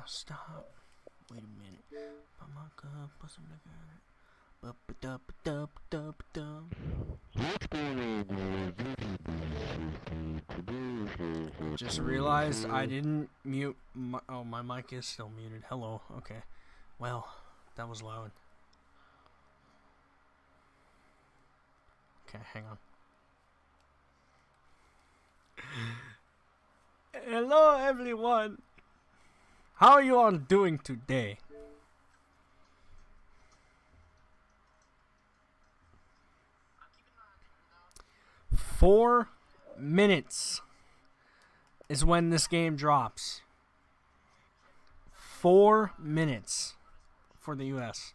Stop. Wait a minute. Put some together. Just realized I didn't mute my, oh, my mic is still muted. Hello. Okay. Well, that was loud. Okay, hang on. Hello everyone. How are you all doing today? Four minutes is when this game drops. 4 minutes for the US.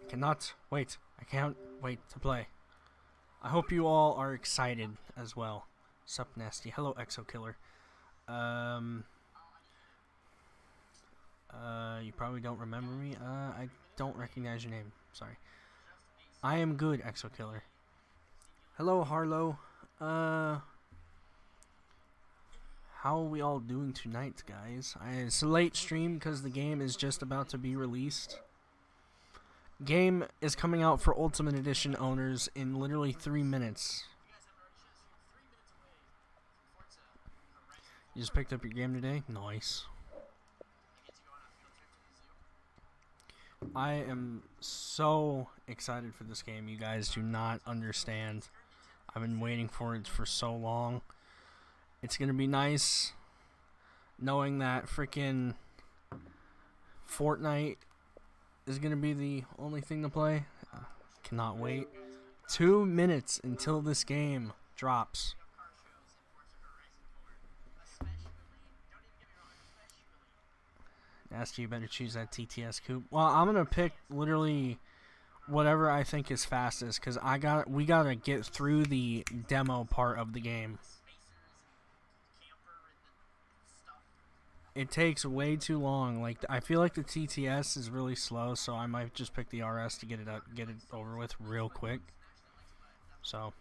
Cannot wait. I can't wait to play. I hope you all are excited as well. Sup, Nasty. Hello, Exo Killer. You probably don't remember me. I don't recognize your name. Sorry. I am good, Exo Killer. Hello, Harlow. How are we all doing tonight, guys? It's a late stream because the game is just about to be released. Game is coming out for Ultimate Edition owners in literally 3 minutes. You just picked up your game today? Nice. I am so excited for this game. You guys do not understand. I've been waiting for it for so long. It's going to be nice knowing that freaking Fortnite is going to be the only thing to play. Cannot wait. 2 minutes until this game drops. Nasty, you better choose that TTS coupe. Well, I'm going to pick literally whatever I think is fastest because we got to get through the demo part of the game. It takes way too long. Like, I feel like the TTS is really slow, so I might just pick the RS to get it over with real quick. So,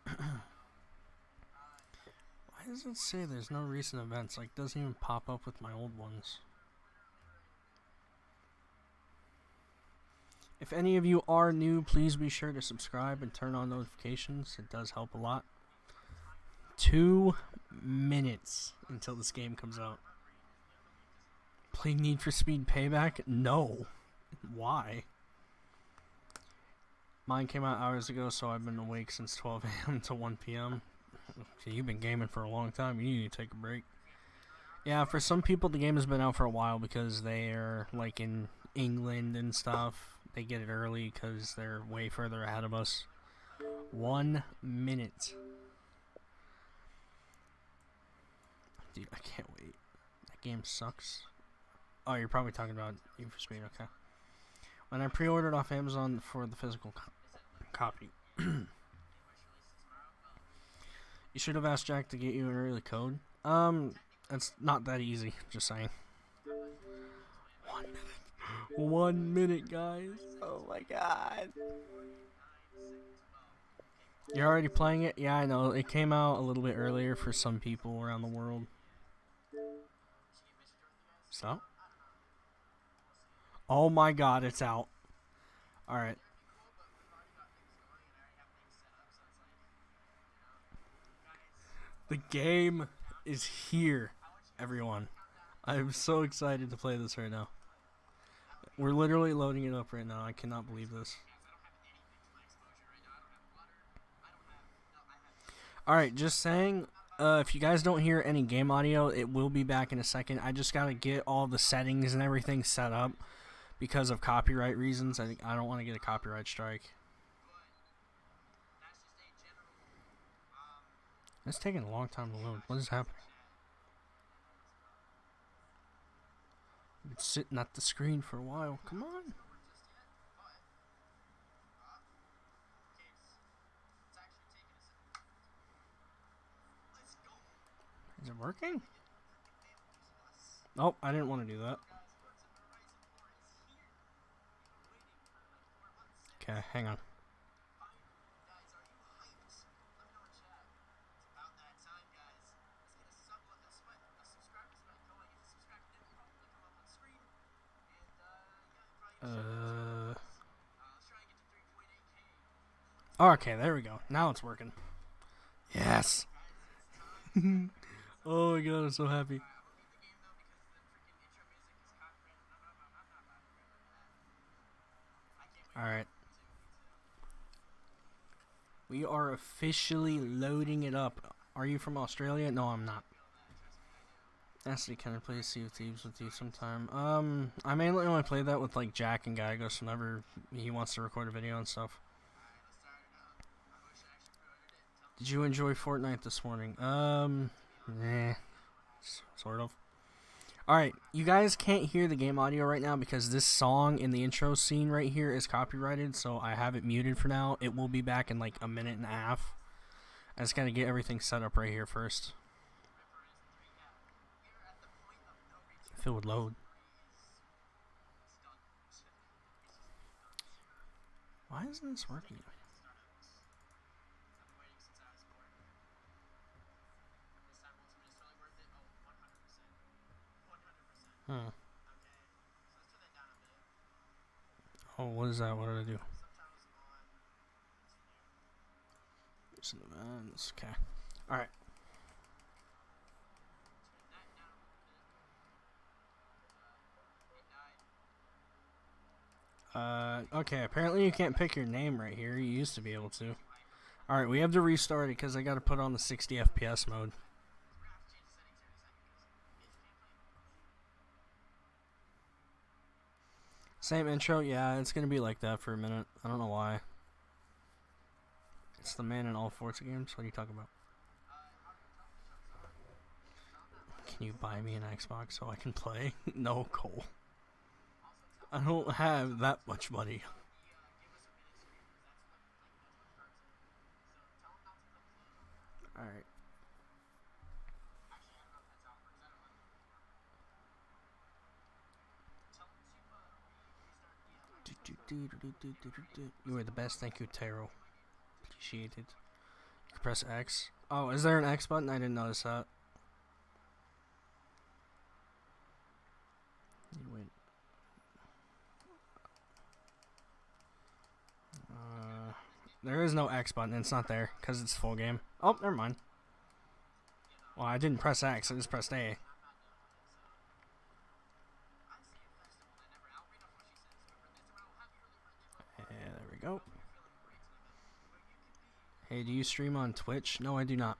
why does it say there's no recent events? Like, it doesn't even pop up with my old ones. If any of you are new, please be sure to subscribe and turn on notifications. It does help a lot. 2 minutes until this game comes out. Play Need for Speed Payback? No. Why? Mine came out hours ago, so I've been awake since 12 a.m. to 1 p.m. Okay, you've been gaming for a long time. You need to take a break. Yeah, for some people, the game has been out for a while because they're, like, in England and stuff. They get it early because they're way further ahead of us. 1 minute. Dude, I can't wait. That game sucks. Oh, you're probably talking about Need for Speed, okay. When I pre-ordered off Amazon for the physical copy. You should have asked Jack to get you an early code. It's not that easy, just saying. 1 minute. 1 minute, guys. Oh my god. You're already playing it? Yeah, I know. It came out a little bit earlier for some people around the world. So? Oh my god, it's out. Alright. The game is here, everyone. I'm so excited to play this right now. We're literally loading it up right now. I cannot believe this. Alright, just saying, if you guys don't hear any game audio, it will be back in a second. I just gotta get all the settings and everything set up because of copyright reasons. I don't want to get a copyright strike. It's taking a long time to load. What is happening? I've been sitting at the screen for a while. Come on. Is it working? Oh, I didn't want to do that. Okay, hang on. Oh, okay, there we go. Now it's working. Yes. Oh my god, I'm so happy. Alright. We are officially loading it up. Are you from Australia? No, I'm not. Actually, can I play Sea of Thieves with you sometime? I mainly only play that with like Jack and Gagos whenever he wants to record a video and stuff. Did you enjoy Fortnite this morning? Sort of. Alright, you guys can't hear the game audio right now because this song in the intro scene right here is copyrighted, so I have it muted for now. It will be back in like a minute and a half. I just gotta get everything set up right here first. If it would load. Why isn't this working? Huh. Oh, what is that? What did I do? Some events. Okay. Alright. Okay, apparently you can't pick your name right here. You used to be able to. Alright, we have to restart it because I gotta put on the 60 FPS mode. Same intro? Yeah, it's gonna be like that for a minute. I don't know why. It's the man in all Forza games? What are you talking about? Can you buy me an Xbox so I can play? No, Cole. I don't have that much money. Alright. You are the best, thank you, Taro. Appreciate it. You can press X. Oh, is there an X button? I didn't notice that. Wait. There is no X button. It's not there because it's full game. Oh, never mind. Well, I didn't press X. I just pressed A. Yeah, there we go. Hey, do you stream on Twitch? No, I do not.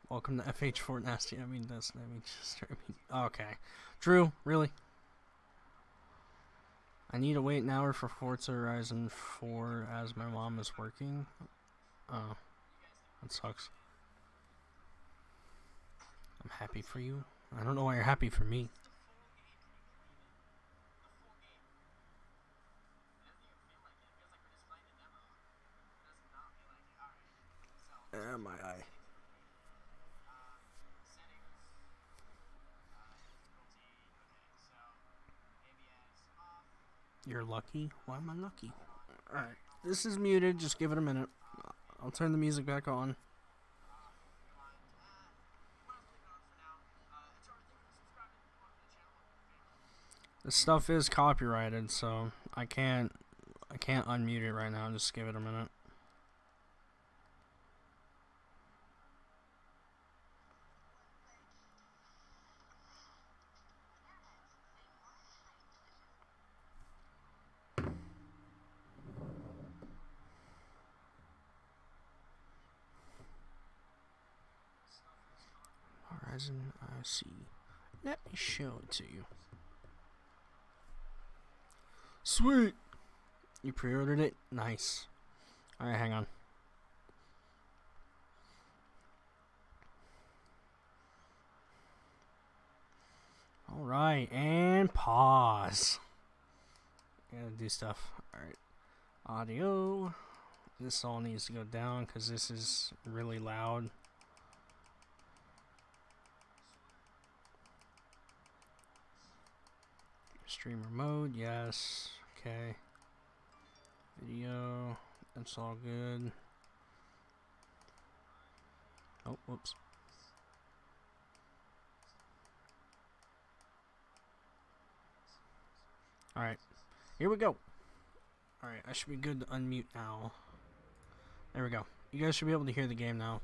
Welcome to FH4 Nasty. I mean, that's just. Okay. Drew, really? I need to wait an hour for Forza Horizon 4 as my mom is working. Oh, that sucks. I'm happy for you. I don't know why you're happy for me. My eye. You're lucky? Why am I lucky? Alright. This is muted. Just give it a minute. I'll turn the music back on. This stuff is copyrighted, so I can't unmute it right now. Just give it a minute. Horizon, I see. Let me show it to you. Sweet! You pre-ordered it? Nice. Alright, hang on. Alright, and pause. Gotta do stuff. Alright. Audio. This all needs to go down because this is really loud. Streamer mode, yes. Okay. Video. That's all good. Oh, whoops. Alright, here we go. Alright, I should be good to unmute now. There we go. You guys should be able to hear the game now.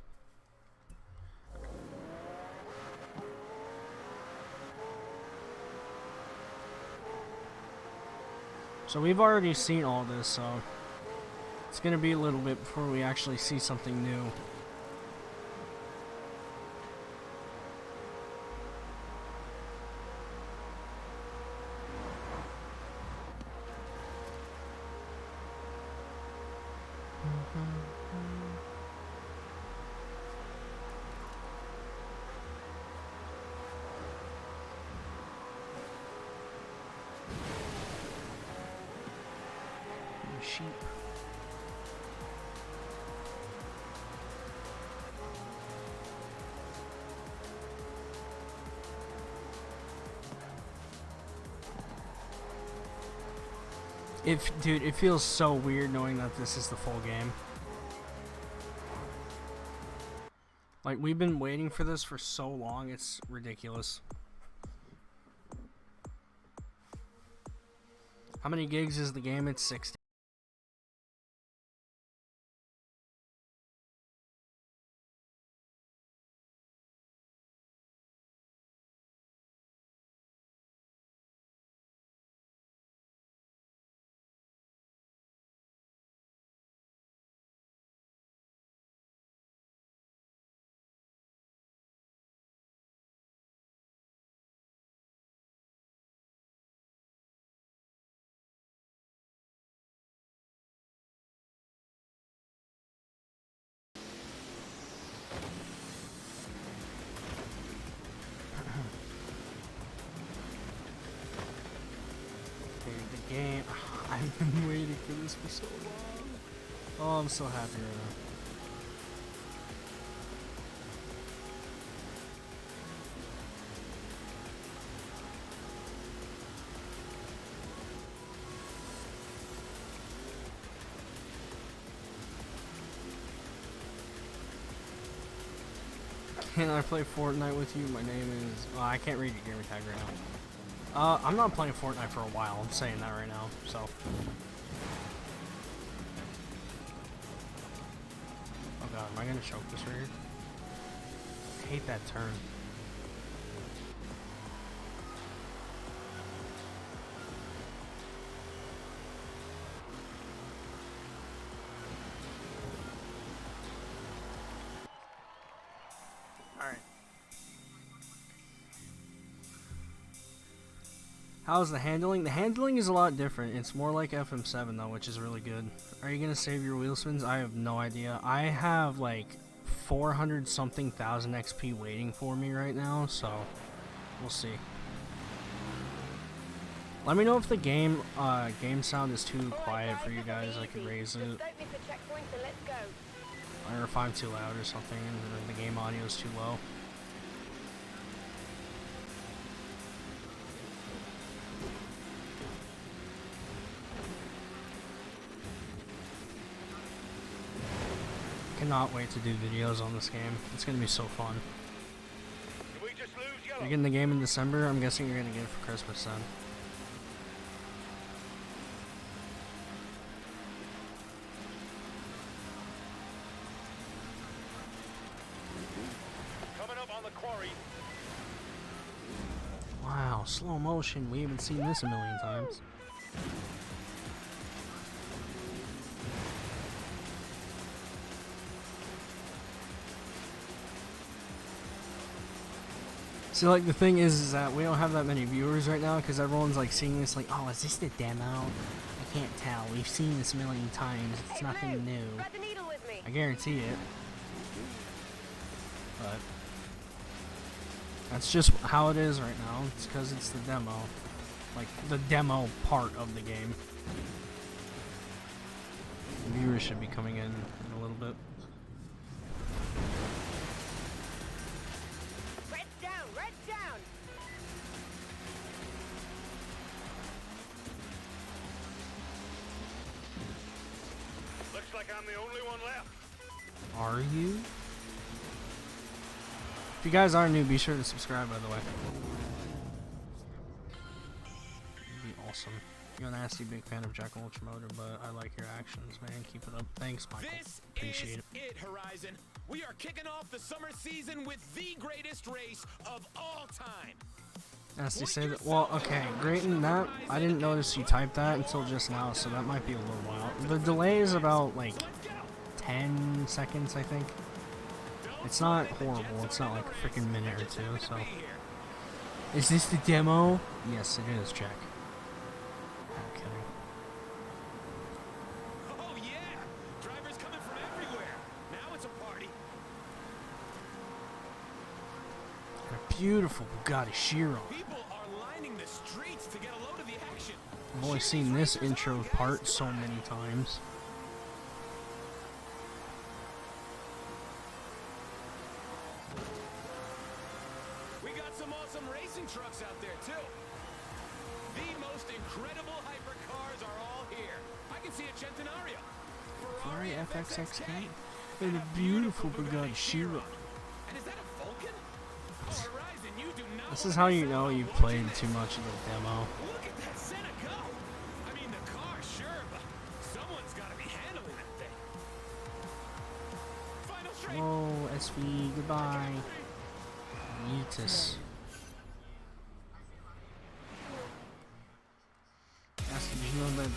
So we've already seen all this, so it's gonna be a little bit before we actually see something new. Sheep. Dude, it feels so weird knowing that this is the full game. Like, we've been waiting for this for so long, it's ridiculous. How many gigs is the game? It's 60. Game. I've been waiting for this for so long. Oh, I'm so happy right now. Can I play Fortnite with you? My name is... Oh, I can't read your gamer tag right now. I'm not playing Fortnite for a while, I'm saying that right now, so. Oh god, am I gonna choke this right here? I hate that turn. Alright. How's the handling? The handling is a lot different. It's more like FM7 though, which is really good. Are you gonna save your wheel spins? I have no idea. I have like 400 something thousand XP waiting for me right now, so we'll see. Let me know if the game sound is too quiet for you guys. I could raise it. Or if I'm too loud or something and the game audio is too low. Cannot wait to do videos on this game. It's gonna be so fun. You're getting the game in December. I'm guessing you're gonna get it for Christmas then. Coming up on the quarry. Wow, slow motion. We haven't seen this a million times. So like the thing is that we don't have that many viewers right now because everyone's like seeing this like, oh, is this the demo? I can't tell. We've seen this a million times. It's nothing new. I guarantee it. But that's just how it is right now. It's because it's the demo. Like the demo part of the game. The viewers should be coming in a little bit. I'm the only one left. Are you? If you guys are new, be sure to subscribe, by the way. That'd be awesome. You're a nasty big fan of Jackal Ultramotor, but I like your actions, man. Keep it up. Thanks, Michael. Appreciate it. Horizon. We are kicking off the summer season with the greatest race of all time. Nasty say that. Well, okay, great in that. I didn't notice you typed that until just now, so that might be a little while. The delay is about like 10 seconds, I think. It's not horrible. It's not like a freaking minute or two. So, is this the demo? Yes, it is. Check. Okay. Oh yeah, drivers coming from everywhere. Now it's a party. A beautiful Bugatti Chiron. People are lining the streets to get a load of the action. I've only seen this intro part so many times. We got some awesome racing trucks out there too. The most incredible hypercars are all here. I can see a Centenario, Ferrari FXXK, and a beautiful Bugatti Chiron. And is that a Vulcan? Oh, Horizon, you do not. This is how you know you played too much of the demo. Look at that Senna go! I mean, the car, sure, but someone's got to be handling that thing. Final straight. Oh, SV, goodbye. Mutus. Did you know that?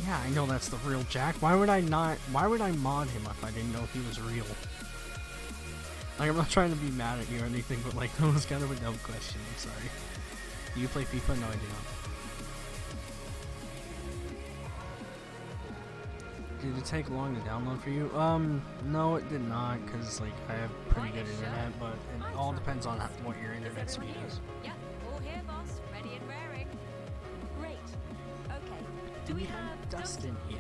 Yeah, I know that's the real Jack. Why would I not? Why would I mod him if I didn't know he was real? Like, I'm not trying to be mad at you or anything, but like, that was kind of a dumb question. I'm sorry. Do you play FIFA? No, I do not. Did it take long to download for you? No, it did not, because like I have pretty good internet, but it all depends on what your internet speed is. Yep, all here, boss. Ready and raring. Great. Okay. Do we have Dustin here?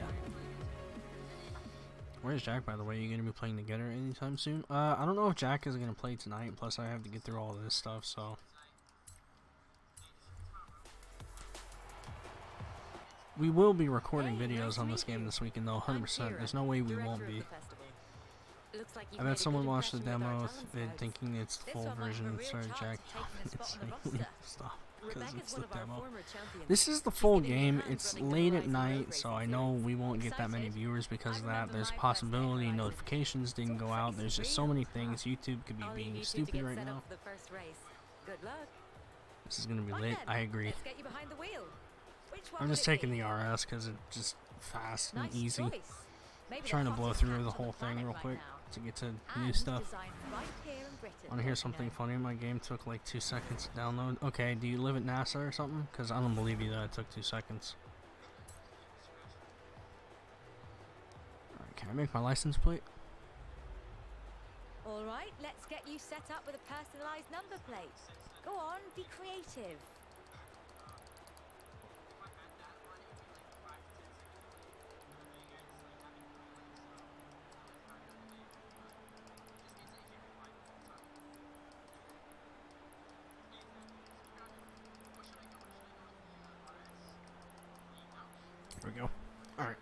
Where's Jack, by the way? Are you gonna be playing together anytime soon? I don't know if Jack is gonna play tonight. Plus, I have to get through all this stuff, so. We will be recording videos on this game this weekend, though, 100%. There's no way we won't be. I bet someone watched the demo vid thinking it's the full version and started jacking off insanely. Stop, because it's the demo. This is the full game. It's late at night, so I know we won't get that many viewers because of that. There's a possibility notifications didn't go out. There's just so many things. YouTube could be being stupid right now. This is going to be lit. I agree. I'm just taking the RS because it's just fast and easy. Trying to blow through the whole thing real quick to get to new stuff. Want to hear something funny? My game took like 2 seconds to download. Okay, do you live at NASA or something? Because I don't believe you that it took 2 seconds. Alright, can I make my license plate? Alright, let's get you set up with a personalized number plate. Go on, be creative. There we go. Alright.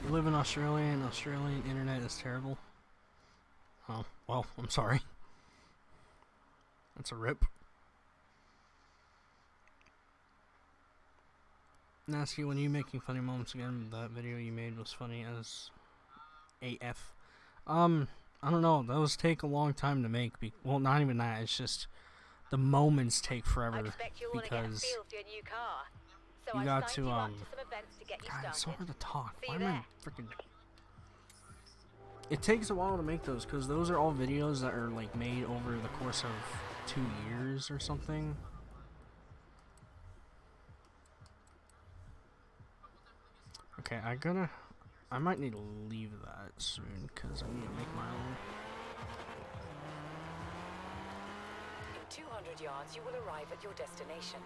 You live in Australia and Australian internet is terrible. Oh, well, I'm sorry. That's a rip. Nasty, when you making funny moments again, that video you made was funny as AF. I don't know, those take a long time to make. Well, not even that, it's just the moments take forever because you got to, God, it's so hard to talk. Why am I freaking... It takes a while to make those because those are all videos that are like made over the course of 2 years or something. Okay, I might need to leave that soon because I need to make my own. In 200 yards, you will arrive at your destination.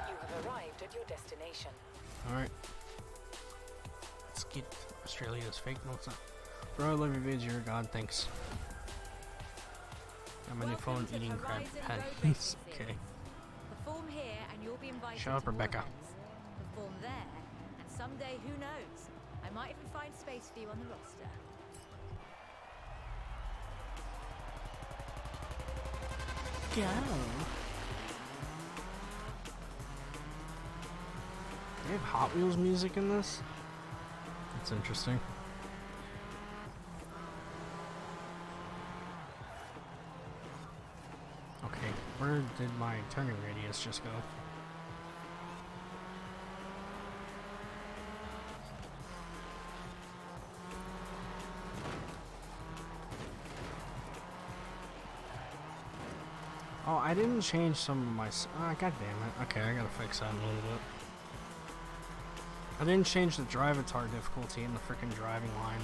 You have arrived at your destination. Alright. Let's get Australia's fake. No, it's not. Bro, I love your vids. You're a god. Thanks. Got my new phone eating crab patties. Okay. Perform here and you'll be invited Shut up, to Rebecca. Warlands. Perform there, and someday, who knows, I might even find space for you on the roster. go. They have Hot Wheels music in this? That's interesting. Okay, where did my turning radius just go? Oh, I didn't change some of my... God damn it. Okay, I gotta fix that in a little bit. I didn't change the Drivatar difficulty in the freaking driving line.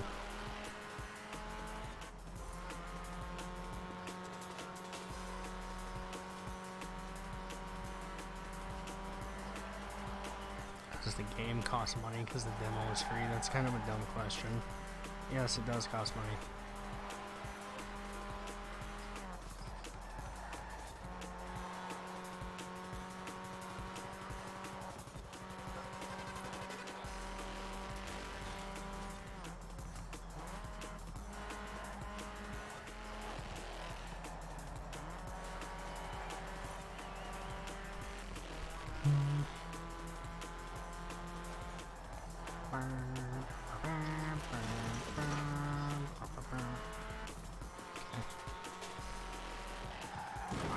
Does the game cost money because the demo is free? That's kind of a dumb question. Yes, it does cost money.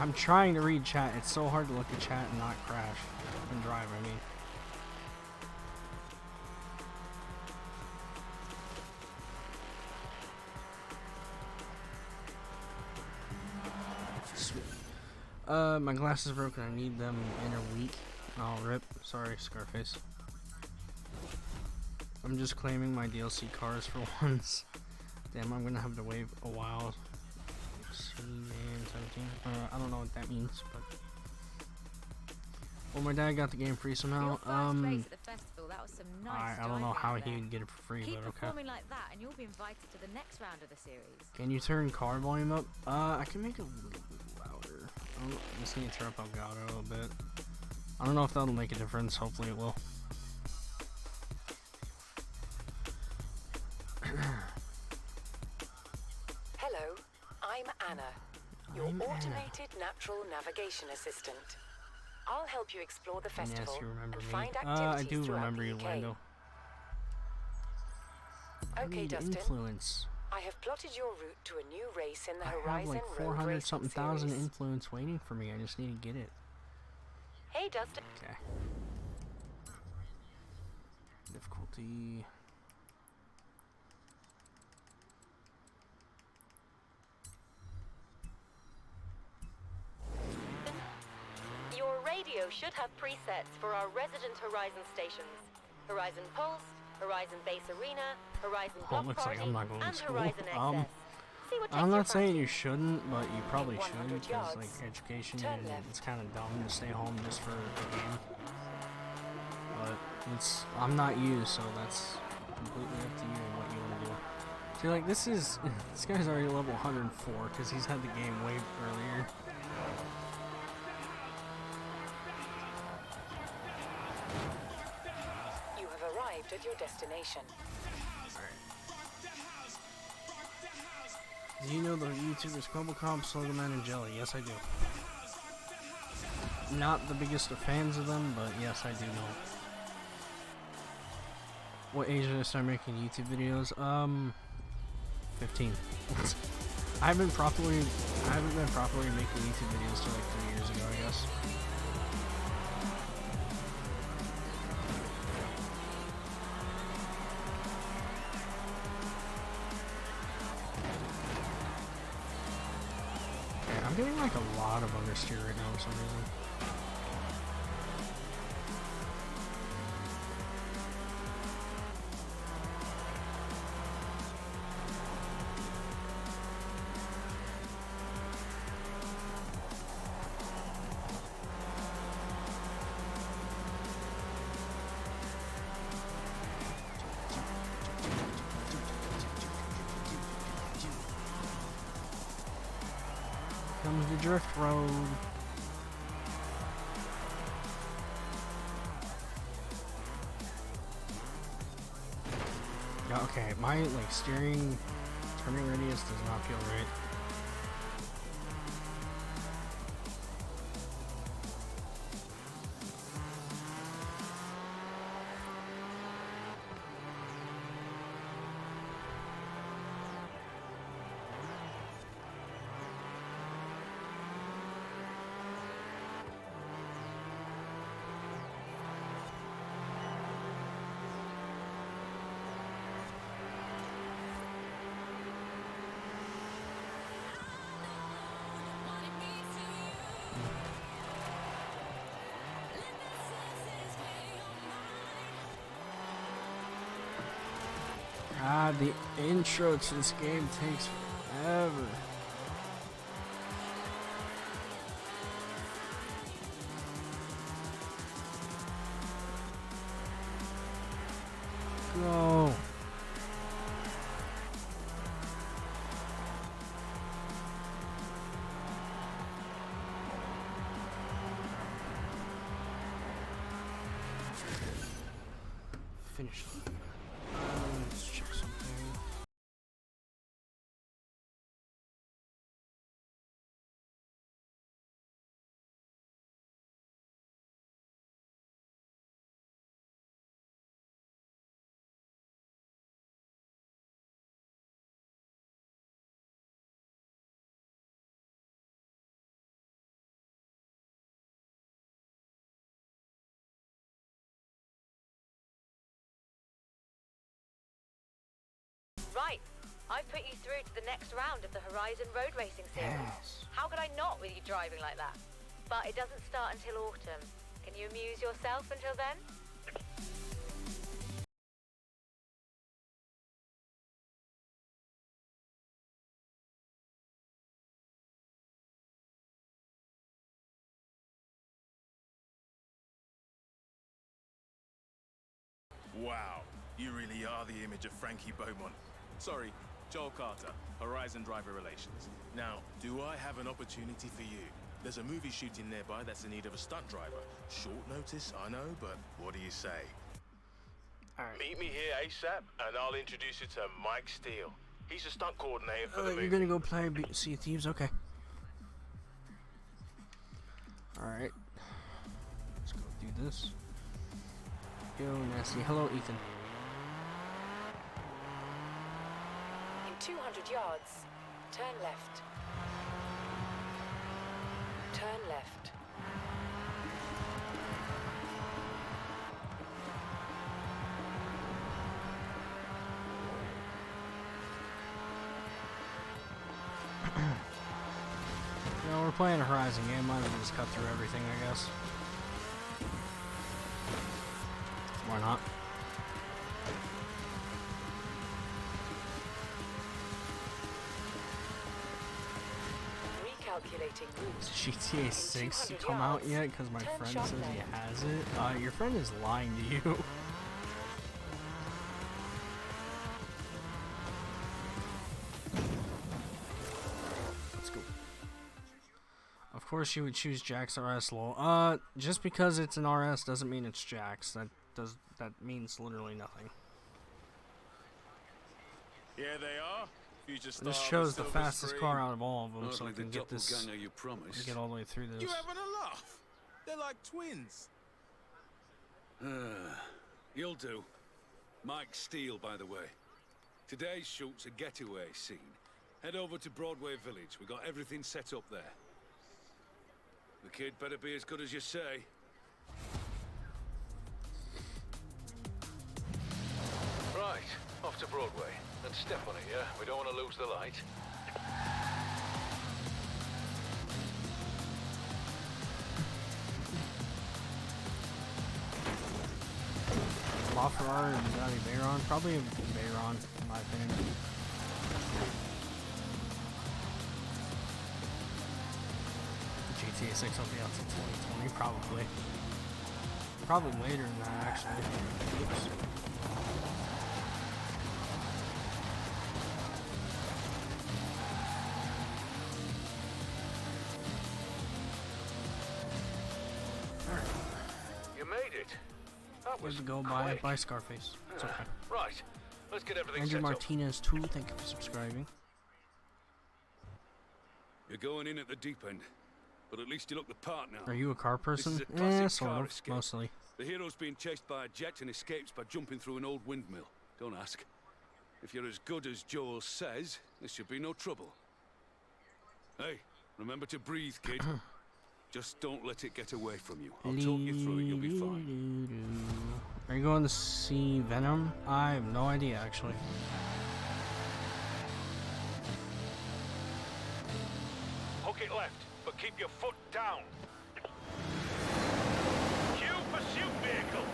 I'm trying to read chat. It's so hard to look at chat and not crash and drive, I mean. Sweet. My glasses are broken. I need them in a week. Oh, rip. Sorry, Scarface. I'm just claiming my DLC cars for once. Damn, I'm gonna have to wait a while. 16 and 17. I don't know what that means, but. Well, my dad got the game free somehow. Race at the festival, that was some nice I don't know how driving he there. would get it for free, Keep but okay. performing like that, and you'll be invited to the next round of the series. Can you turn car volume up? I can make it a little bit louder. I just need to turn up Elgato a little bit. I don't know if that'll make a difference. Hopefully it will. Hello, I'm Anna, your I'm Anna. automated natural navigation assistant. I'll help you explore the festival Yes, you remember and me. find I activities do throughout remember the you, UK. Lando. I Okay, need Dustin. influence. I have plotted your route to a new race in the I have Horizon like Road 400 Racing something thousand Series. influence waiting for me. I just need to get it. Hey, Dustin. Okay. Difficulty. Your radio should have presets for our resident Horizon stations. Horizon Pulse, Horizon Base Arena, Horizon Oh, Block looks like Party, I'm not going to and school. Horizon XS. See what I'm takes your not saying fancy. you shouldn't, but you probably In should 100 because like yards, education, turn left. it's kind of dumb to stay home just for the game. But I'm not you, so that's completely up to you and what you want to do. See, like this guy's already level 104 because he's had the game way earlier. You have arrived at your destination. Do you know the YouTubers Cobblecomp, Slogoman, and Jelly? Yes, I do. Not the biggest of fans of them, but yes, I do know. What age did I start making YouTube videos? 15. I haven't been properly making YouTube videos till like 3 years ago, I guess. Okay, I'm getting like a lot of understeer right now for some reason. Comes the drift road. Yeah, okay, my like steering turning radius does not feel right. The intro to this game takes forever. Go. Finish. Let's check something. Right. I've put you through to the next round of the Horizon Road Racing Series. Yes. How could I not with you driving like that? But it doesn't start until autumn. Can you amuse yourself until then? Wow, you really are the image of Frankie Beaumont. Sorry, Joel Carter, Horizon Driver Relations. Now, do I have an opportunity for you? There's a movie shooting nearby that's in need of a stunt driver. Short notice, I know, but what do you say? Alright. Meet me here ASAP, and I'll introduce you to Mike Steele. He's a stunt coordinator for the movie. You're gonna go play Sea of Thieves? Okay. Alright. Let's go do this. Yo, Nasty. Hello, Ethan. In 200 yards, turn left. Turn left. You know, we're playing a Horizon game. Might as well just cut through everything, I guess. Why not? Recalculating route. Is GTA 6 200 come out yards. yet? Because my Turn friend sharp says he left. has it. Your friend is lying to you. Let's go. Of course you would choose Jack's RS, lol. Just because it's an RS doesn't mean it's Jack's. That means literally nothing. Here they are. Future This star shows of the Silver fastest Screen. car out of all of them, so I Hardly can the get this, doppelganger you promised. get all the way through this. You having a laugh? They're like twins. You'll do. Mike Steele, by the way. Today's shoot's a getaway scene. Head over to Broadway Village. We got everything set up there. The kid better be as good as you say. Right, off to Broadway. And step on it, yeah? We don't want to lose the light. LaFerrari and Bugatti Veyron, probably a Veyron in my opinion. GTA 6 will be out till 2020, probably. Probably later than that, actually. Oops. You made it. That Was was to go quick. by Scarface. It's okay. Right, let's get everything Andrew set up. Martinez too, thank you for subscribing. You're going in at the deep end, but at least you look the part now. Are you a car This is person? a classic Sort car of, escape. mostly. The hero's being chased by a jet and escapes by jumping through an old windmill. Don't ask. If you're as good as Joel says, there should be no trouble. Hey, remember to breathe, kid. Just don't let it get away from you. I'll talk you through it, you'll be fine. Are you going to see Venom? I have no idea, actually. Hook it left, but keep your foot down. Cue pursuit vehicle.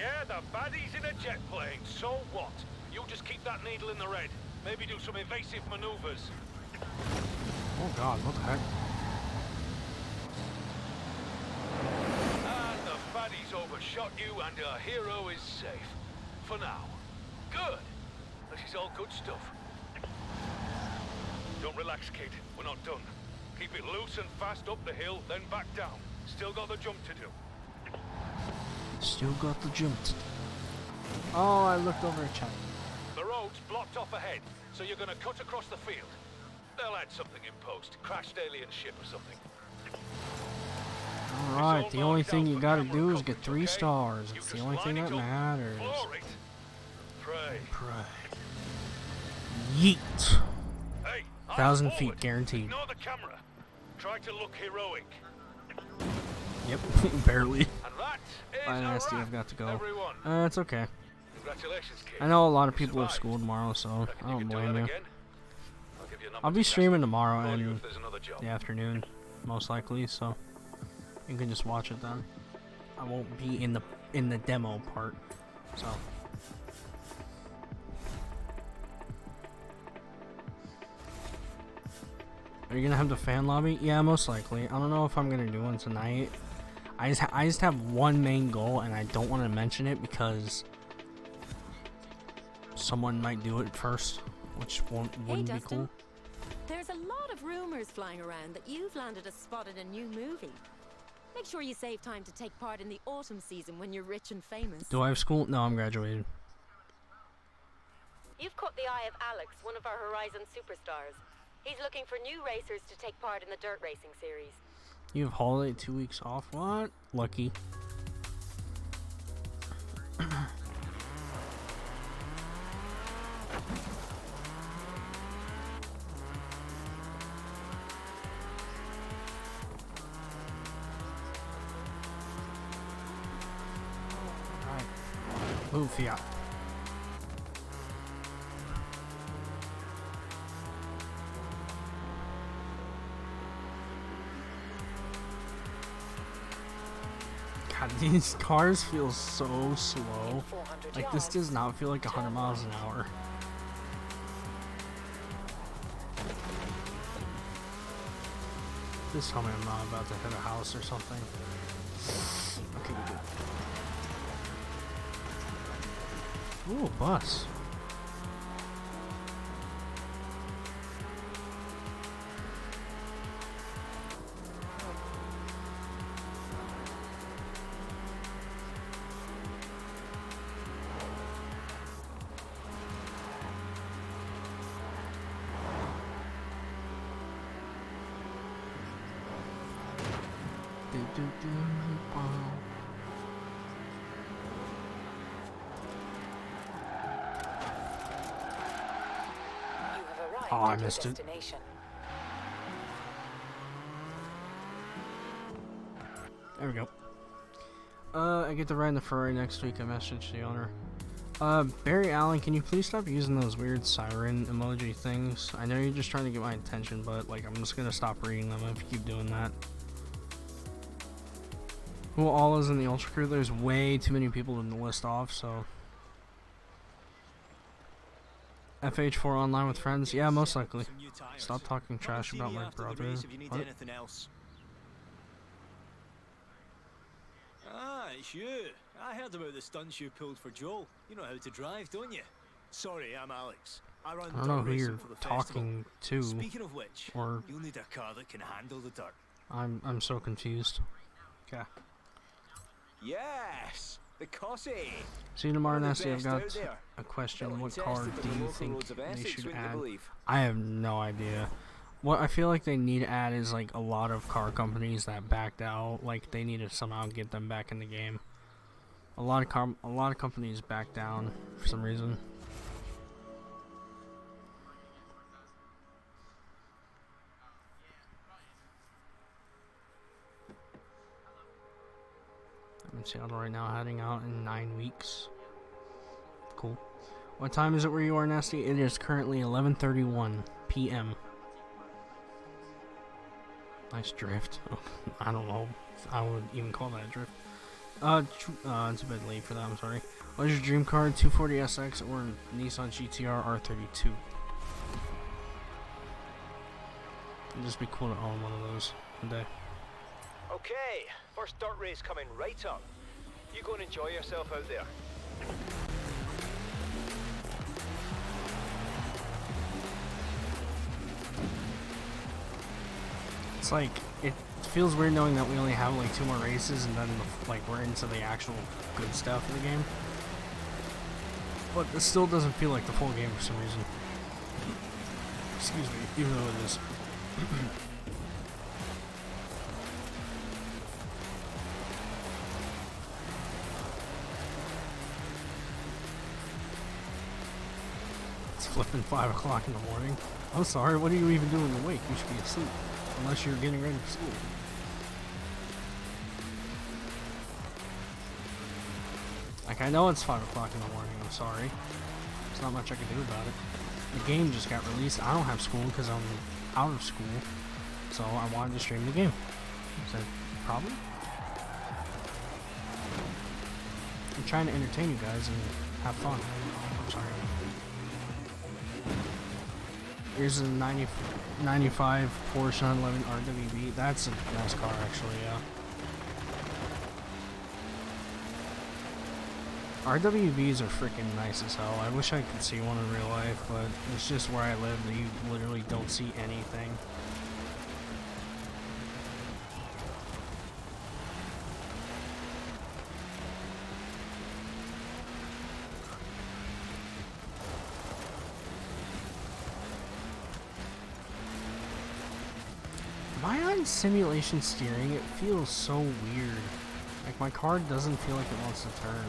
Yeah, the baddie's in a jet plane. So what? You just keep that needle in the red. Maybe do some evasive maneuvers. Oh God, what the heck? And the baddie's overshot you and our hero is safe. For now. Good. This is all good stuff. Don't relax, kid. We're not done. Keep it loose and fast up the hill, then back down. Still got the jump to do. Still got the jump. Oh, I looked over at chat. The road's blocked off ahead, so you're gonna cut across the field. They'll add something in post. Crashed alien ship or something. Alright, the only thing you gotta do is get 3 stars. It's the only thing that matters. Pray. Pray. Yeet. Hey, 1,000 feet guaranteed. Ignore the camera. Try to look heroic. Yep, barely. And that is Bye, a Nasty, wrap, I've got to go. everyone. It's okay. Congratulations, kid. I know a lot of You people have survived. school tomorrow, so I Reckon you don't can do blame that you. again? I'll give you a number I'll to be text. streaming tomorrow Call you and if there's another job. the afternoon, most likely, so you can just watch it then. I won't be in the demo part, so. Are you gonna have the fan lobby? Yeah, most likely. I don't know if I'm gonna do one tonight. I just have one main goal, and I don't want to mention it because someone might do it first, which wouldn't be Dustin. cool. There's a lot of rumors flying around that you've landed a spot in a new movie. Make sure you save time to take part in the autumn season when you're rich and famous. Do I have school? No, I'm graduated. You've caught the eye of Alex, one of our Horizon superstars. He's looking for new racers to take part in the dirt racing series. You have holiday 2 weeks off? What? Lucky. Alright. Move, Fiat. God, these cars feel so slow. 400 Like, this yards. does not feel like 100 miles an hour. Please tell me I'm not about to hit a house or something. Okay, good. Ooh, a bus. You have arrived Oh, I at your missed it. destination. There we go. I get to ride in the Ferrari next week. I messaged the owner. Barry Allen, can you please stop using those weird siren emoji things? I know you're just trying to get my attention, but like I'm just gonna stop reading them if you keep doing that. Who all is in the Ultra Crew? There's way too many people to list off, so. FH4 online with friends? Yeah, most likely. Stop talking trash about my brother. What? Anything else? Ah, it's you. I heard about the stunts you pulled for Joel. You know how to drive, don't you? Sorry, I'm Alex. I run I don't know dirt who racing you're for the festival. talking to, Speaking of which, or you'll need a car that can handle the dirt. I'm so confused. Okay. Yes, the Cossie. See you tomorrow, One of Nasty. the I've best out got there. a question. Built What and car tested do for the you local think roads of they Essex, should wouldn't you add? believe? I have no idea. What I feel like they need to add is like a lot of car companies that backed out. Like they need to somehow get them back in the game. A lot of companies back down for some reason. I'm in Seattle right now, heading out in 9 weeks. Cool. What time is it where you are, Nasty? It is currently 11:31 p.m. Nice drift. Oh, I don't know if I would even call that a drift. It's a bit late for that. I'm sorry. What is your dream car? 240SX or Nissan GTR R32? It'd just be cool to own one of those one day. Okay, first dirt race coming right up. You go and enjoy yourself out there. It's like, it feels weird knowing that we only have like 2 more races and then like we're into the actual good stuff of the game. But it still doesn't feel like the full game for some reason. Excuse me, even though it is. It's flipping 5 o'clock in the morning. I'm sorry, what are you even doing awake? You should be asleep. Unless you're getting ready for school. Like, I know it's 5 o'clock in the morning, I'm sorry. There's not much I can do about it. The game just got released. I don't have school because I'm out of school. So I wanted to stream the game. Is that a problem? I'm trying to entertain you guys and have fun. I'm sorry. Here's a 95 Porsche 911 RWB. That's a nice car, actually, yeah. RWBs are freaking nice as hell. I wish I could see one in real life, but it's just where I live that you literally don't see anything. Am I on simulation steering? It feels so weird. Like, my car doesn't feel like it wants to turn.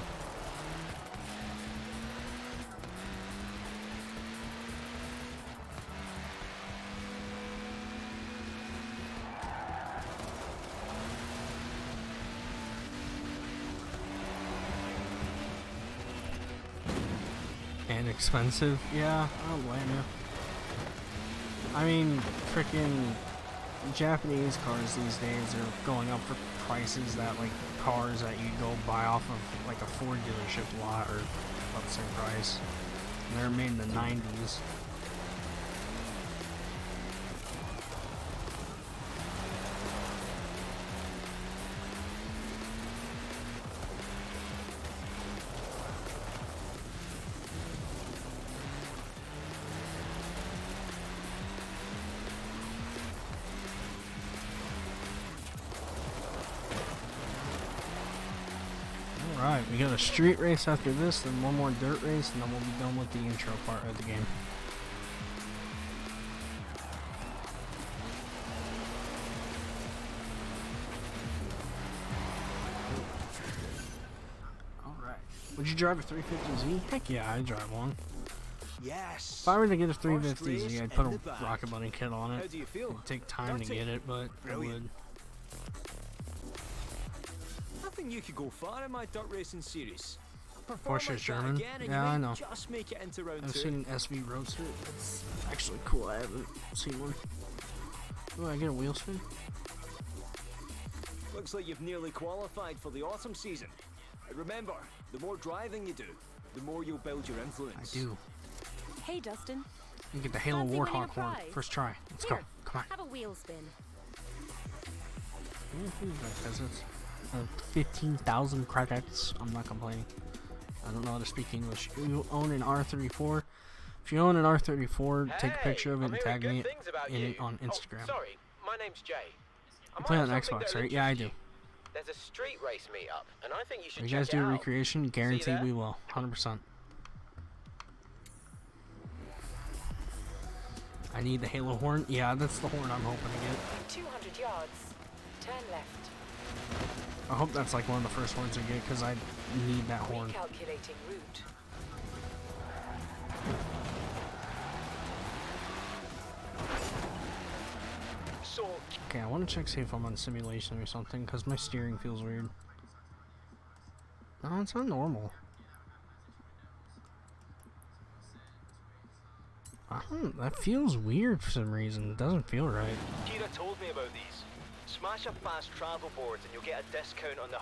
And expensive? Yeah, I don't blame you. I mean, freaking Japanese cars these days are going up for prices that like cars that you go buy off of like a Ford dealership lot are about the same price. And they're made in the 90s. Alright, we got a street race after this, then one more dirt race, and then we'll be done with the intro part of the game. Alright. Would you drive a 350Z? Heck yeah, I'd drive one. Yes. If I were to get a 350Z, I'd put a Rocket Bunny kit on it. How do you feel? It'd take time to get it, but it would. I think you could go far in my dirt racing series. Porsche's German? Yeah, I know. Just make it into round I've 2. seen an SV Roadster. It's actually cool. I haven't seen one. Oh, I get a wheel spin? Looks like you've nearly qualified for the autumn season. Remember, the more driving you do, the more you'll build your influence. I do. Hey, Dustin. You get the Halo Fancy winning a Warthog horn. prize? First try. Let's Here, go. Come on. have a wheel spin. Peasants. 15,000 credits. I'm not complaining. I don't know how to speak English. You own an R34. If you own an R34, take a picture of it and tag me in it on Instagram. Oh, sorry, my name's Jay. You play on Xbox, right? Yeah, I do. There's a street race meetup, and I think you should If you check guys it do out. recreation, guaranteed that? we will. 100%. I need the Halo horn. Yeah, that's the horn I'm hoping to get. 200 yards. Turn left. I hope that's like one of the first horns I get because I need that horn. Recalculating route. So, Okay, I want to check see if I'm on simulation or something because my steering feels weird. No, it's not normal. That feels weird for some reason. It doesn't feel right. Kira told me about these. Smash a fast travel boards and you'll get a discount on the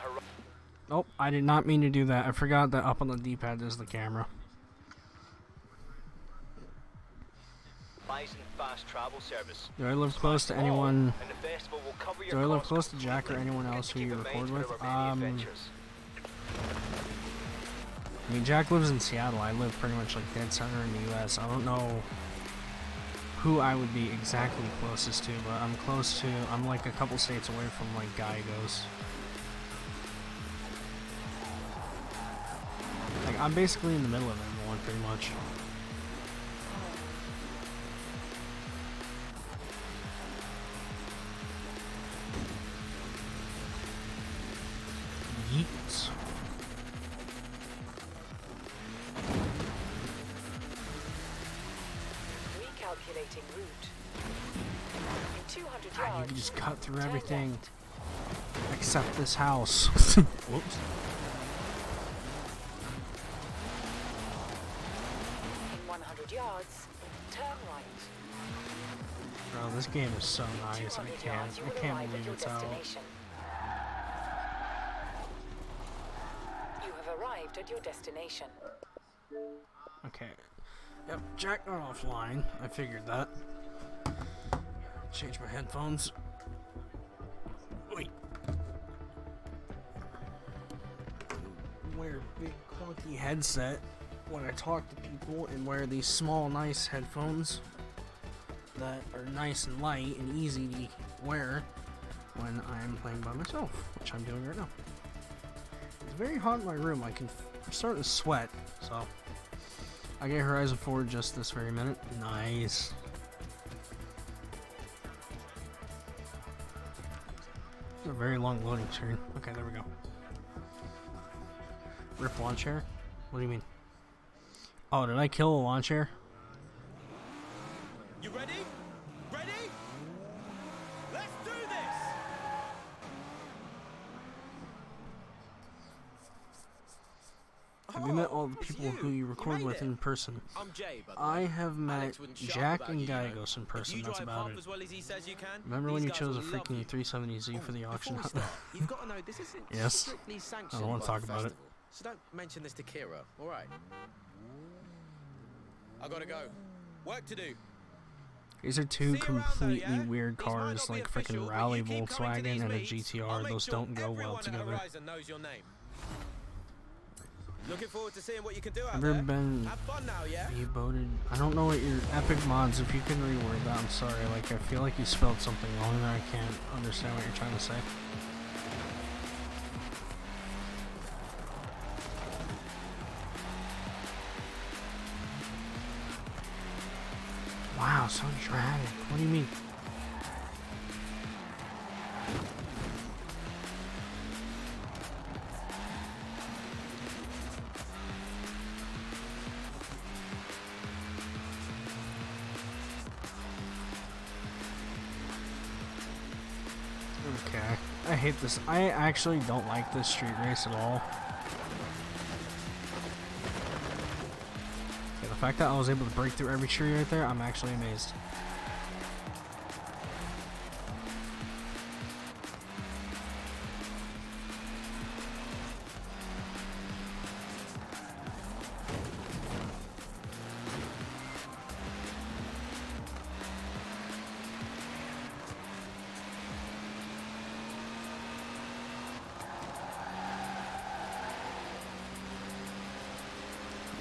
Oh, I did not mean to do that. I forgot that up on the D-pad is the camera. Bison fast travel service. Do I live close to Smash them all, anyone? and the festival will cover your Do I live costs close to Jack or completely. anyone Good else to who keep you in record mind with? for our many adventures. I mean, Jack lives in Seattle. I live pretty much like dead center in the U.S. I don't know who I would be exactly closest to, but I'm close to. I'm like a couple states away from like Gallegos. Like I'm basically in the middle of everyone, pretty much. Yeet. Recalculating route. In 200 God, you yards. can just cut through turn everything left. except this house. Whoops. In 100 yards, turn right. Bro, this game is so nice. 200 I yards, you will can't arrive at believe your it's out. destination. You have arrived at your destination. Okay. Yep, Jack got offline. I figured that. Change my headphones. Wait. Wear a big clunky headset when I talk to people and wear these small nice headphones that are nice and light and easy to wear when I'm playing by myself, which I'm doing right now. It's very hot in my room. I'm starting to sweat, so I get Horizon 4 just this very minute. Nice. It's a very long loading screen. Okay, there we go. Rip lawn chair? What do you mean? Oh, did I kill a lawn chair? You ready? Ready? Let's do this! Have you met all the people who you record with in person? I'm Jay, by the I way. have met Alex wouldn't shut up Jack about and you, you know. Gallegos in If person, you that's drive about half it. as well as he says you can, Remember these when you guys chose a will love freaking you. 370Z for the auction? Before we start, you've got to know this isn't Yes. strictly sanctioned I don't want to by talk the about it. festival. So don't mention this to Kira, all right? I gotta go. Work to do. These are two See you around, though, completely yeah? weird These might cars, not be like official, freaking but Rally you keep coming to Volkswagen these and a meets, I'll GTR. make Those sure don't go well everyone at together. Horizon knows your name. Looking forward to seeing what you can do out Ever there. been Have fun now, yeah? e-boated? I don't know what your Epic Mods, if you can reword that, I'm sorry. Like, I feel like you spelled something wrong there. I can't understand what you're trying to say. Wow, so dramatic. What do you mean? Okay, I hate this. I actually don't like this street race at all. Okay, the fact that I was able to break through every tree right there, I'm actually amazed.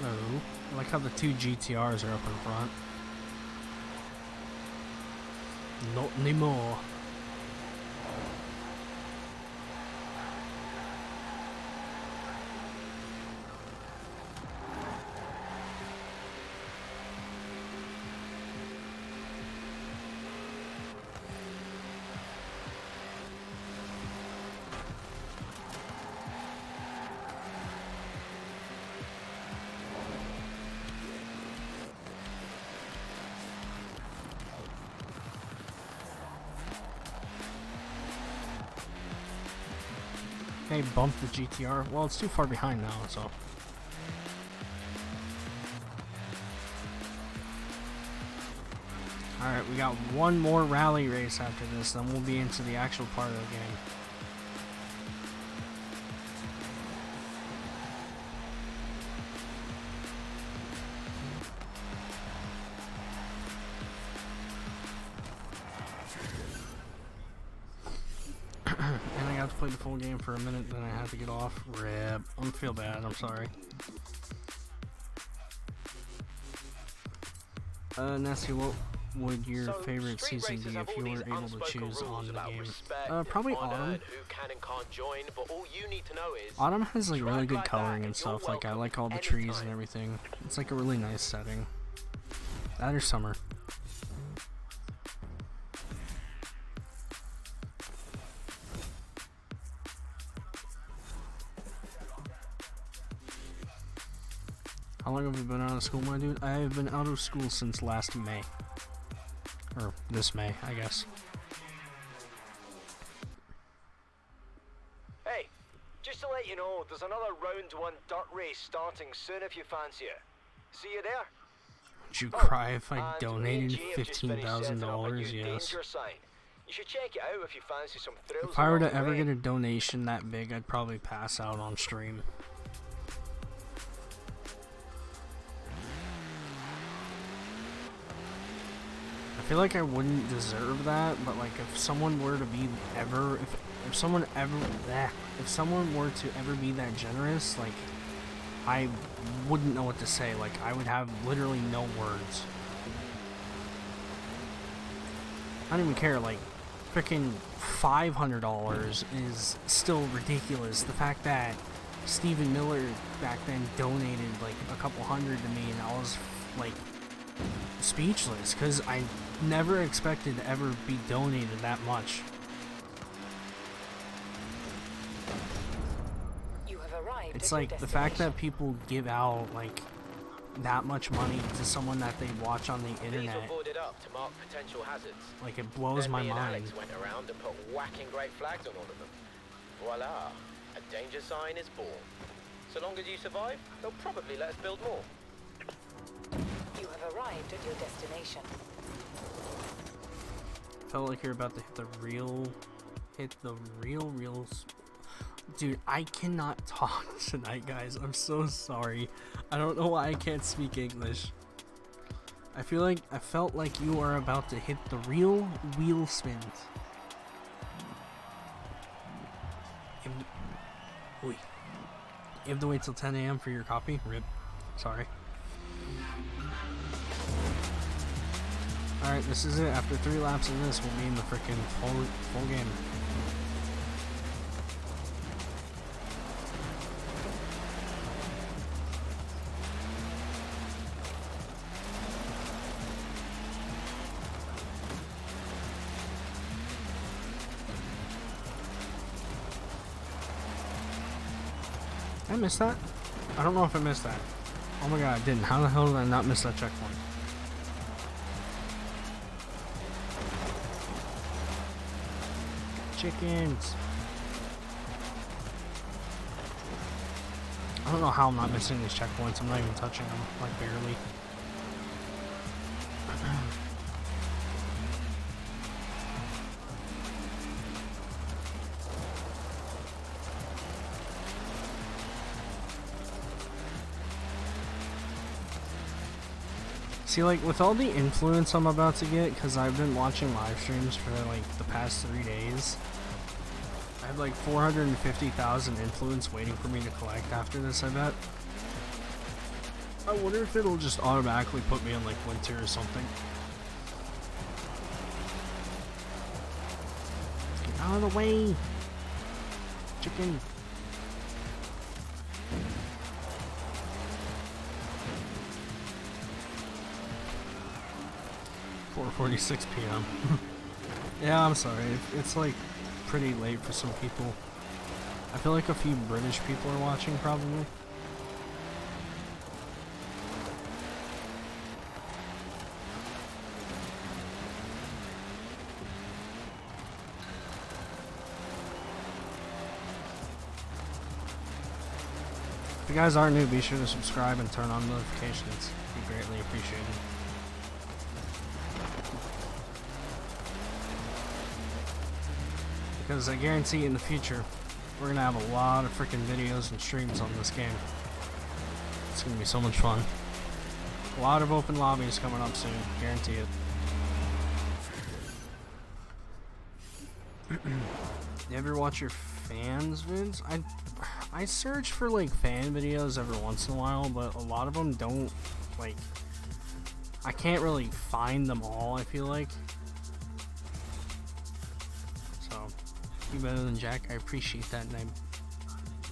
No. I like how the two GTRs are up in front. Not anymore. Hey, bump the GTR. Well, it's too far behind now, so. Alright, we got one more rally race after this, then we'll be into the actual part of the game. And I got to play the full game for a minute, then I had to get off. Rip. I feel bad, I'm sorry. Nessie, what would your favorite season be if you were able to choose on the game? Probably Autumn. Autumn has like really good coloring and stuff. Like I like all the trees and everything. It's like a really nice setting. That or Summer. How long have you been out of school, my dude? I have been out of school since last May. Or this May, I guess. Hey, just to let you know, there's another round 1 dirt race starting soon if you fancy it. See you there. Would you cry if I donated $15,000? Yes. You should check it out if you fancy some thrills. If I were to ever get a donation that big, I'd probably pass out on stream. I feel like I wouldn't deserve that, but like if someone were to be ever, if someone were to ever be that generous, like I wouldn't know what to say. Like I would have literally no words. I don't even care. Like freaking $500 is still ridiculous. The fact that Stephen Miller back then donated like a couple hundred to me, and I was like speechless because I never expected to ever be donated that much. You have arrived. It's like the fact that people give out like that much money to someone that they watch on the internet. These were boarded up to mark potential hazards. Like it blows my Me and mind. Alex went around and put whacking great flags on all of them. Voila, a danger sign is born. So long as you survive, they'll probably let us build more. You have arrived at your destination. Felt like you're about to hit the real. Dude, I cannot talk tonight, guys. I'm so sorry. I don't know why I can't speak English. I felt like you are about to hit the real wheel spins. You have to wait till 10 a.m. for your copy? Rip. Sorry. Alright, this is it. After 3 laps of this, we'll be in the freaking full game. Did I miss that? I don't know if I missed that. Oh my god, I didn't. How the hell did I not miss that checkpoint? Chickens. I don't know how I'm not missing these checkpoints. I'm not even touching them, like barely. See, like, with all the influence I'm about to get, because I've been watching live streams for, like, the past 3 days, I have, like, 450,000 influence waiting for me to collect after this, I bet. I wonder if it'll just automatically put me in, like, winter or something. Get out of the way! Chicken! 4:46 p.m. Yeah, I'm sorry. It's like pretty late for some people. I feel like a few British people are watching probably. If you guys are new, be sure to subscribe and turn on notifications. It'd be greatly appreciated. Because I guarantee in the future, we're going to have a lot of freaking videos and streams on this game. It's going to be so much fun. A lot of open lobbies coming up soon, guarantee it. You ever watch your fans vids? I search for like fan videos every once in a while, but a lot of them don't, like, I can't really find them all, I feel like. So, you better than Jack. I appreciate that, and I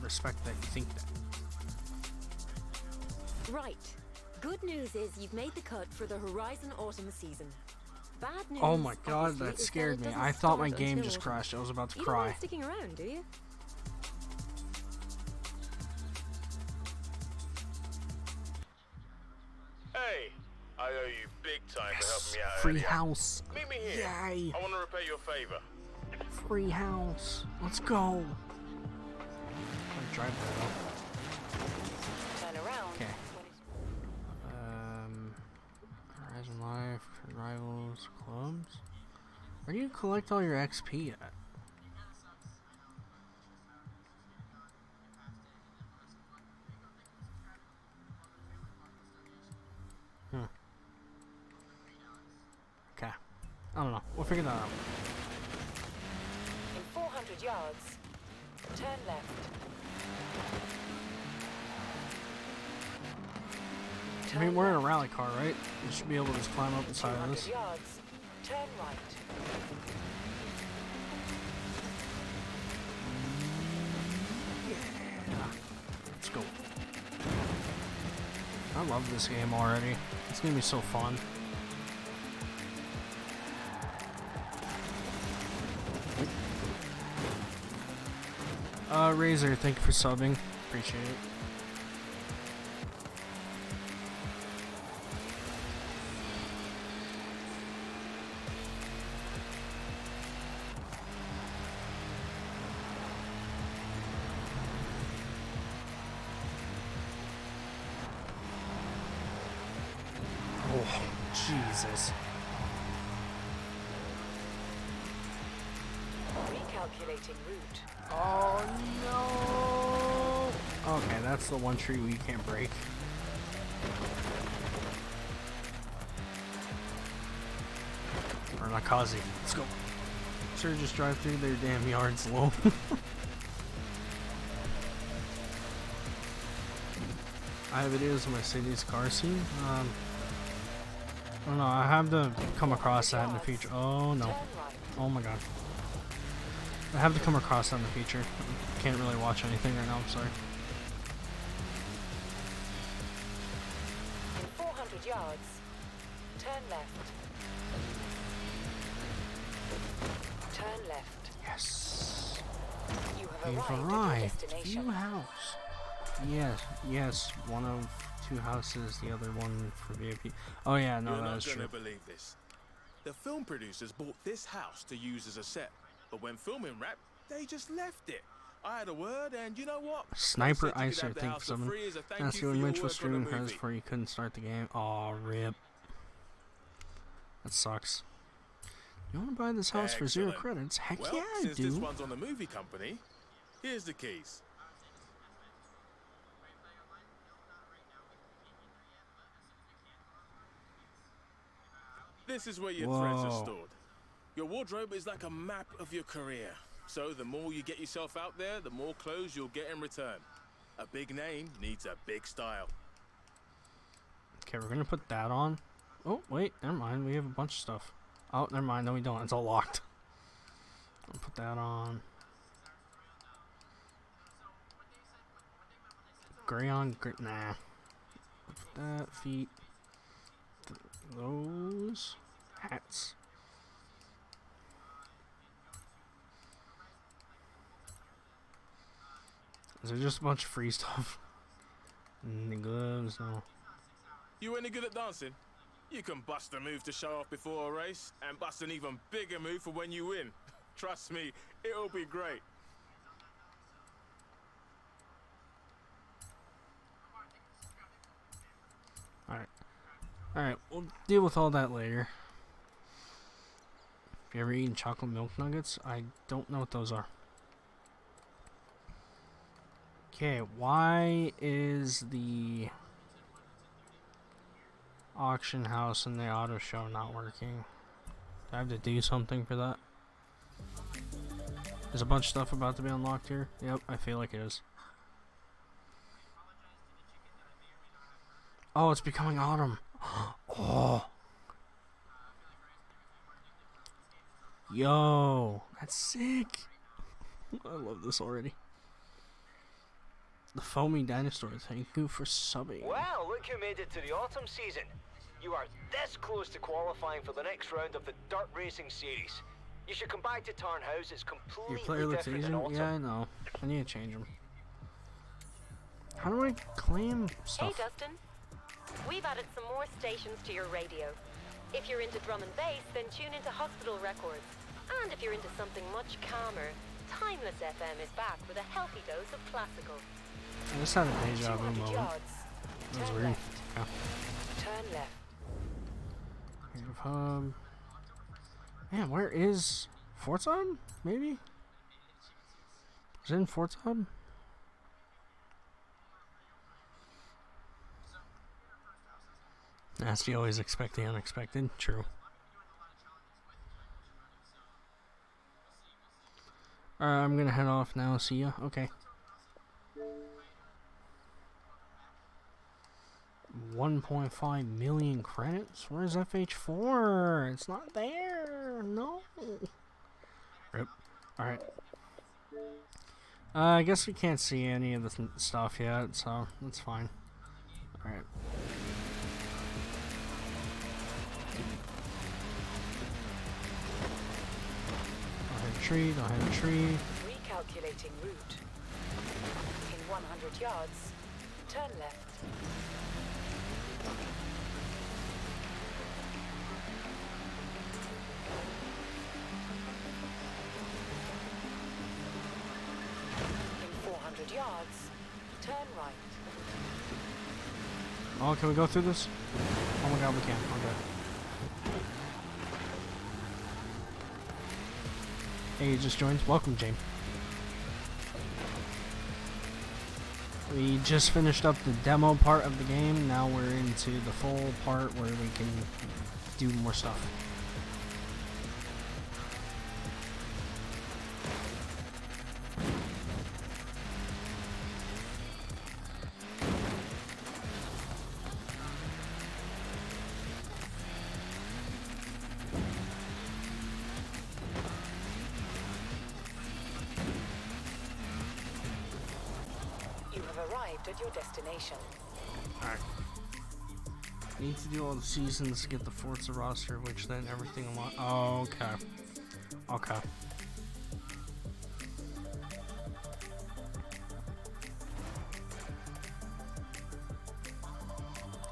respect that you think that. Right. Good news is you've made the cut for the Horizon Autumn season. Bad news, Oh my god, obviously, that is scared it me. doesn't I thought my start game until just autumn. crashed. I was about to You don't cry. mind sticking around, do you? Hey, I owe you big time for helping me out Free earlier. house. Meet me here. Yay. I want to repay your favor. Free house. Let's go. I drive that up. Turn around. Okay. Horizon Life, Rivals, Clubs. Where do you collect all your XP at? Okay. I don't know. We'll figure that out. In 400 yards, turn left. I mean, we're in a rally car, right? We should be able to just climb up the side of 200 this. yards, turn right. Let's go. I love this game already. It's gonna be so fun. Razor, thank you for subbing. Appreciate it. Oh, Jesus. Recalculating route. Oh no! Okay, that's the one tree we can't break. Or Nakazi. Let's go. Sure, just drive through their damn yards low. I have videos of Mercedes car scene. I don't know, I have to come across that in the future. Oh no. Oh my god. I have to come across that in the future. Can't really watch anything right now, I'm sorry. In 400 yards, turn left. Turn left. Yes. You have We've arrived at your arrived. destination. View house. Yes. One of two houses, the other one for VIP. Oh yeah, no, You're that not is gonna true. believe this. The film producers bought this house to use as a set, but when filming wrapped, they just left it. I had a word, and you know what? Sniper They said you could Icer, have the thank you house for for summon. free as a thank That's you the for only your Mitch was work on the streaming hers movie. before you couldn't start the game. Aw, rip. That sucks. You want to buy this house for 0 Excellent. credits? Heck Well, yeah, I since this do. one's on the movie company, here's the keys. This is where your threads are Whoa. stored. Your wardrobe is like a map of your career. So the more you get yourself out there, the more clothes you'll get in return. A big name needs a big style. Okay, we're gonna put that on. Oh, wait, never mind. We have a bunch of stuff. Oh, never mind. No, we don't. It's all locked. I'll put that on. Gray on, gray. Nah. Put that, feet. Those. Hats. Is there just a bunch of free stuff? The gloves, no. You any good at dancing? You can bust a move to show off before a race, and bust an even bigger move for when you win. Trust me, it'll be great. Alright, we'll deal with all that later. Have you ever eaten chocolate milk nuggets? I don't know what those are. Okay, why is the auction house and the auto show not working? Do I have to do something for that? There's a bunch of stuff about to be unlocked here. Yep, I feel like it is. Oh, it's becoming autumn. Oh. Yo, that's sick. I love this already. The Foamy Dinosaur, thank you for subbing. Well, look who made it to the autumn season. You are this close to qualifying for the next round of the Dirt Racing Series. You should come back to Tarnhouse. It's completely Your player looks different in Asian? autumn. Yeah, I know. I need to change him. How do I claim stuff? Hey, Dustin. We've added some more stations to your radio. If you're into drum and bass, then tune into Hospital Records. And if you're into something much calmer, Timeless FM is back with a healthy dose of classical. I just had a deja vu 200 moment. yards. That was Turn weird. left. Yeah. Turn left. Creative Hub. Man, where is Forza Hub? Maybe? Is it in Forza Hub? Nasty always expect the unexpected. True. Alright, I'm gonna head off now. See ya. Okay. 1.5 million credits? Where's FH4? It's not there. No. Rip. Alright. I guess we can't see any of the stuff yet, so that's fine. Alright. Don't hit a tree. Recalculating route. In 100 yards, turn left. In 400 yards, turn right. Oh, can we go through this? Oh my god, we can. Okay. Hey, you just joined. Welcome, James. We just finished up the demo part of the game. Now we're into the full part where we can do more stuff. At your destination. Alright. Need to do all the seasons to get the Forza roster, which then everything unlocked. Oh, okay. Okay.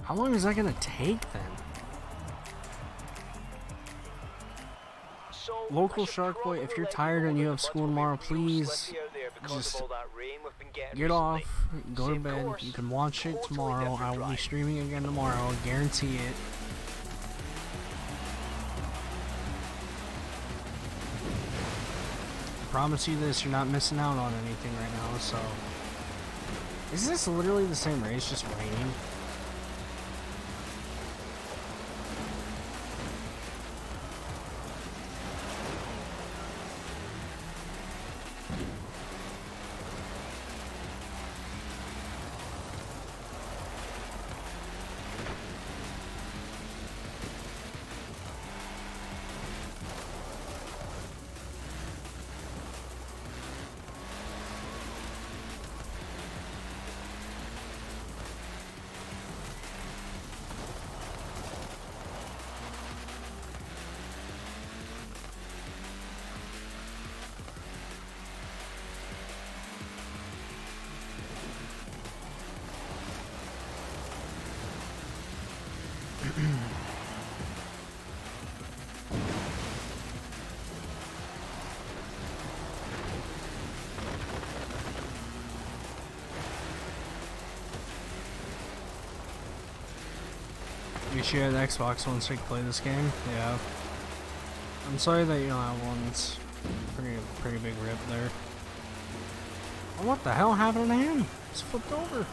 How long is that gonna take then? So, Local Shark Boy, if you're tired and you have school tomorrow, please just get off, go to bed. You can watch it tomorrow. I will be streaming again tomorrow, I guarantee it. Promise you this, you're not missing out on anything right now, so. Is this literally the same race, just raining? You share the Xbox One so you can play this game? Yeah. I'm sorry that you don't have one. It's pretty big rip there. Oh, what the hell happened to him? He's flipped over.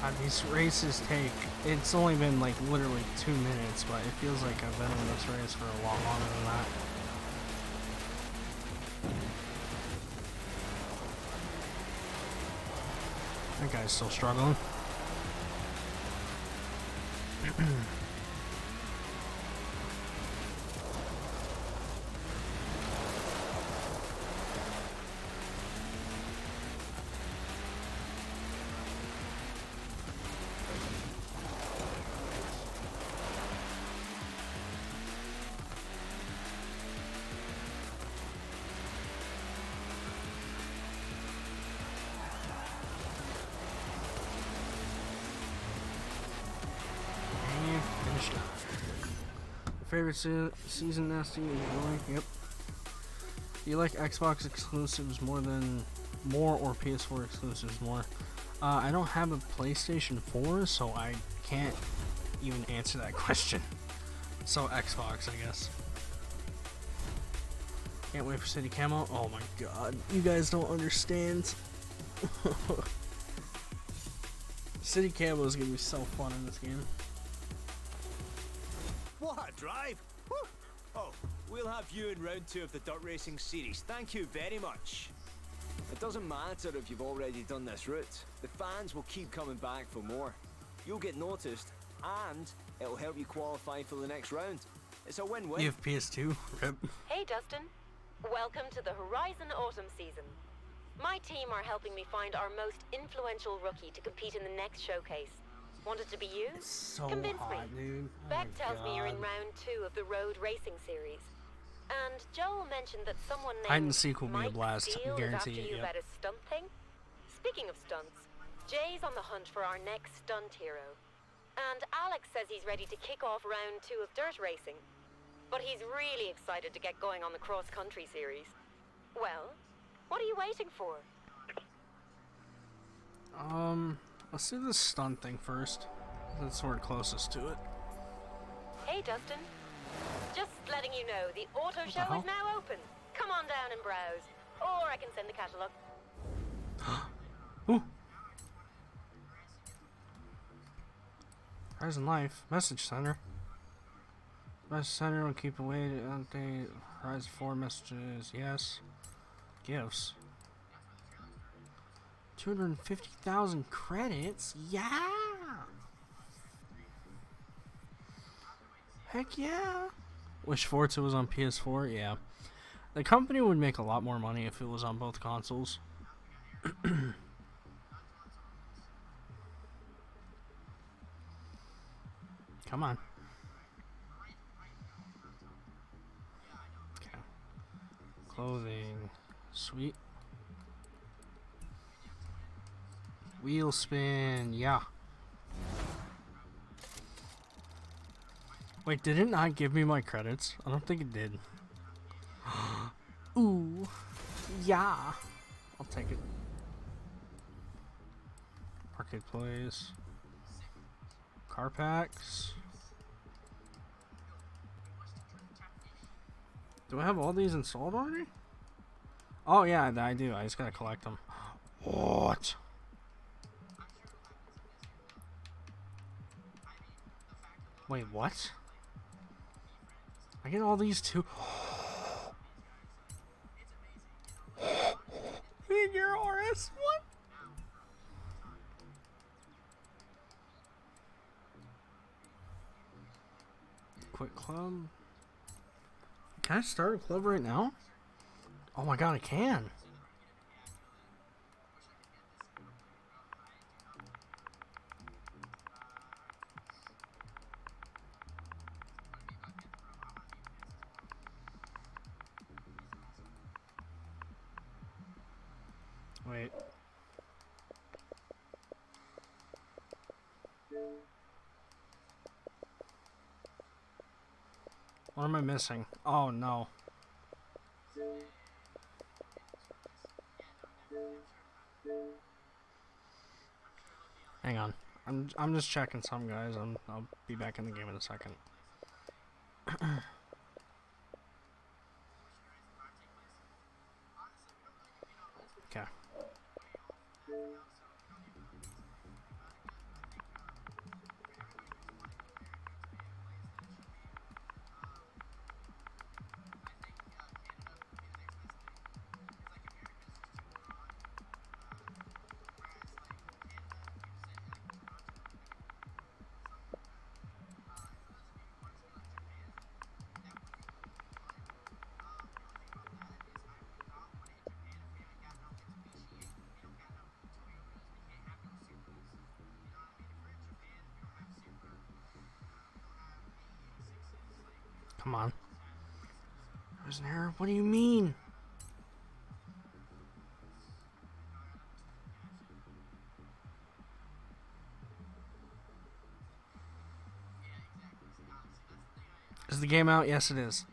God, these races take, it's only been like literally 2 minutes, but it feels like I've been in this race for a lot longer than that. That guy's still struggling. Favorite season, Nasty? Enjoy? Yep. Do you like Xbox exclusives more or PS4 exclusives more? I don't have a PlayStation 4, so I can't even answer that question. So Xbox, I guess. Can't wait for City Camo. Oh my god, you guys don't understand. City Camo is gonna be so fun in this game. What a drive! Woo! Oh, we'll have you in round 2 of the Dirt Racing Series. Thank you very much. It doesn't matter if you've already done this route. The fans will keep coming back for more. You'll get noticed, and it'll help you qualify for the next round. It's a win-win. You have PS2? Rip. Hey, Dustin. Welcome to the Horizon Autumn season. My team are helping me find our most influential rookie to compete in the next showcase. Want it to be you? So Convince hot, me. dude. Oh Beck my tells me you're in God. round 2 of the Road Racing Series. And Joel mentioned that someone Hide and named seek will be a Mike blast, Steele is after guarantee it, you yep. about a stunt thing. Speaking of stunts, Jay's on the hunt for our next stunt hero. And Alex says he's ready to kick off round 2 of Dirt Racing. But he's really excited to get going on the cross-country series. Well, what are you waiting for? Let's do the stunt thing first. That's sort of closest to it. Hey, Dustin. Just letting you know, the auto the show hell? is now open. Come on down and browse. Or I can send the catalog. Ooh. Horizon Life. Message Center. Message Center will keep away to update Horizon 4 messages. Yes. Gifts. 250,000 credits? Yeah! Heck yeah! Wish Forza was on PS4? Yeah. The company would make a lot more money if it was on both consoles. Come on. Okay. Clothing. Sweet. Wheel spin. Yeah. Wait, did it not give me my credits? I don't think it did. Ooh. Yeah. I'll take it. Marketplace. Car packs. Do I have all these installed already? Oh yeah, I do. I just gotta collect them. What? Wait, what? I get all these too. Figure RS, what? Quit club. Can I start a club right now? Oh my god, I can. Wait. What am I missing? Oh no. Hang on. I'm just checking some guys. I'll be back in the game in a second. Okay. Come on. There's an error? What do you mean? Is the game out? Yes, it is.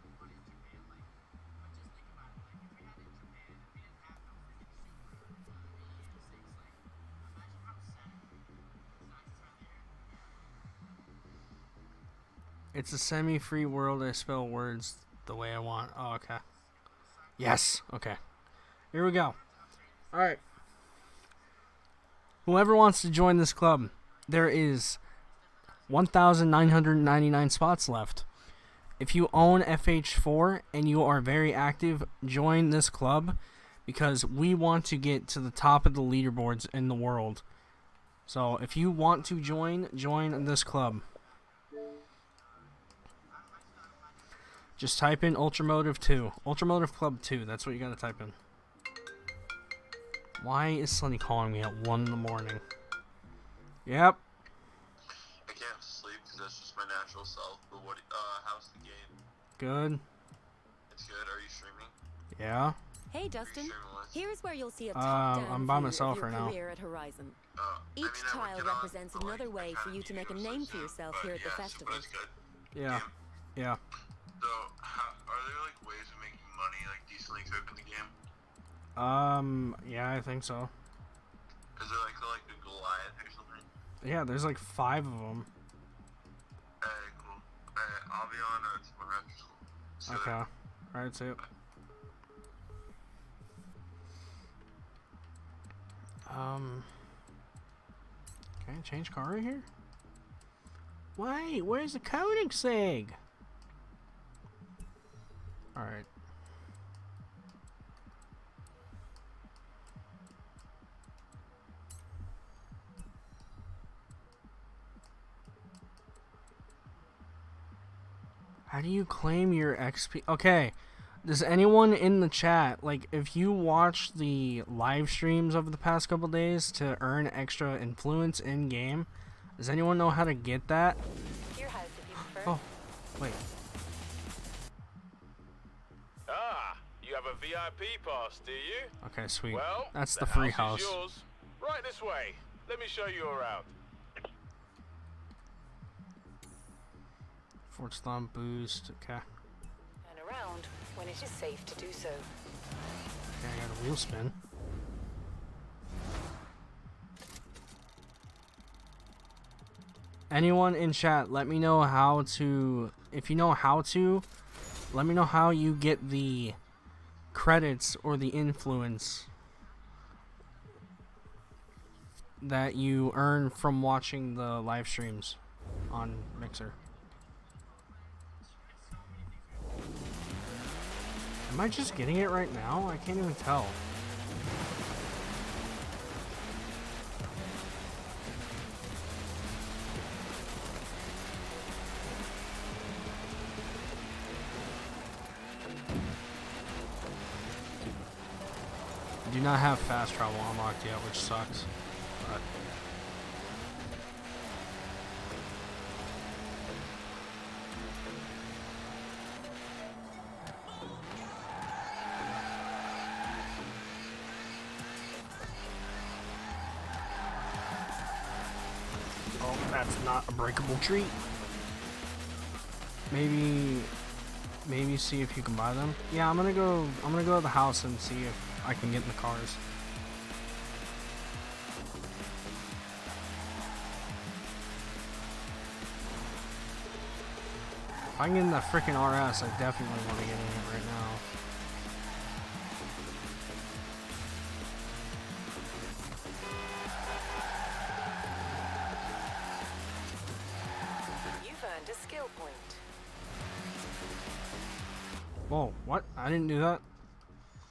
It's a semi-free world. I spell words the way I want. Oh, okay. Yes. Okay. Here we go. All right. Whoever wants to join this club, there is 1,999 spots left. If you own FH4 and you are very active, join this club because we want to get to the top of the leaderboards in the world. So if you want to join this club. Just type in Ultramotive 2. Ultramotive Club 2. That's what you gotta type in. Why is Slenny calling me at 1 in the morning? Yep. I can't sleep because that's just my natural self. But what? How's the game? Good. It's good. Are you streaming? Yeah. Hey, Dustin. Here's where you'll see a I'm by myself view of right your now. career at Horizon. Each I mean, tile represents another way for you to make a name for yourself here at the festival. Yeah. Yeah. So, are there like ways of making money like decently quick in the game? Yeah, I think so. Is there like the Goliath or something? Yeah, there's like 5 of them. Cool. I'll be on tomorrow after school. So Okay. Alright, see you. Can I change car right here? Wait, where's the Koenigsegg? Alright. How do you claim your XP? Okay. Does anyone in the chat, like, if you watch the live streams over the past couple days to earn extra influence in game, does anyone know how to get that? Your house if you prefer. Oh, wait. Ah, you have a VIP pass, do you? Okay, sweet. Well, that's the free house. house. Is yours. Right this way. Let me show you around. Fort Stomp boost. Okay. And around when it is safe to do so. Okay, I got a wheel spin. Anyone in chat, let me know how to. If you know how to, let me know how you get the credits or the influence that you earn from watching the live streams on Mixer. Am I just getting it right now? I can't even tell. I do not have fast travel unlocked yet, which sucks. But oh, that's not a breakable tree. Maybe see if you can buy them. Yeah, I'm gonna go to the house and see if I can get in the cars. If I can get in that freaking RS, I definitely want to get in it right now. You've earned a skill point. Whoa, what? I didn't do that.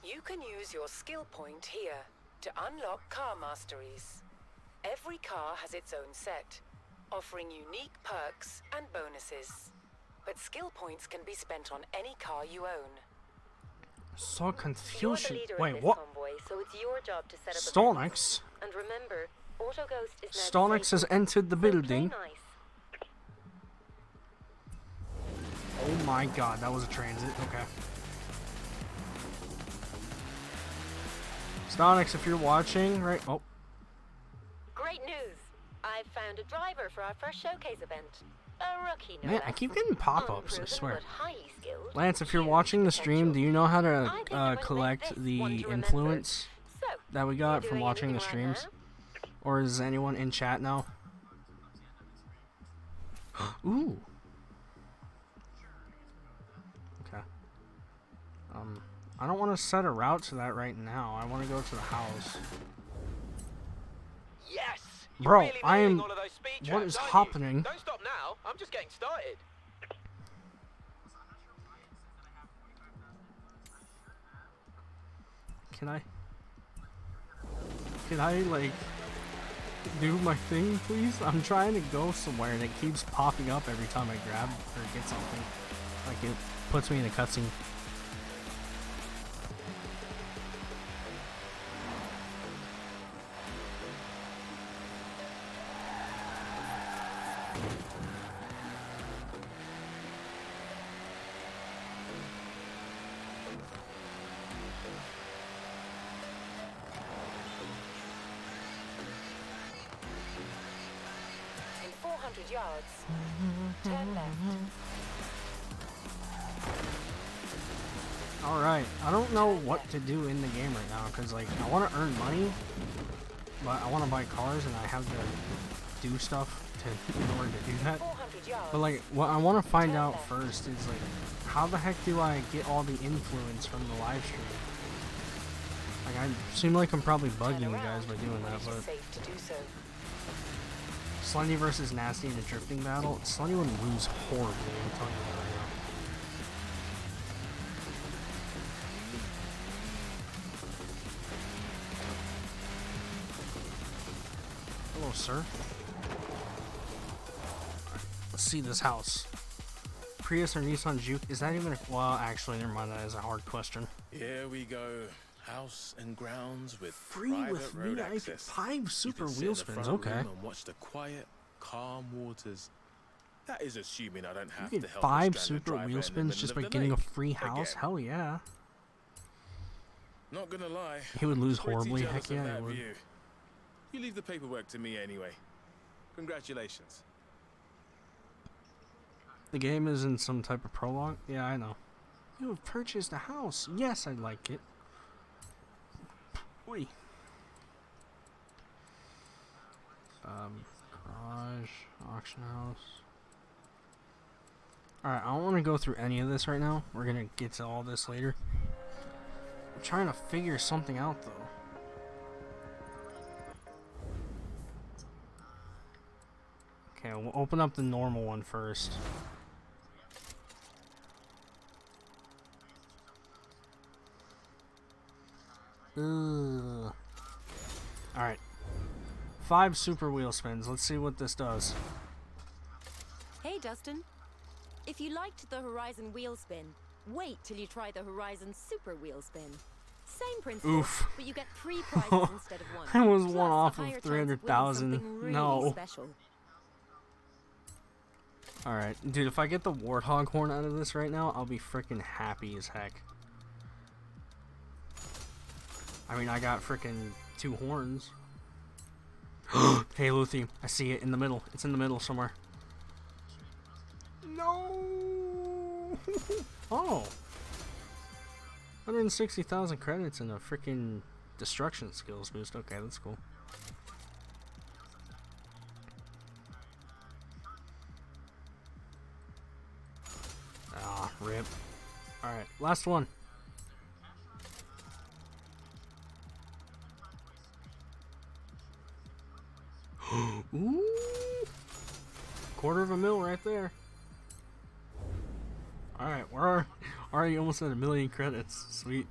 You can use your skill point here to unlock car masteries. Every car has its own set, offering unique perks and bonuses. But skill points can be spent on any car you own. So You're the confusion. leader of Wait, this what? convoy, so it's your job to set up Stolnix? And remember, Autoghost is now Stolnix has entered the building. Play nice. Oh my god, that was a transit. Okay. Stonix, if you're watching, right? Oh. Great news! I've found a driver for our first showcase event. A rookie, no Man, less. I keep getting pop-ups, I Unproven, swear. but highly skilled. Lance, if you're watching the stream, do you know how to I think I'm gonna collect make this the one to remember. influence So, that we you got from doing watching the anything right streams? Or is anyone in chat now? Ooh. Okay. I don't want to set a route to that right now. I want to go to the house. Yes! Bro, really I am. all of those speed What traps, is aren't you? happening? Don't stop now. I'm just getting started. Can I like do my thing, please? I'm trying to go somewhere and it keeps popping up every time I grab or get something. Like it puts me in a cutscene. In 400 yards, turn left. Alright, I don't know what to do in the game right now because like I want to earn money, but I want to buy cars and I have to do stuff in order to do that. 400 yards. But like what I want to find out first is like how the heck do I get all the influence from the live stream? Like I seem like I'm probably bugging you guys by doing that, but Safe to do so. Slendy versus Nasty in a drifting battle, Slendy would lose horribly, I'm telling you that right now. Hello, sir. Let's see this house. Prius or Nissan Juke? Is that even a... Well, actually, never mind. That is a hard question. Here we go. House and grounds with Free private with road VIP. access. 5 super You can sit wheel in the spins. front Okay. room and watch the quiet, calm waters. That is assuming I don't have You to get help 5 a stranded super driver in wheel the spins middle just of by the getting a night. free house? Again. Hell yeah. Not gonna lie. He would lose pretty horribly. jealous Heck of yeah, that he would. view. You leave the paperwork to me anyway. Congratulations. The game is in some type of prologue? Yeah, I know. You have purchased a house. Yes, I like it. Oi. Garage, auction house. Alright, I don't want to go through any of this right now. We're gonna get to all this later. I'm trying to figure something out, though. Okay, we'll open up the normal one first. Ugh. Alright. 5 super wheel spins. Let's see what this does. Hey, Dustin. If you liked the Horizon wheel spin, wait till you try the Horizon super wheel spin. Same principle, Oof. but you get 3 prizes instead of 1. I was Plus one a off higher of chance 300,000. winning something really No. special. Alright, dude, if I get the Warthog horn out of this right now, I'll be freaking happy as heck. I mean, I got freaking 2 horns. Halo theme. I see it in the middle. It's in the middle somewhere. No! Oh! 160,000 credits and a freaking destruction skills boost. Okay, that's cool. Ah, rip. Alright, last one. Ooh! $250,000 right there. Alright, we're already almost at 1 million credits. Sweet.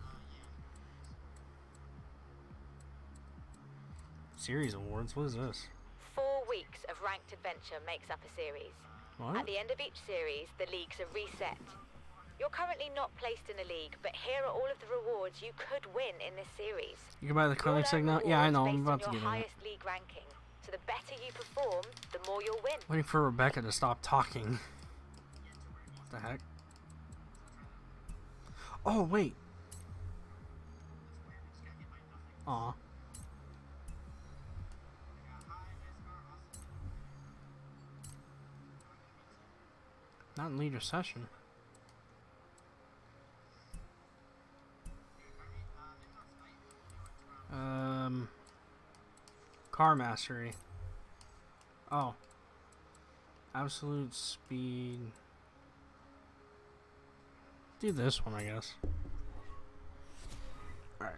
Series awards? What is this? 4 weeks of ranked adventure makes up a series. What? At the end of each series, the leagues are reset. You're currently not placed in a league, but here are all of the rewards you could win in this series. You can buy the comic You'll earn now? Yeah, I rewards know. I'm based about to on get your in it. highest league ranking. So the better you perform, the more you'll win. Waiting for Rebecca to stop talking. What the heck? Oh, wait. Aw. Not in leader session. Car mastery. Oh. Absolute speed. Do this one, I guess. Alright.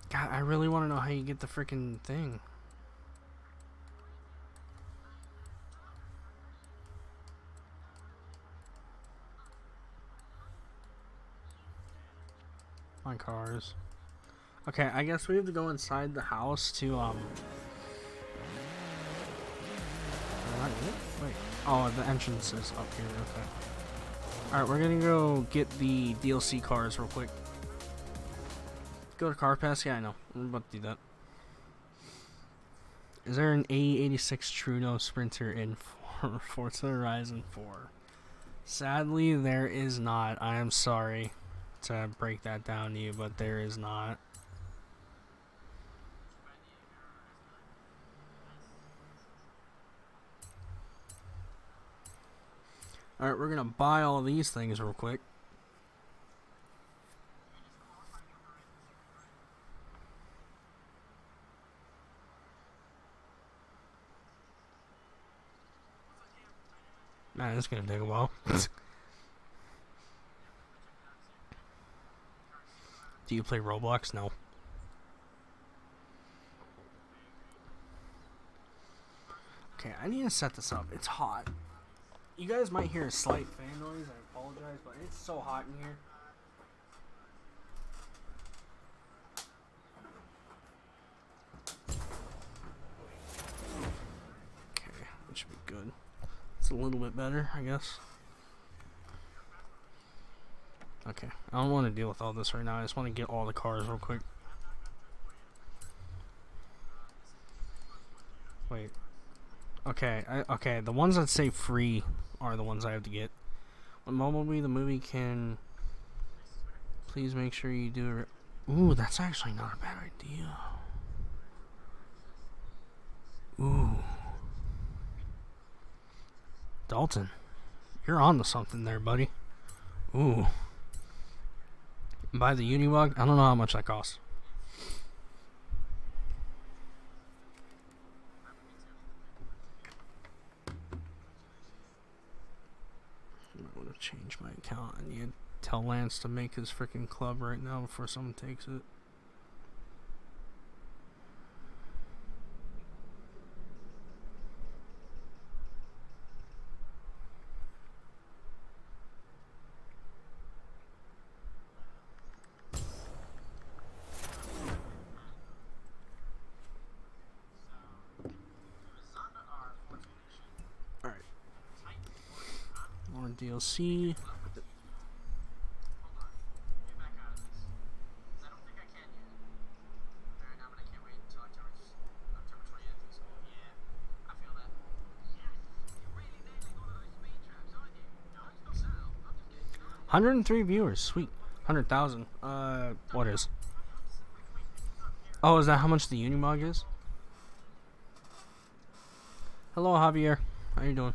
God, I really want to know how you get the freaking thing. On cars. Okay, I guess we have to go inside the house to, Wait. Oh, the entrance is up here, okay. Alright, we're gonna go get the DLC cars real quick. Go to Car Pass? Yeah, I know. I'm about to do that. Is there an A86 Truno Sprinter in Forza Horizon 4? Sadly, there is not. I am sorry to break that down to you, but there is not. Alright, we're gonna buy all these things real quick. Man, it's gonna take a while. Do you play Roblox? No. Okay, I need to set this up. It's hot. You guys might hear a slight fan noise. I apologize, but it's so hot in here. Okay, that should be good. It's a little bit better, I guess. Okay, I don't want to deal with all this right now. I just want to get all the cars real quick. Wait. Okay, okay, the ones that say free are the ones I have to get. When Bumblebee the movie can... Please make sure you do it... Ooh, that's actually not a bad idea. Ooh. Dalton, you're on to something there, buddy. Ooh. Buy the Unibug? I don't know how much that costs. I want to change my account. I need to tell Lance to make his freaking club right now before someone takes it. DLC. $103 viewers, sweet. 100,000. What is? Oh, is that how much the Unimog is? Hello, Javier. How you doing?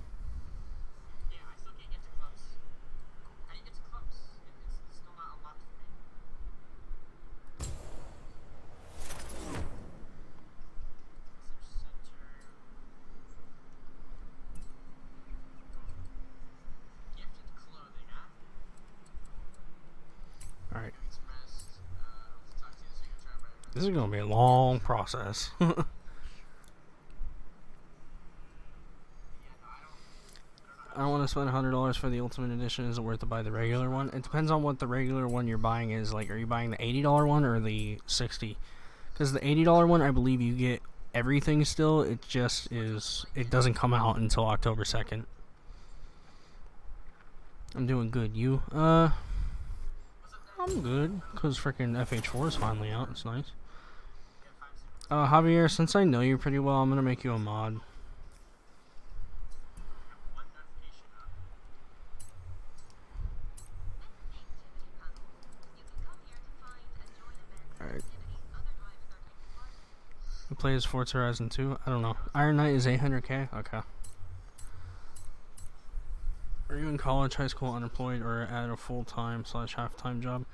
Alright. This is gonna be a long process. I don't want to spend $100 for the Ultimate Edition. Is it worth to buy the regular one? It depends on what the regular one you're buying is. Like, are you buying the $80 one or the $60? Because the $80 one, I believe you get everything still. It just is... It doesn't come out until October 2nd. I'm doing good. You? I'm good. Because freaking FH4 is finally out. It's nice. Javier, since I know you pretty well, I'm going to make you a mod. plays Forza Horizon 2? I don't know. Iron Knight is 800k? Okay. Are you in college, high school, unemployed, or at a full-time / half-time job?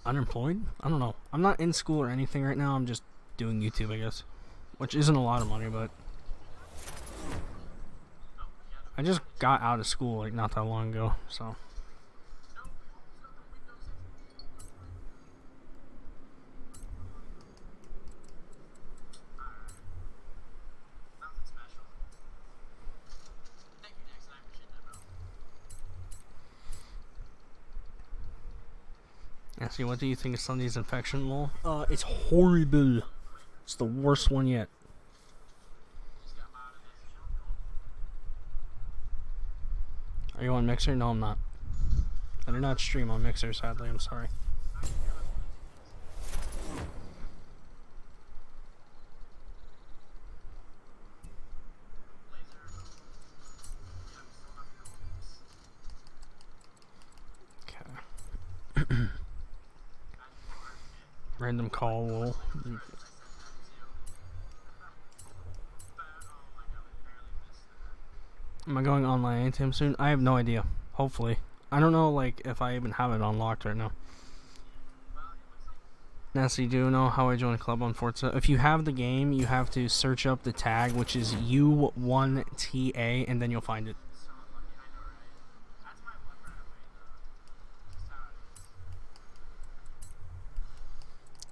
Unemployed? I don't know. I'm not in school or anything right now. I'm just doing YouTube, I guess. Which isn't a lot of money, but... I just got out of school, like, not that long ago, so... Actually, what do you think of Sunday's infection lol? It's horrible. It's the worst one yet. Are you on Mixer? No, I'm not. I do not stream on Mixer, sadly. I'm sorry. Okay. Random call lol. Am I going online anytime soon? I have no idea. Hopefully. I don't know, like, if I even have it unlocked right now. Nasty, do you know how I join a club on Forza? If you have the game, you have to search up the tag, which is U1TA, and then you'll find it.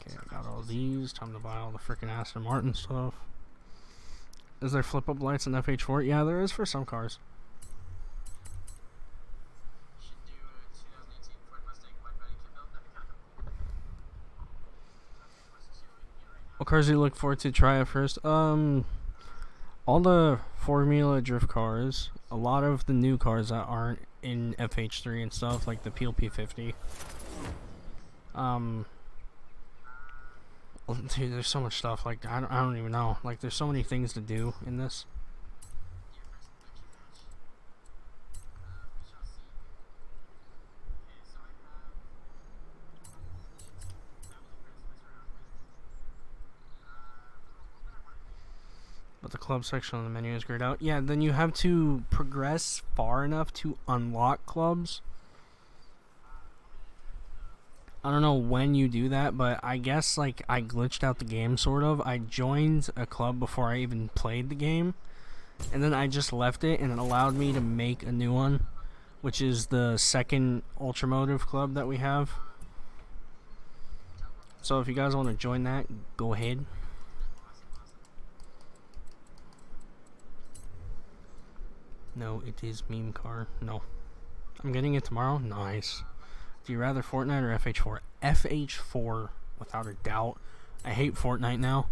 Okay, I got all these. Time to buy all the freaking Aston Martin stuff. Is there flip-up lights in FH4? Yeah, there is for some cars. What cars do you look forward to try at first? All the Formula Drift cars. A lot of the new cars that aren't in FH3 and stuff, like the PLP50. Dude, there's so much stuff. Like, I don't even know. Like, there's so many things to do in this. But the club section on the menu is grayed out. Yeah, then you have to progress far enough to unlock clubs. I don't know when you do that, but I guess, like, I glitched out the game, sort of. I joined a club before I even played the game, and then I just left it, and it allowed me to make a new one, which is the second Ultramotive club that we have. So if you guys want to join that, go ahead. No, it is meme car. No. I'm getting it tomorrow? Nice. Do you rather Fortnite or FH4? FH4, without a doubt. I hate Fortnite now.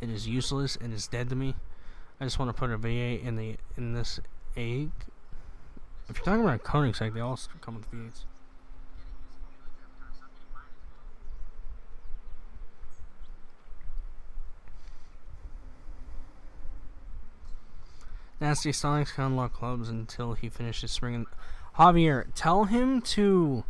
It is useless and it's dead to me. I just want to put a V8 in this egg. If you're talking about a Koenigsegg, they all come with V8s. Nasty Sonics can unlock clubs until he finishes spring. And Javier, tell him to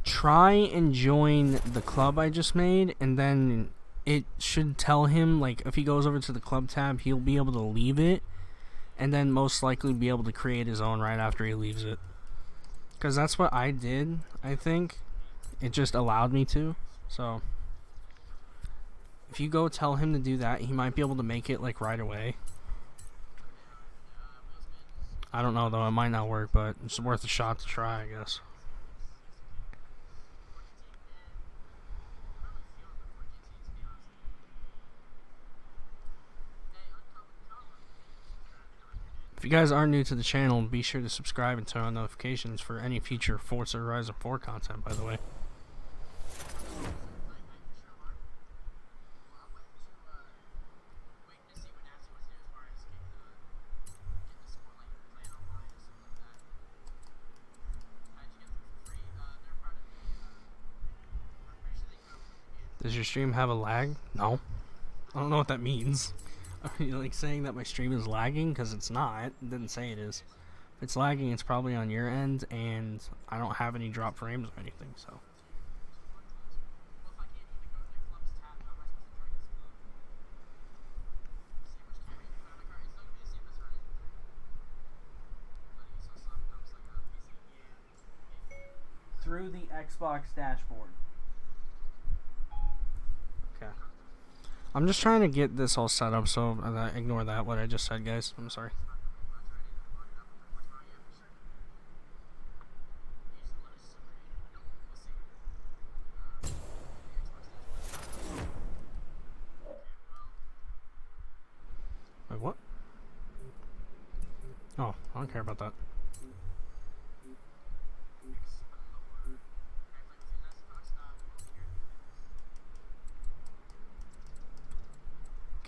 try and join the club I just made, and then it should tell him, like, if he goes over to the club tab, he'll be able to leave it, and then most likely be able to create his own right after he leaves it. Because that's what I did, I think. It just allowed me to. So if you go tell him to do that, he might be able to make it, like, right away. I don't know, though. It might not work, but it's worth a shot to try, I guess. If you guys are new to the channel, be sure to subscribe and turn on notifications for any future Forza Horizon 4 content, by the way. Does your stream have a lag? No. I don't know what that means. Are you like saying that my stream is lagging? Because it's not. It didn't say it is. If it's lagging, it's probably on your end, and I don't have any drop frames or anything, so. through the Xbox dashboard. Okay. I'm just trying to get this all set up, so ignore that, what I just said, guys. I'm sorry. Wait, what? Oh, I don't care about that.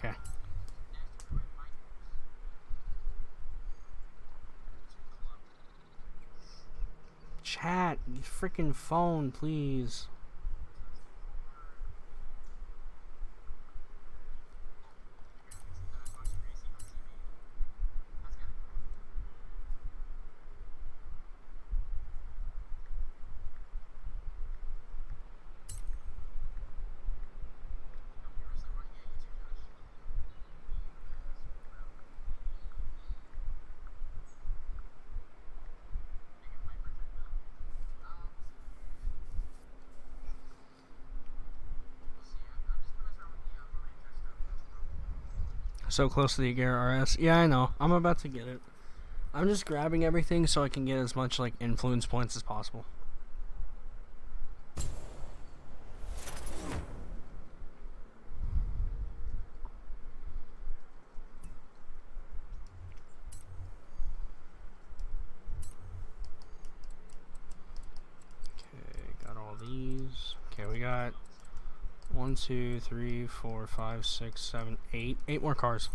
Okay. Chat, you freaking phone, please. So close to the Agera RS. Yeah, I know. I'm about to get it. I'm just grabbing everything so I can get as much like influence points as possible. Okay, got all these. Okay, we got 1, 2, 3, 4, 5, 6, 7, 8. 8 more cars.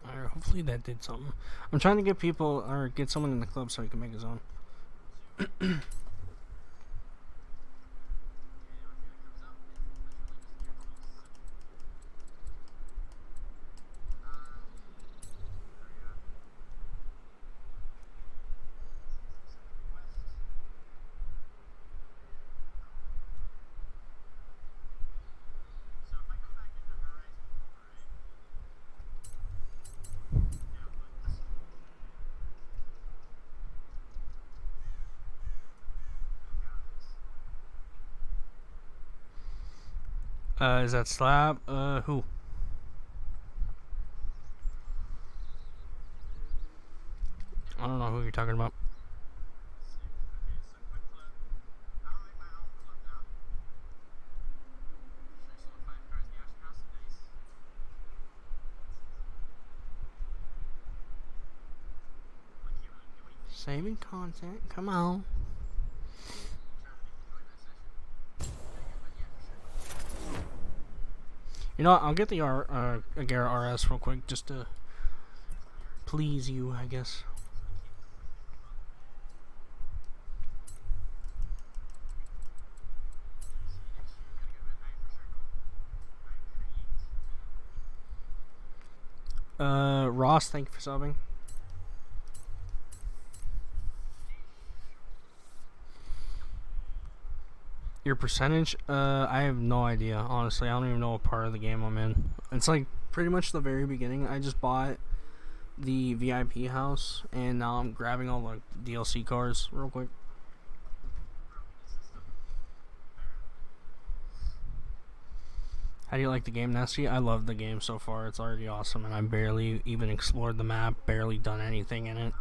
Alright, hopefully that did something. I'm trying to get people, or get someone in the club so he can make his own. Is that Slab? Who? I don't know who you're talking about. Saving content, come on. You know what, I'll get the Agera RS real quick, just to please you, I guess. Ross, thank you for subbing. Your percentage? I have no idea, honestly. I don't even know what part of the game I'm in. It's like pretty much the very beginning. I just bought the VIP house, and now I'm grabbing all the DLC cars real quick. How do you like the game, Nessie? I love the game so far. It's already awesome, and I barely even explored the map, barely done anything in it.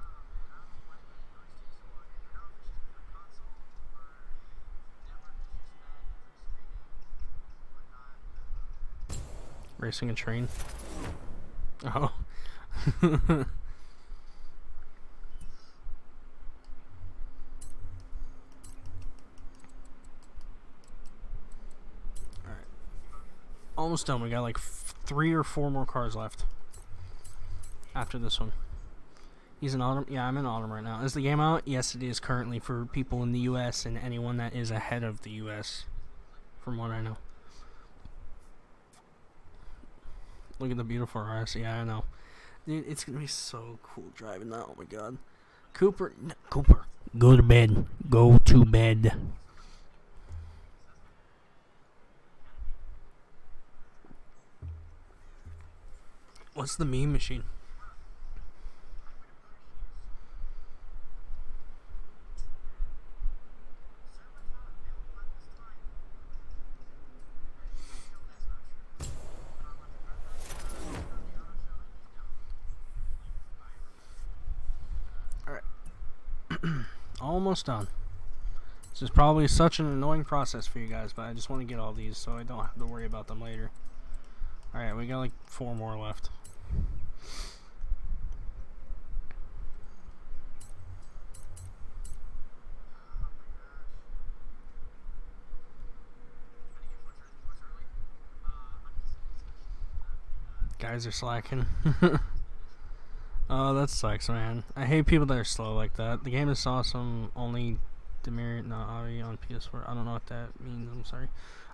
Racing a train. Oh. Almost done. We got like 3 or 4 more cars left after this one. He's in Autumn. Yeah, I'm in Autumn right now. Is the game out? Yes, it is currently for people in the U.S. and anyone that is ahead of the U.S. from what I know. Look at the beautiful RS. Yeah, I know. Dude, it's going to be so cool driving that. Oh, my God. Cooper. No, Cooper. Go to bed. Go to bed. What's the meme machine? Alright. Almost done. This is probably such an annoying process for you guys, but I just want to get all these so I don't have to worry about them later. Alright, we got like 4 more left. Guys are slacking. Oh, that sucks, man. I hate people that are slow like that. The game is awesome. Only Demir, not Ari on PS4. I don't know what that means. I'm sorry.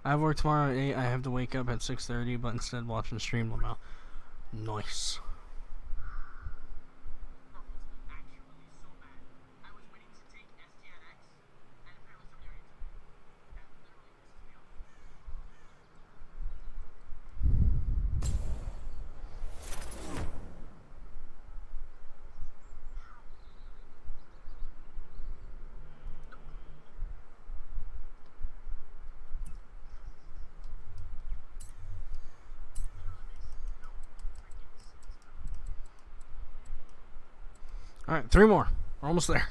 I have work tomorrow at 8. I have to wake up at 6:30, but instead watching the stream now. Nice. Alright, 3 more. We're almost there.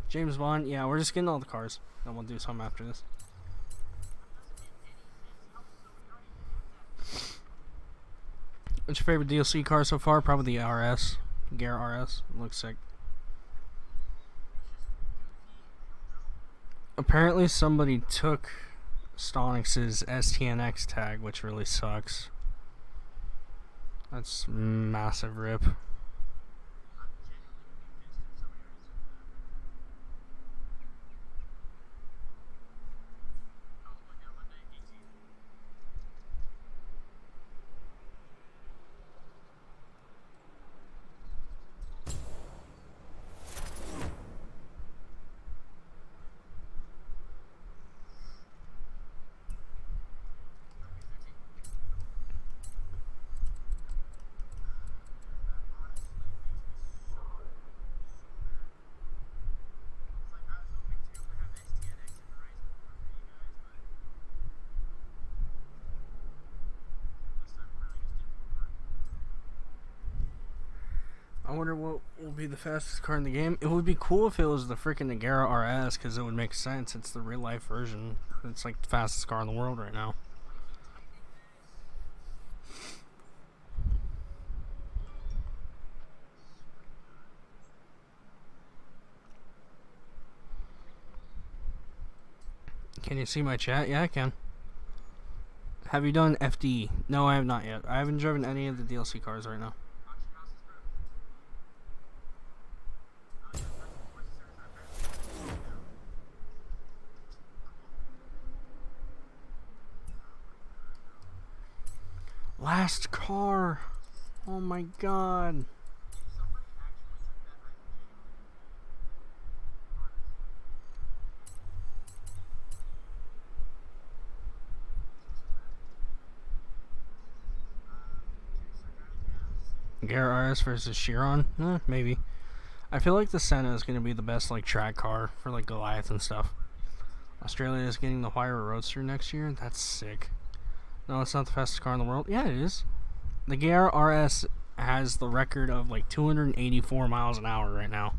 James Bond. Yeah, we're just getting all the cars. And we'll do some after this. What's your favorite DLC car so far? Probably the RS. Gara RS. Looks sick. Apparently somebody took Stonix's STNX tag, which really sucks. That's massive rip. I wonder what will be the fastest car in the game. It would be cool if it was the freaking Nagara RS, because it would make sense. It's the real life version. It's like the fastest car in the world right now. Can you see my chat? Yeah, I can. Have you done FD? No, I have not yet. I haven't driven any of the DLC cars right now. Last car. Oh my god. Gara RS versus Chiron? Maybe. I feel like the Senna is going to be the best like track car for like Goliath and stuff. Australia is getting the Huayra Roadster next year. That's sick. No, it's not the fastest car in the world. Yeah, it is. The Gara RS has the record of like 284 miles an hour right now.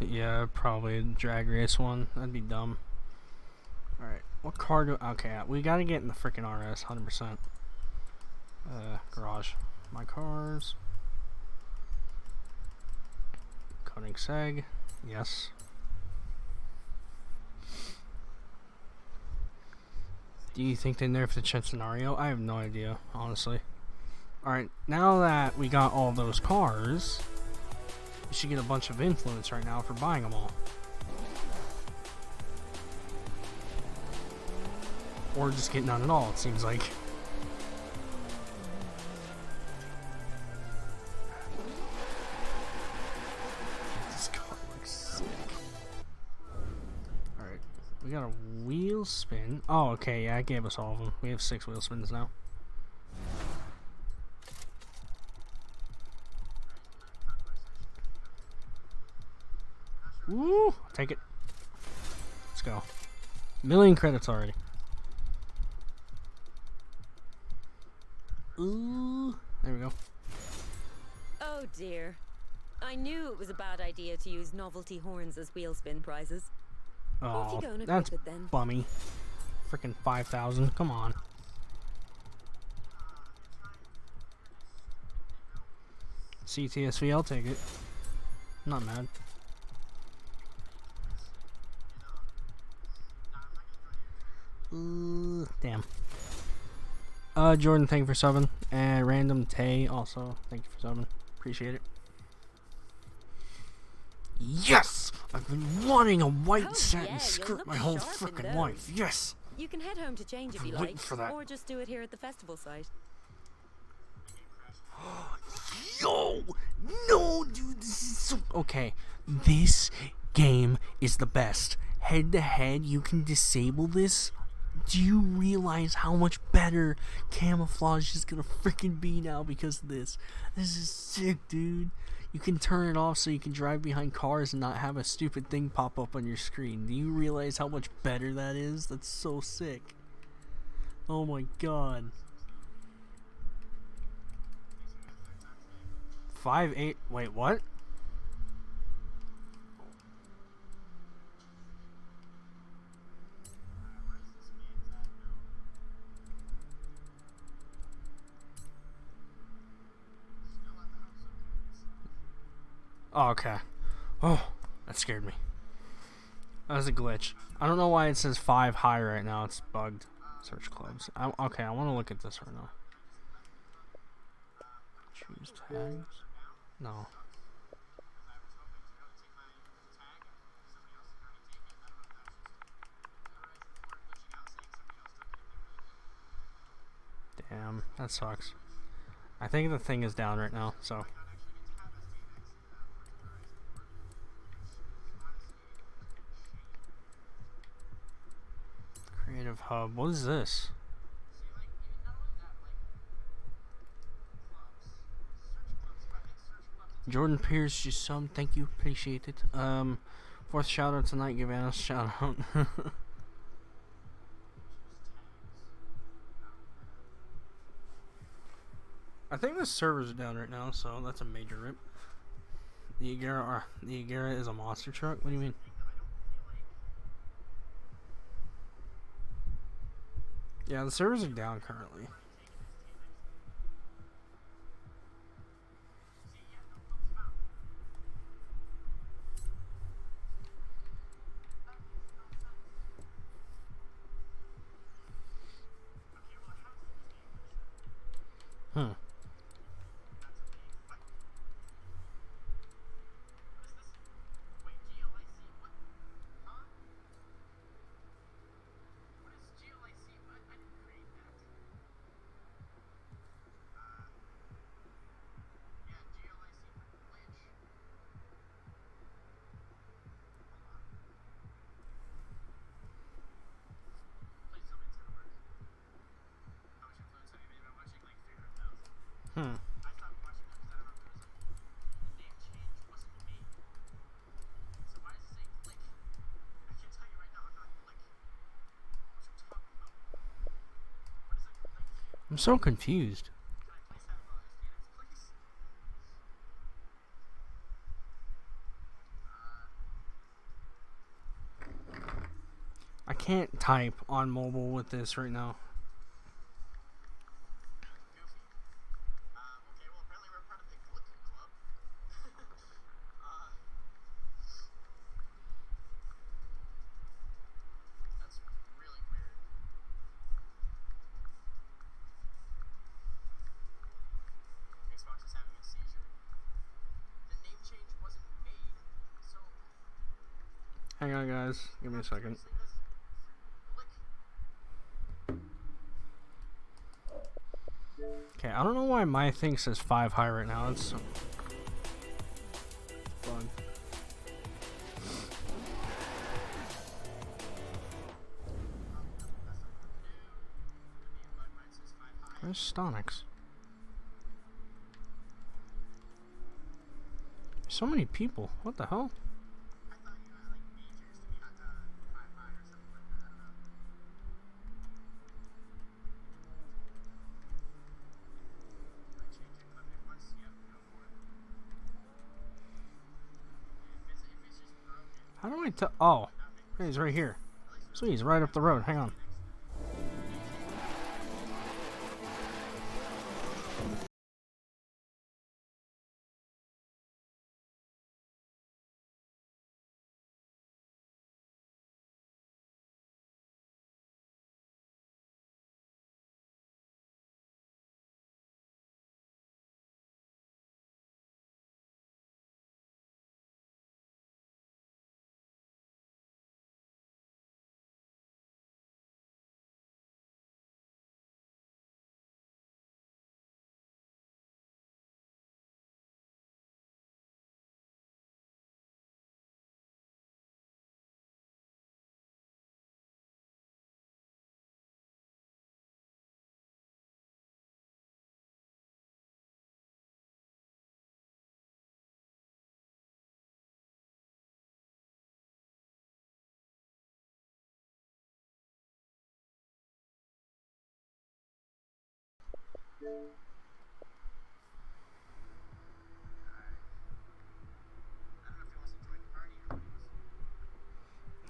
Yeah, probably a drag race one. That'd be dumb. Alright, what car do... Okay, we gotta get in the freaking RS, 100%. Garage. My cars. Koenigsegg. Yes. Do you think they nerfed the Centenario? I have no idea, honestly. Alright, now that we got all those cars, we should get a bunch of influence right now for buying them all. Or just get none at all, it seems like. This car looks sick. Alright, we got a wheel spin. Oh, okay, yeah, it gave us all of them. We have 6 wheel spins now. Woo! Take it. Let's go. 1,000,000 credits already. Ooh, there we go. Oh dear. I knew it was a bad idea to use novelty horns as wheel spin prizes. Off Oh, you go and that's equip it then. bummy. Freaking 5,000. Come on. CTSV, I'll take it. Not mad. Damn. Jordan, thank you for subbing. And Random Tay also, thank you for subbing. Appreciate it. Yes! I've been wanting a white satin skirt my whole freaking life. Yes! You can head home to change if you waiting like, for that. or just do it here at the festival site. Yo! No, dude, this is so... Okay, this game is the best. Head to head, you can disable this. Do you realize how much better camouflage is gonna freaking be now because of this? This is sick, dude. You can turn it off so you can drive behind cars and not have a stupid thing pop up on your screen. Do you realize how much better that is? That's so sick. Oh my god. 5.8. Wait, what? Oh, okay. Oh, that scared me. That was a glitch. I don't know why it says 5 high right now. It's bugged. Search clubs. Okay, I want to look at this right now. Choose tags. No. Damn, that sucks. I think the thing is down right now, so... Creative Hub. What is this? Jordan Pierce, just some. Thank you. Appreciate it. 4th shout out tonight. Give Anna a shout out. I think the servers are down right now, so that's a major rip. The Agera is a monster truck? What do you mean? Yeah, the servers are down currently. Hmm. Hmm. I'm so confused. can't type on mobile with this right now. Hang on, guys. Give me a second. Okay, I don't know why my thing says 5 high right now. It's fun. Where's Stonix? So many people. What the hell? How do I tell? Oh, he's right here. Sweet, he's right up the road. Hang on.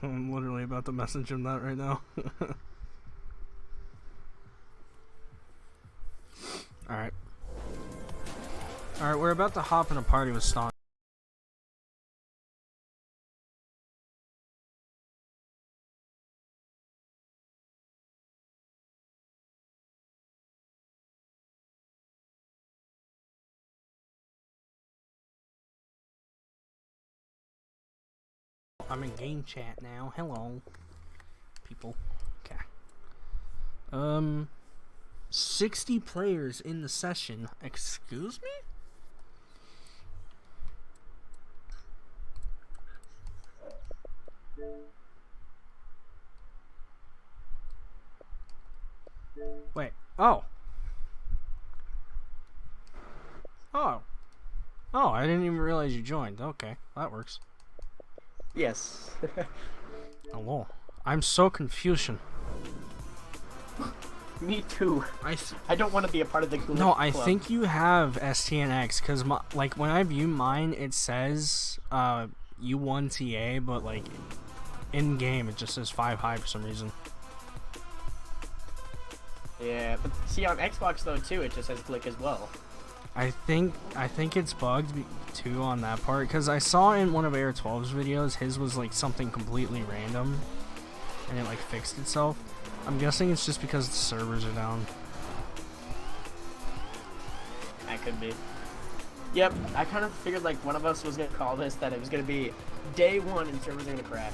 I'm literally about to message him that right now. Alright. Alright, we're about to hop in a party with Ston. I'm in game chat now. Hello, people. Okay. 60 players in the session. Excuse me? Wait. Oh. Oh. Oh, I didn't even realize you joined. Okay, that works. Yes. Hello. I'm so Confucian. Me too. I don't want to be a part of the Club. No, I think you have STNX because like when I view mine, it says U1TA, but like in game it just says 5 high for some reason. Yeah, but see on Xbox though too, it just says Glick as well. I think it's bugged too on that part because I saw in one of Air 12's videos his was like something completely random and it like fixed itself. I'm guessing it's just because the servers are down. That could be. Yep, I kind of figured like one of us was gonna call this that it was gonna be day 1 and servers are gonna crash.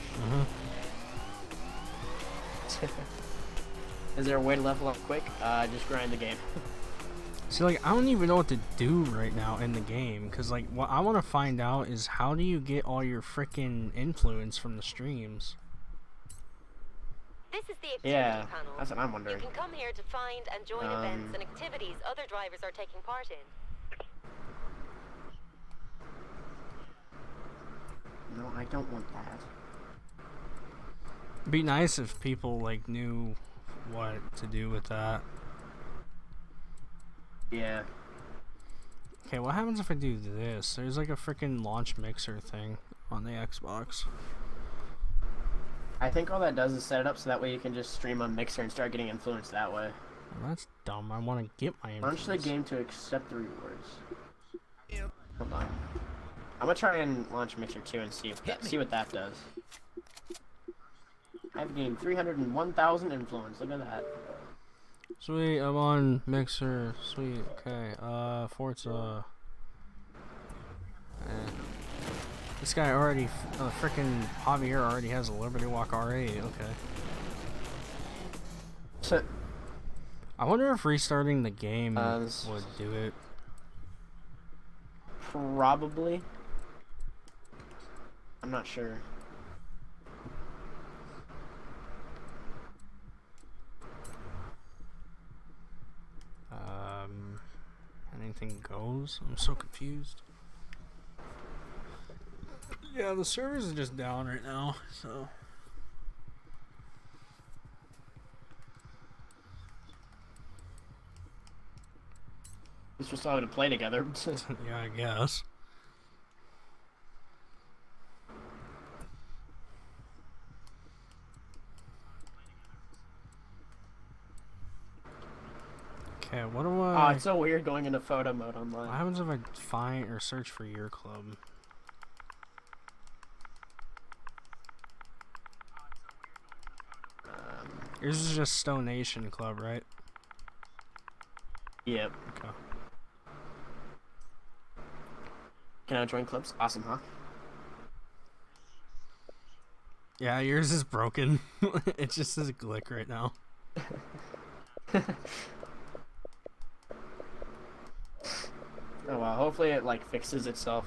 Is there a way to level up quick? Just grind the game. See, like, I don't even know what to do right now in the game, because, like, what I want to find out is how do you get all your freaking influence from the streams? This is the activity panel. That's what I'm wondering. You can come here to find and join events and activities other drivers are taking part in. No, I don't want that. It'd be nice if people, like, knew what to do with that. Yeah. Okay, what happens if I do this? There's like a freaking launch mixer thing on the Xbox. I think all that does is set it up so that way you can just stream on Mixer and start getting influence that way. Well, that's dumb. I want to get my influence. Launch the game to accept the rewards. Hold on. I'm gonna try and launch Mixer 2 and see what that does. I've gained 301,000 influence. Look at that. Sweet, I'm on Mixer. Sweet, okay. Forza. This guy already, frickin' Javier already has a Liberty Walk R8. Okay. So, I wonder if restarting the game would do it. Probably. I'm not sure. Anything goes? I'm so confused. Yeah, the servers are just down right now, so. We're still having to play together. Yeah, I guess. Okay, what do I... Oh, it's so weird going into photo mode online. What happens if I find or search for your club? Yours is just Stone Nation Club, right? Yep. Okay. Can I join clubs? Awesome, huh? Yeah, yours is broken. It just says Glick right now. Oh well, hopefully it like fixes itself.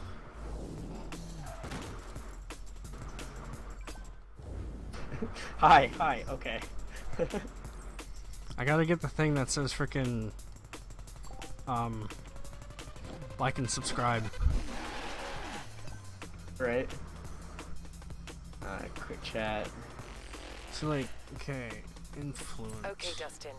Hi, okay. I gotta get the thing that says frickin' like and subscribe. Right. Alright, quick chat. So like, okay, influence. Okay, Dustin.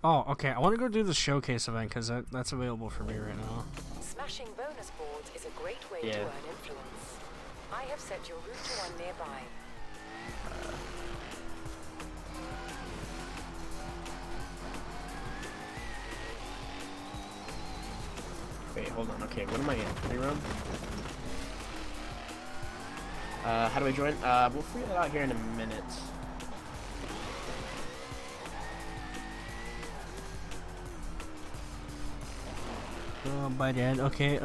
Oh, okay, I want to go do the showcase event because that's available for me right now. Smashing bonus boards is a great way to earn influence. I have set your route to one nearby. Wait, hold on. Okay, what am I in? Playroom? How do I join? We'll figure that out here in a minute. Bye, Dad. Okay,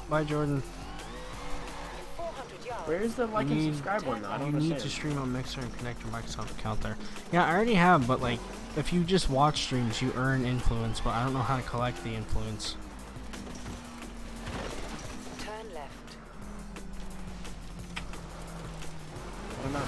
bye, Jordan. Where's the like and subscribe one though? I don't You need to stream on Mixer and connect your Microsoft account there. Yeah, I already have, but like, if you just watch streams, you earn influence, but I don't know how to collect the influence. Turn left. I don't know.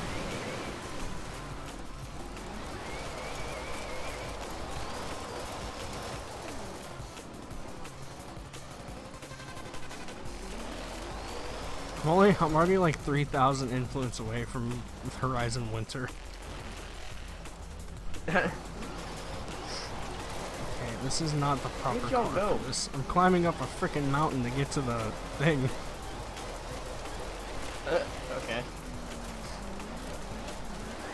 I'm already like 3,000 influence away from Horizon Winter. Okay, this is not the proper Where'd y'all car go? for this. I'm climbing up a freaking mountain to get to the thing. Okay.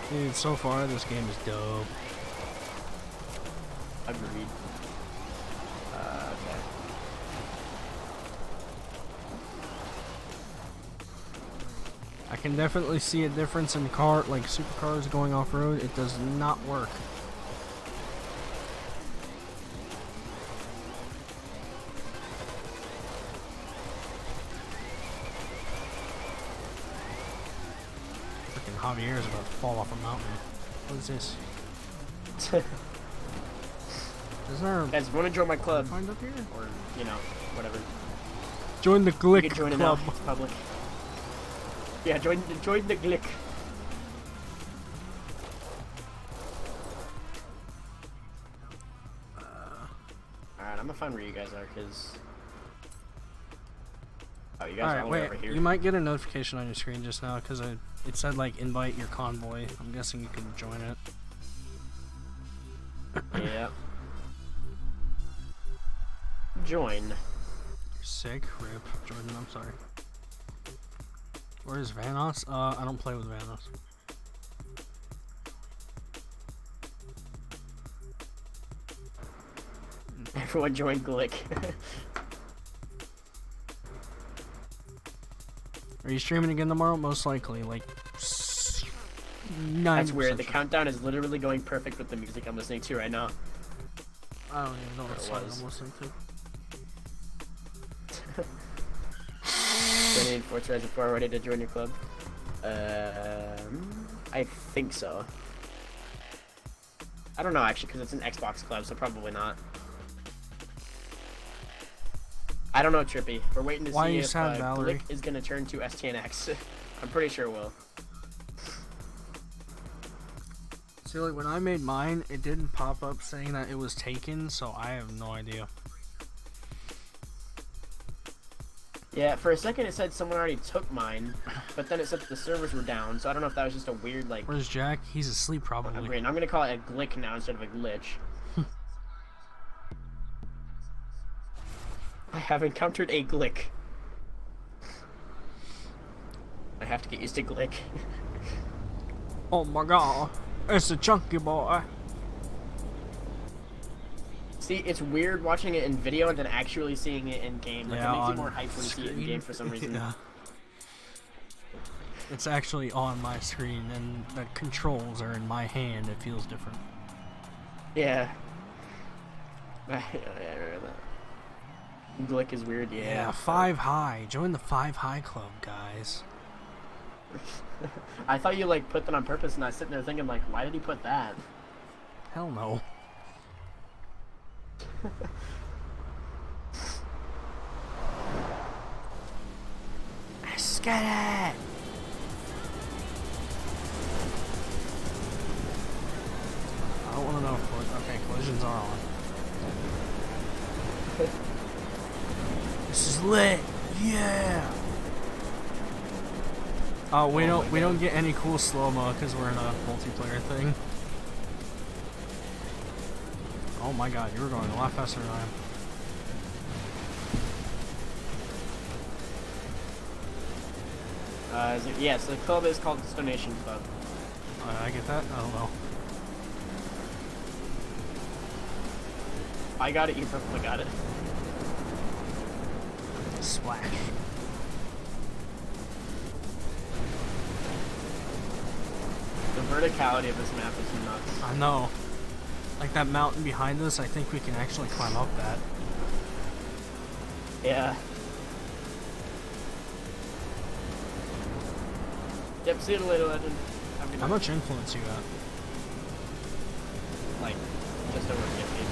Dude, so far this game is dope. Agreed. Okay. I can definitely see a difference in like supercars going off-road. It does not work. Freaking Javier is about to fall off a mountain. What is this? Is there Guys, if you want to join my club, find up here? or you know, whatever. Join the You Glick can join it Club. now. It's public. Yeah, join the Glick. Alright, I'm gonna find where you guys are, cause oh, you guys are Alright, all the way wait. over here. You might get a notification on your screen just now because it said like invite your convoy. I'm guessing you can join it. Yeah. Join. Sick. Rip. Jordan, I'm sorry. Where's Vanos? I don't play with Vanos. Everyone join Glick. Are you streaming again tomorrow? Most likely, like 90%. That's weird. The countdown is literally going perfect with the music I'm listening to right now. I don't even know what song I'm listening to. Joining Forza Horizon 4, ready to join your club? I think so. I don't know actually, because it's an Xbox club, so probably not. I don't know, Trippy. We're waiting to see if Glick is going to turn to STNX. I'm pretty sure it will. See, like when I made mine, it didn't pop up saying that it was taken, so I have no idea. Yeah, for a second it said someone already took mine, but then it said that the servers were down, so I don't know if that was just a weird, like... Where's Jack? He's asleep, probably. I'm going to call it a Glick now instead of a glitch. I have encountered a Glick. I have to get used to Glick. Oh my god, it's a chunky boy. See, it's weird watching it in video and then actually seeing it in game. Like, yeah, it makes you more hyped when you see it in game for some reason. Yeah. It's actually on my screen, and the controls are in my hand. It feels different. Yeah. I remember that. Glick is weird, yeah. Yeah, 5 High. Join the 5 High Club, guys. I thought you, like, put that on purpose, and I was sitting there thinking, like, why did he put that? Hell no. Let's get it! I don't want to know if okay, collisions are on. This is lit, yeah. Oh, we don't get any cool slow-mo because we're in a multiplayer thing. Oh my god, you were going a lot faster than I am. Yes, the club is called the Stonation Club. I get that? I don't know. I got it, you probably got it. Splash. The verticality of this map is nuts. I know. Like that mountain behind us, I think we can actually climb up that. Yeah. Yep, see you later, Legend. How much influence you got? Like, just over 50.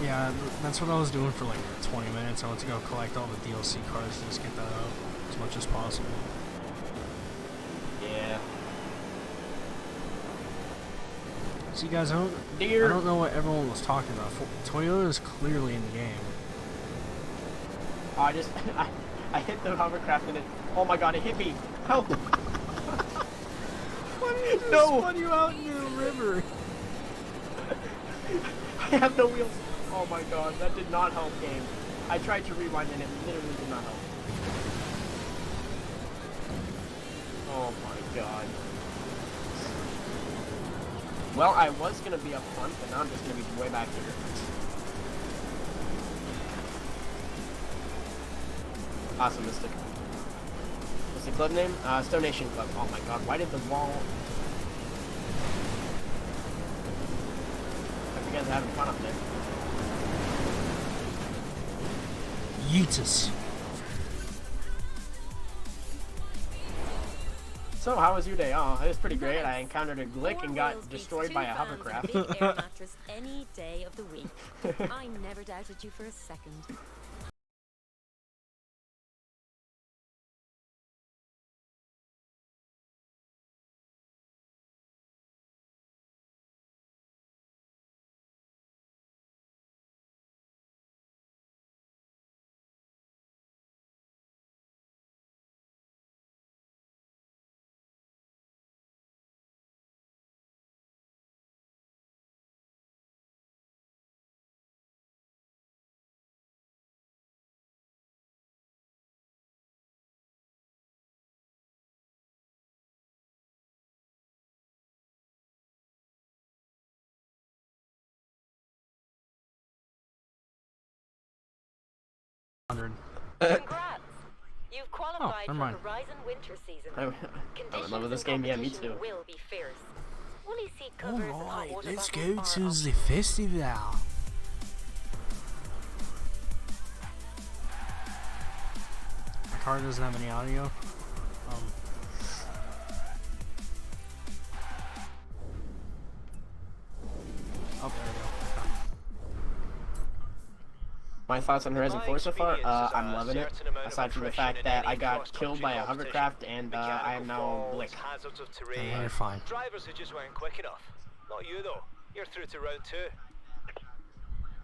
Yeah, that's what I was doing for like 20 minutes. I went to go collect all the DLC cards to just get that out as much as possible. Yeah. See, guys, I don't know what everyone was talking about. Toyota is clearly in the game. Oh, I hit the hovercraft and it. Oh my god, it hit me! Help! No! Spun you out into the river. I have no wheels. Oh my god, that did not help, game. I tried to rewind and it literally did not help. Oh my god. Well, I was gonna be up front, but now I'm just gonna be way back here. Awesome, Mystic. What's the club name? Stonation Club. Oh my god, why did the wall... Hope you guys are having fun up there. Yeetus. So, how was your day? Oh, it was pretty great. I encountered a Glick and got destroyed by a hovercraft. Big air mattress any day of the week. I never doubted you for a second. 100. Congrats! You've qualified never for mind. Horizon Winter Season. I would love this game. Yeah, me too. Will be fierce. Woolly seat covers and hot Alright, water let's bottles go are to up. the festival. My car doesn't have any audio. Oh, there we go. Okay. My thoughts on Horizon My 4 so far? experience is I'm a loving it. certain amount of Aside from the attrition fact in that any I got cross-country killed by a competition. hovercraft and I am now Mechanical Blick. faults, hazards of Yeah, terrain. you're fine. Drivers who just weren't quick enough. Not you though. You're through to round 2.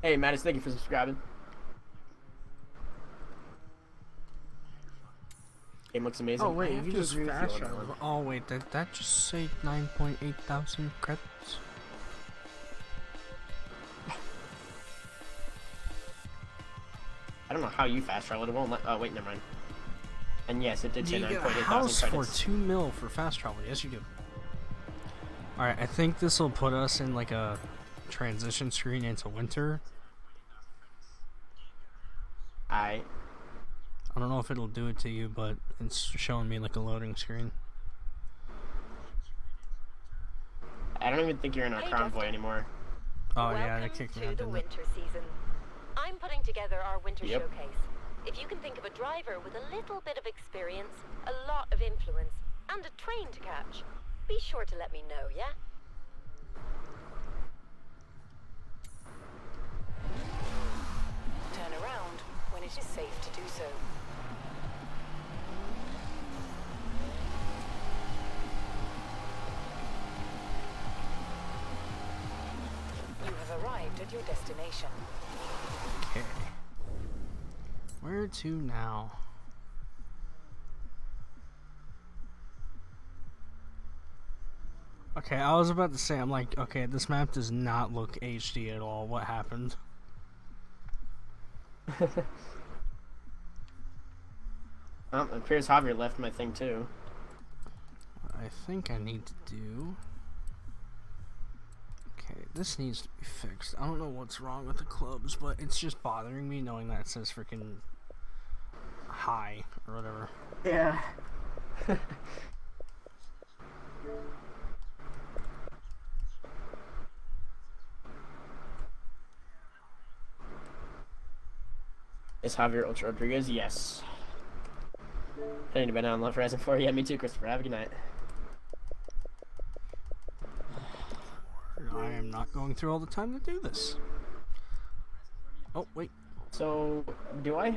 Hey, Mattis, thank you for subscribing. Game looks amazing. Oh wait, I have you to just agree with you fast on that travel. one. Oh wait, did that just say 9.8 thousand credits? I don't know how you fast travel. It won't let. Oh wait, never mind. And yes, it did say You get a 9.8 house thousand for credits. 2 mil for fast travel. Yes, you do. Alright, I think this will put us in like a transition screen into winter. I don't know if it'll do it to you, but it's showing me like a loading screen. don't even think you're in our convoy anymore. Oh yeah, they Welcome kicked me to out, the didn't they? winter season. I'm putting together our winter Yep. showcase. If you can think of a driver with a little bit of experience, a lot of influence, and a train to catch, be sure to let me know, yeah? Turn around when it is safe to do so. You have arrived at your destination. Okay. Where to now? Okay, I was about to say, I'm like, okay, this map does not look HD at all. What happened? Oh, it appears Javier left my thing too. What I think I need to do... Okay, this needs to be fixed. I don't know what's wrong with the clubs, but it's just bothering me knowing that it says freaking high or whatever. Yeah. Is Javier Ultra Rodriguez? Yes. I need to be on Love Horizon 4. Yeah, me too, Christopher. Have a good night. I am not going through all the time to do this. Oh, wait. So, do I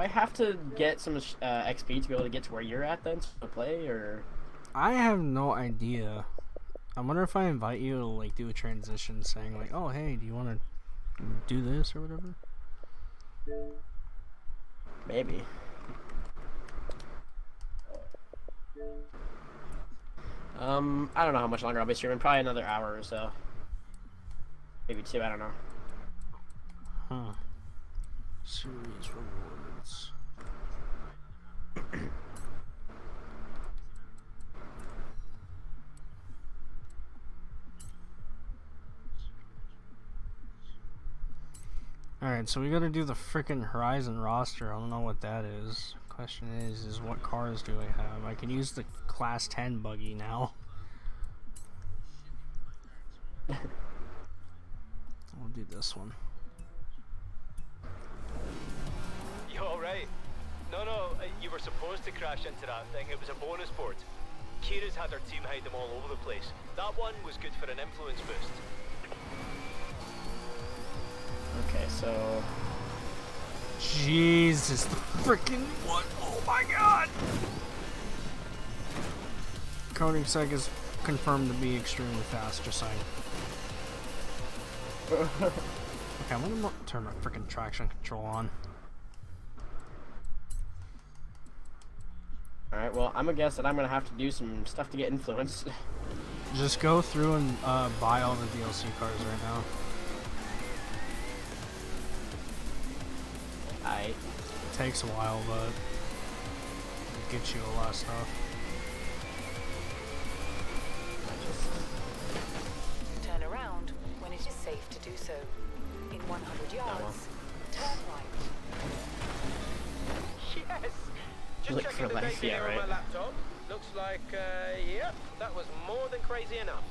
have to get some XP to be able to get to where you're at then to play, or? I have no idea. I wonder if I invite you to like do a transition saying like, oh hey, do you want to do this or whatever? Maybe. I don't know how much longer I'll be streaming. Probably another hour or so. Maybe 2, I don't know. Huh. Series rewards. Alright, so we gotta do the frickin' Horizon roster. I don't know what that is. Question is what cars do I have? I can use the Class 10 buggy now. We'll do this one. You alright? No, you were supposed to crash into that thing. It was a bonus board. Kira's had her team hide them all over the place. That one was good for an influence boost. Okay, so... Jesus, the freaking what? Oh my god! Koenigsegg is confirmed to be extremely fast, just saying. Okay, I'm gonna turn my freaking traction control on. Alright, well, I'm gonna guess that I'm gonna have to do some stuff to get influence. Just go through and buy all the DLC cars right now. It takes a while, but it gets you a lot of stuff. Turn around when it is safe to do so. In 100 yards, turn right. Yes. Just Look checking for the life, data yeah, here on right. my laptop. Looks like, yep, that was more than crazy enough.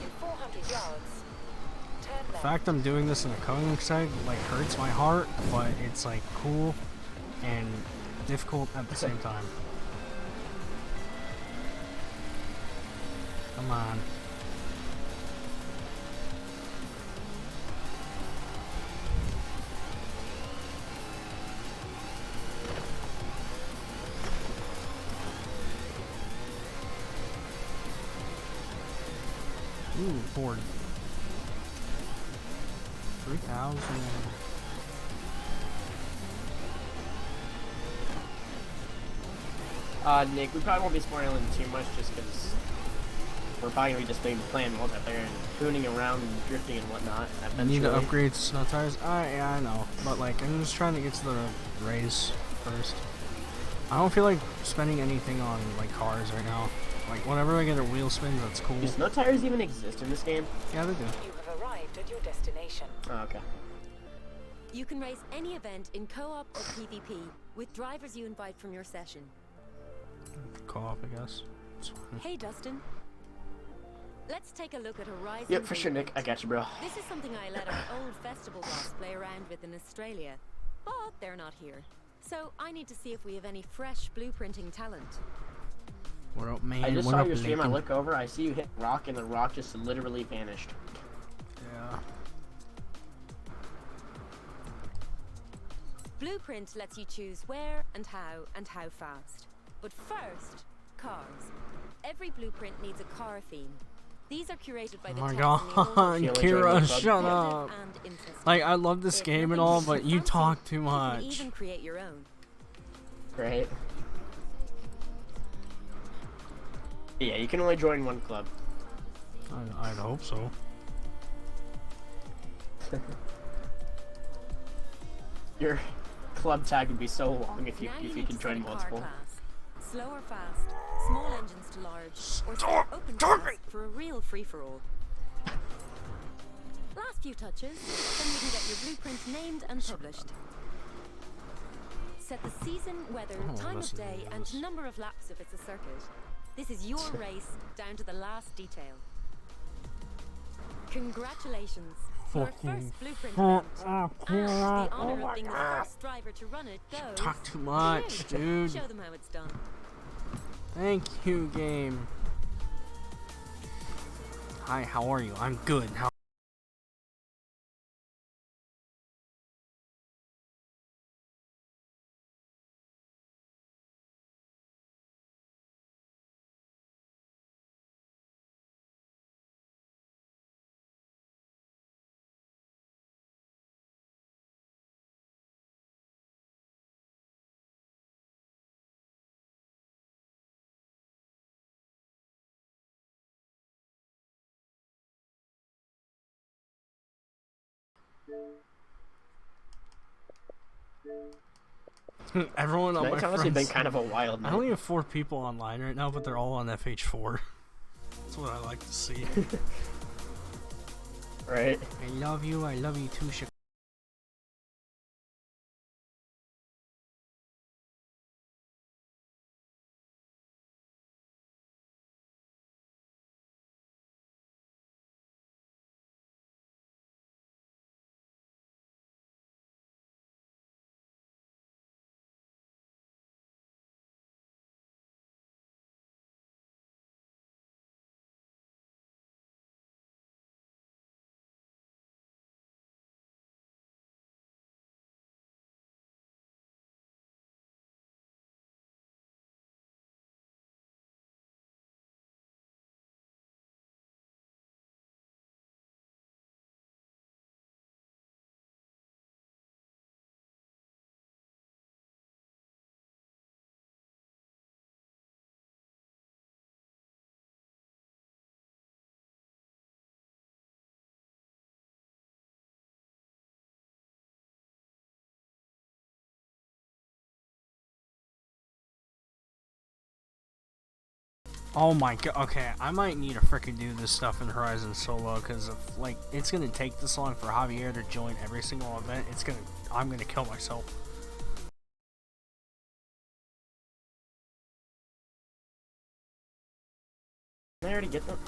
In 400 yards, turn The left. fact I'm doing this in a Koenigsegg like hurts my heart, but it's like cool and difficult at the same time. Come on. Ooh, Ford. 3,000. Nick, we probably won't be spoiling too much just because we're probably going to be just playing multiplayer and fooling around and drifting and whatnot. I need to eventually. upgrade to snow tires. Yeah, I know. But, like, I'm just trying to get to the race first. I don't feel like spending anything on, like, cars right now. Like, whenever I get a wheel spin, that's cool. Do snow tires even exist in this game? Yeah, they do. You have arrived at your destination. Oh, okay. You can race any event in co-op or PvP with drivers you invite from your session. Co-op, I guess. It's fine. Hey, Dustin. Let's take a look at Horizon. Yep, for sure, Nick. I got you, bro. This is something I let our old festival boss play around with in Australia, but they're not here. So I need to see if we have any fresh blueprinting talent. What up, man? I just what saw up, your stream. I Lincoln? look over. I see you hit rock, and the rock just literally vanished. Yeah. Blueprint lets you choose where and how fast. But first, cars. Every blueprint needs a car theme. These are curated by Oh the my techs god, in the old Kira, Creative shut up. and interesting. Like, I love this If game and nothing all, you but you fancy, talk too you can much. even create your own. Right? Yeah, you can only join one club. I'd hope so. Your club tag would be so long if Now you need can to join set a car multiple. class. Slow or fast, small engines to large, or set open class for a real free-for-all. Last few touches, then you can get your blueprint named and published. Set the season, weather, Oh, time of listen to day, this. and number of laps if it's a circuit. This is your race down to the last detail. Congratulations! Your Fucking first blueprint fuck event. up, And the Kira. honor Oh of my being the God. first driver to run it goes Talk too to much, you. dude. Show them how it's done. Thank you, game. Hi, how are you? I'm good. How? Everyone on It's my honestly been friends. kind of a wild I night. only have 4 people online right now, but they're all on FH4. That's what I like to see. Right? I love you too, Chicago. Oh my god, okay, I might need to frickin' do this stuff in Horizon Solo, because if, like, it's gonna take this long for Javier to join every single event, I'm gonna kill myself. Did I already get them?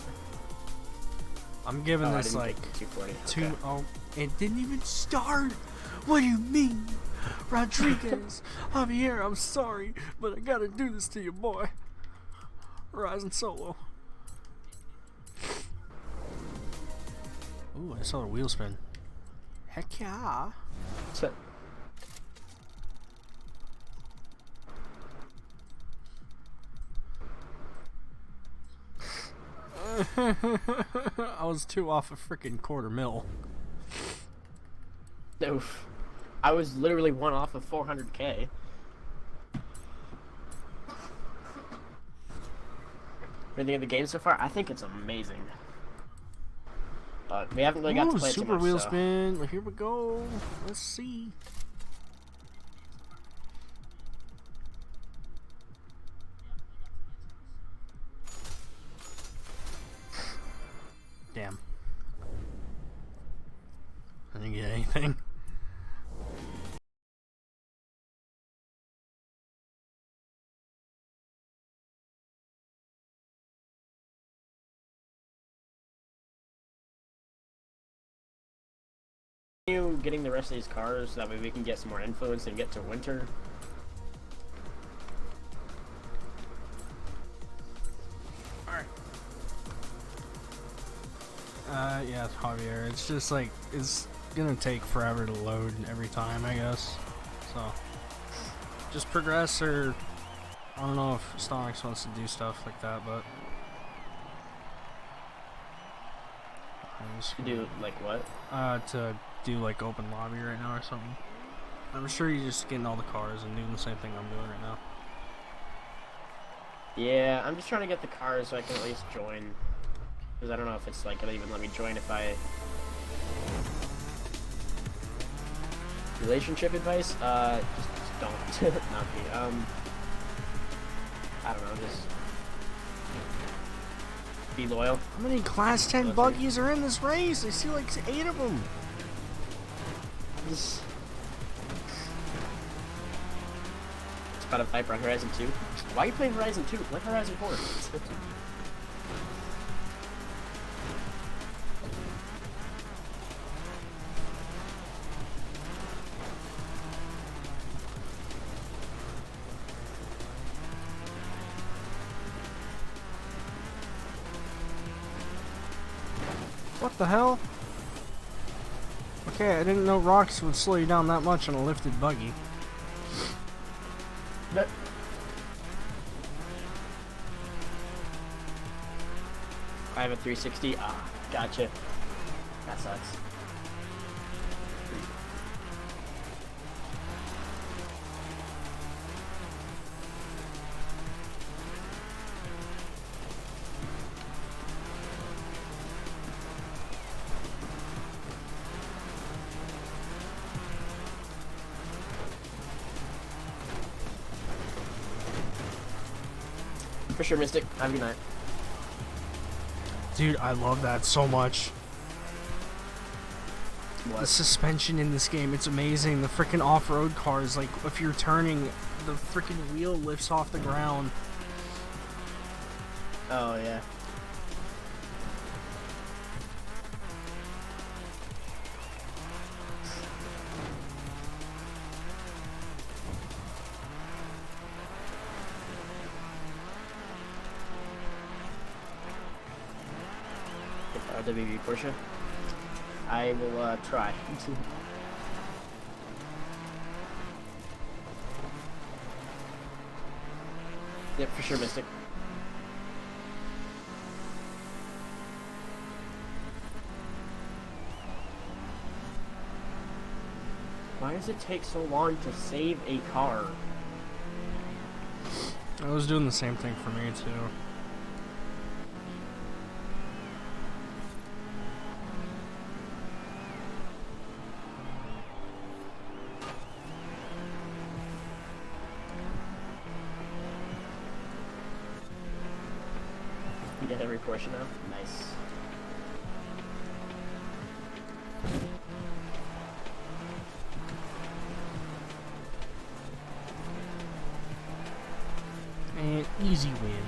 I'm giving Oh, I this didn't like get 240. two. Okay. Oh, it didn't even start. What do you mean, Rodriguez? Javier, I'm sorry, but I gotta do this to you, boy. Horizon Solo. Ooh, I saw the wheel spin. Heck yeah. So, I was 2 off a freaking $250,000. oof. I was literally 1 off of 400K. Anything of the game so far? I think it's amazing. But we haven't really got to Ooh, play it too super much, wheel so. spin. Here we go. Let's see. Damn. I didn't get anything. Continue getting the rest of these cars so that way we can get some more influence and get to winter. Yeah, Javier. It's just like, it's gonna take forever to load every time, I guess. So, just progress, or I don't know if Stonix wants to do stuff like that, but. To do, like, what? To do, like, open lobby right now or something. I'm sure you're just getting all the cars and doing the same thing I'm doing right now. Yeah, I'm just trying to get the cars so I can at least join. Because I don't know if it's, like, gonna even let me join if I... Relationship advice? Just don't. Not me. I don't know, just... Be loyal. How many Class 10 buggies are in this race? I see like 8 of them. It's about a Viper on Horizon 2. Why are you playing Horizon 2? Play Horizon 4. What the hell? Okay, I didn't know rocks would slow you down that much on a lifted buggy. But I have a 360. Ah, gotcha. That sucks. For sure, Mystic. Have a good night. Dude, I love that so much. What? The suspension in this game, it's amazing. The freaking off-road cars, like, if you're turning, the freaking wheel lifts off the ground. Oh, yeah. RWB Porsche. I will try. Yep, for sure, Mystic. Why does it take so long to save a car? I was doing the same thing for me, too. You get every portion now? Nice. And easy win.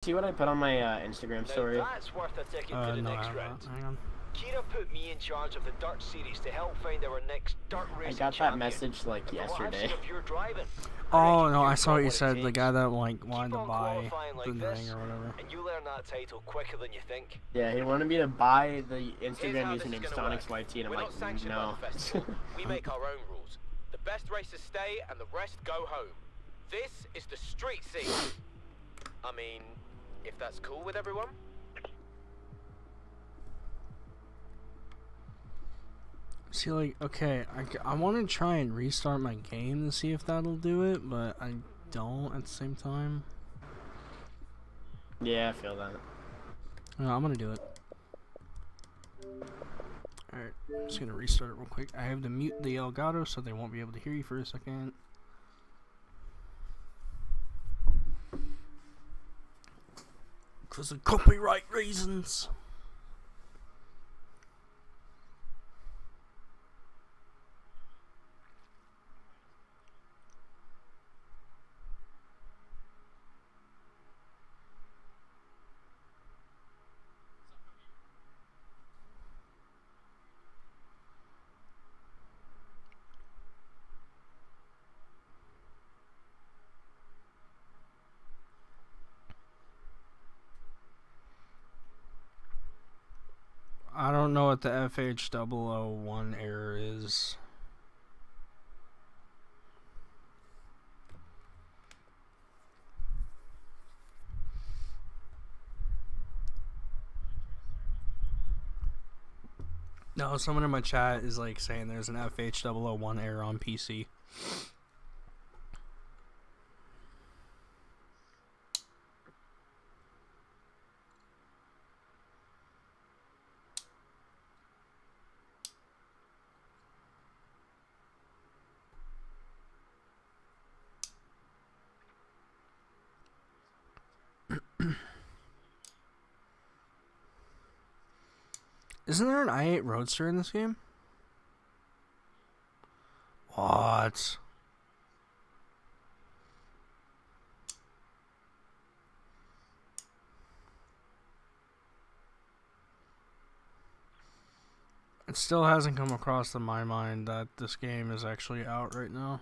see what I put on my Instagram story? Now that's worth a ticket to the No, next I round. haven't. Hang on. Kira put me in charge of the Dirt Series to help find our next dirt I racing got that champion. message like And from what I've yesterday. seen of your driving, Oh no, you've I saw what got you it said. The takes. guy that like wanted to Keep on buy qualifying the like thing this, or whatever. and you'll earn that title quicker than you think. Yeah, he wanted me to buy the Here's Instagram how this is username gonna work. StonicYT, and I'm We're like, not sanctioned by no. the festival. We make our own rules. The best racers stay and the rest go home. This is the street scene. I mean, if that's cool with everyone. See, like, okay, I want to try and restart my game to see if that'll do it, but I don't at the same time. Yeah, I feel that. No, I'm gonna do it. Alright, I'm just gonna restart it real quick. I have to mute the Elgato so they won't be able to hear you for a second. Because of copyright reasons. I don't know what the FH001 error is. No, someone in my chat is like saying there's an FH001 error on PC. Isn't there an i8 Roadster in this game? What? It still hasn't come across to my mind that this game is actually out right now.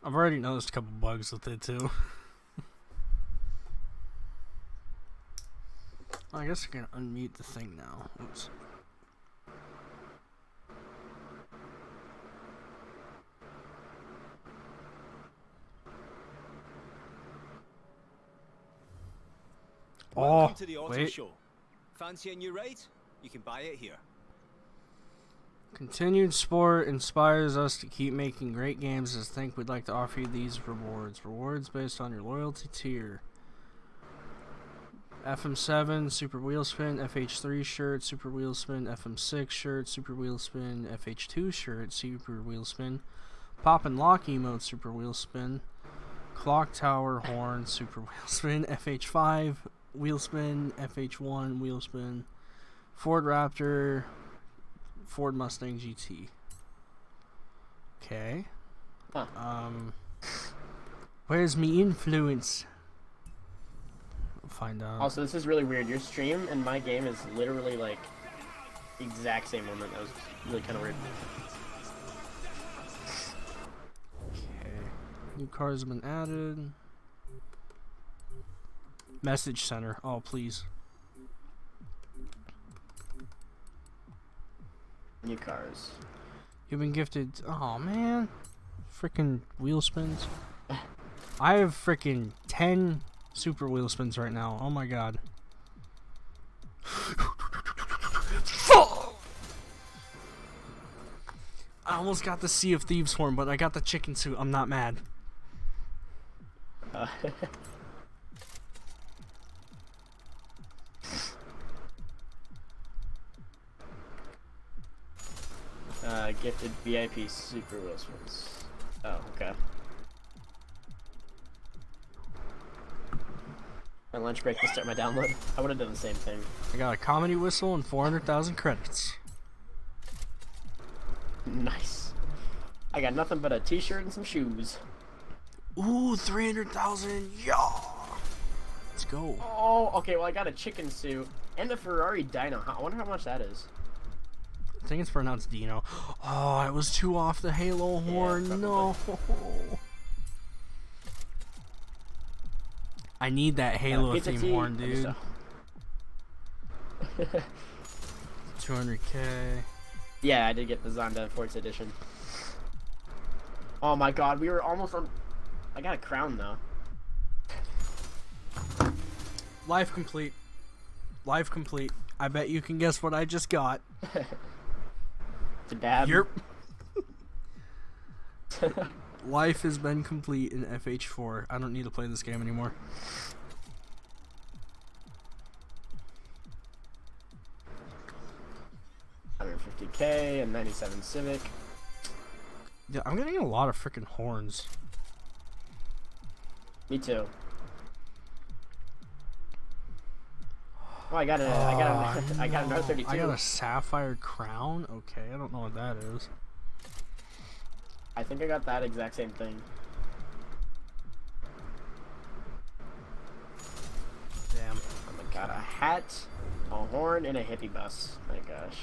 I've already noticed a couple bugs with it too. I guess I can unmute the thing now. Oops. Welcome to the auto wait. show. Fancy a new ride? You can buy it here. Continued sport inspires us to keep making great games. As Think we'd like to offer you these rewards. Rewards based on your loyalty tier. FM7 Super Wheel Spin, FH3 shirt, Super Wheel Spin, FM6 shirt, Super Wheel Spin, FH2 shirt, Super Wheel Spin, Pop and Lock emote, Super Wheel Spin, Clock Tower horn, Super Wheel Spin, FH5 Wheel Spin, FH1 Wheel Spin, Ford Raptor, Ford Mustang GT. Okay. Huh. Where's me influence? We'll find out. Also, this is really weird. Your stream and my game is literally like exact same moment. That was really kind of weird. Okay. New cars have been added. Message center. Oh, please. New cars. You've been gifted. Oh man, freaking wheel spins. I have freaking 10 super wheel spins right now. Oh my god. I almost got the Sea of Thieves horn, but I got the chicken suit. I'm not mad. Gifted VIP Super Wheel Spins. Oh, okay. My lunch break to start my download. I would have done the same thing. I got a comedy whistle and 400,000 credits. Nice. I got nothing but a t-shirt and some shoes. Ooh, 300,000. Yeah. Let's go. Oh, okay. Well, I got a chicken suit and a Ferrari dyno. I wonder how much that is. I think it's pronounced Dino. Oh, I was too off the Halo horn. No. I need that Halo theme horn, dude. 200K. Yeah, I did get the Zonda Force Edition. Oh my god, we were almost on... I got a crown, though. Life complete. Life complete. I bet you can guess what I just got. The dab. Yep. Life has been complete in FH4. I don't need to play this game anymore. $150K and 97 Civic. Yeah, I'm getting a lot of freaking horns. Me too. Oh, I got another 32. I got a sapphire crown. Okay, I don't know what that is. I think I got that exact same thing. Damn. Oh my god, a hat, a horn, and a hippie bus. My gosh.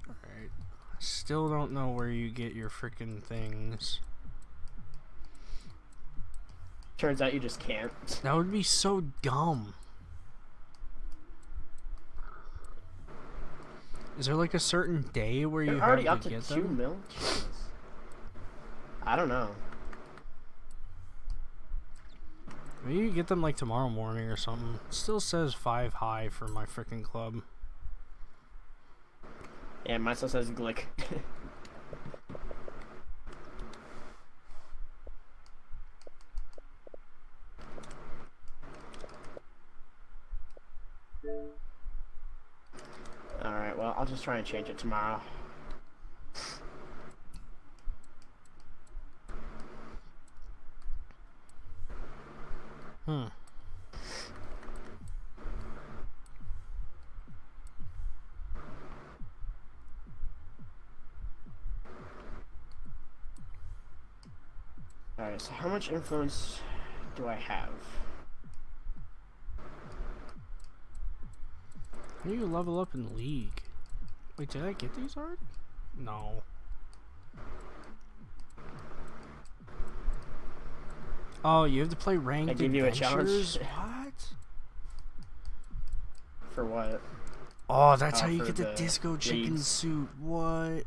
Alright. Still don't know where you get your freaking things. Turns out you just can't. That would be so dumb. Is there like a certain day where you already have up to to get 2 them? mil? Jesus. I don't know. Maybe you get them like tomorrow morning or something. It still says 5 high for my freaking club. Yeah, mine still says Glick. Alright, well, I'll just try and change it tomorrow. Alright, so how much influence do I have? How do you level up in League? Wait, did I get these already? No. Oh, you have to play ranked I give you a challenge. What? For what? Oh, that's how you for get the disco chicken leagues. suit. What?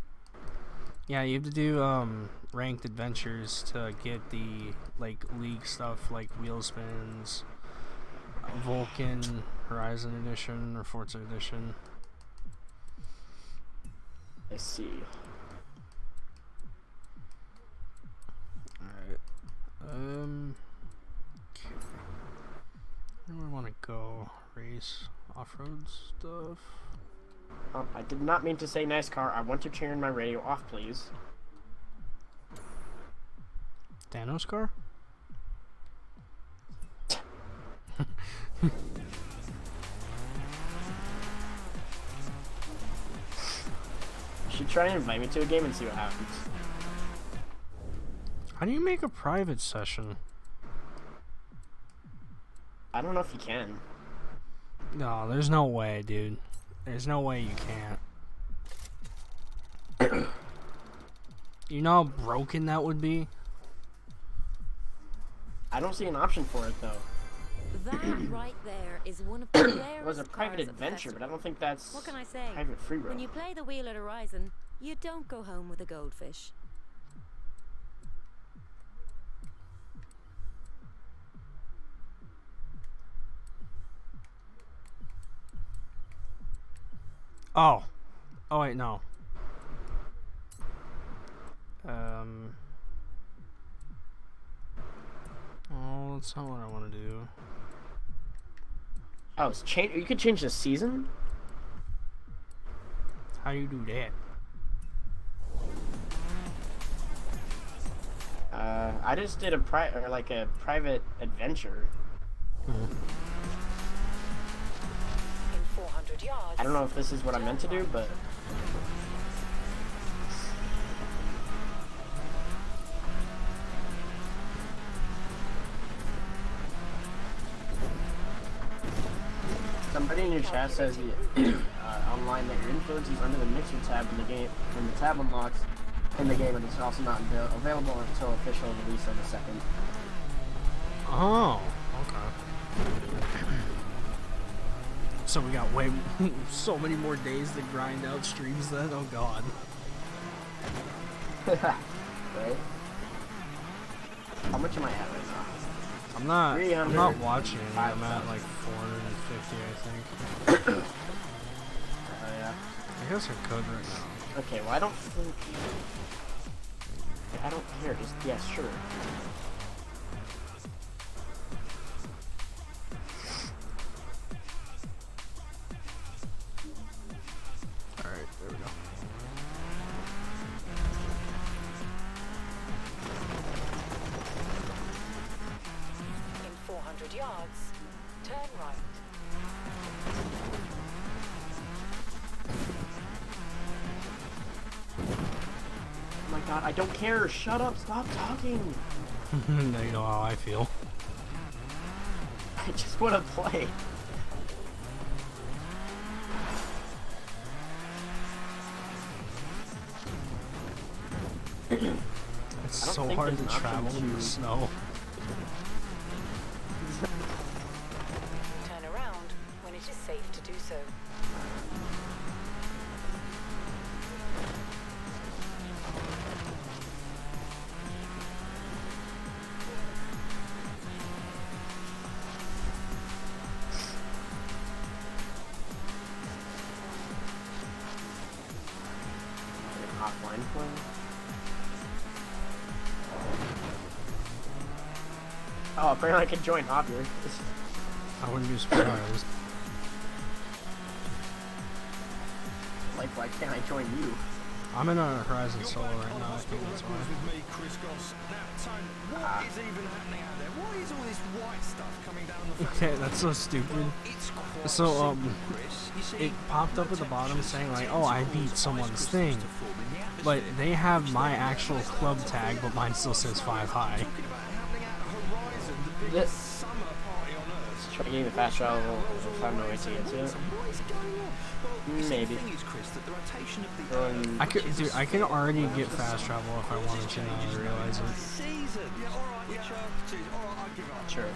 Yeah, you have to do ranked adventures to get the like league stuff like wheel spins, Vulcan, Horizon Edition, or Forza Edition. I see. Alright. Okay. Where do I want to go? Race, off-road stuff. I did not mean to say nice car. I want to turn my radio off, please. Thanos car? You should try and invite me to a game and see what happens. How do you make a private session? I don't know if you can. No, there's no way, dude. There's no way you can't. You know how broken that would be? I don't see an option for it, though. That right there is one of the rarest It was a private cars at the adventure, but I festival. don't think that's What can I say? private free roam. When you play the wheel at Horizon, you don't go home with a goldfish. Oh. Oh, wait, no. Oh, that's not what I want to do. Oh, it's change. You could change the season. How do you do that? I just did a private adventure. yards. I don't know if this is what I meant to do, but... Somebody in your chat says online that your influence is under the mixer tab in the game, when the tab unlocks in the game, and it's also not available until official release on the 2nd. Oh, okay. So we got so many more days to grind out streams then? Oh god. Right? How much am I at right now? I'm not watching it. I'm at like 450, I think. Oh yeah. I guess I could right now. Okay, well I don't think... I don't care, just, yeah, sure. Alright, there we go. In 400 yards, turn right. Oh my god, I don't care! Shut up! Stop talking! Now you know how I feel. I just want to play. It's so hard to travel in the snow. Turn around when it is safe to do so. Offline play. Oh, apparently I can join Hobbier. I wouldn't be surprised. Like, why can't I join you? I'm in a Horizon solo right now, I think that's why. Okay, that's so stupid. So, it popped up at the bottom saying like, oh, I beat someone's thing. But they have my actual club tag, but mine still says 5 high. Let's try getting the fast travel if I have no way to get to it. Maybe. I can already get fast travel if I wanted to now I realize it. Sure.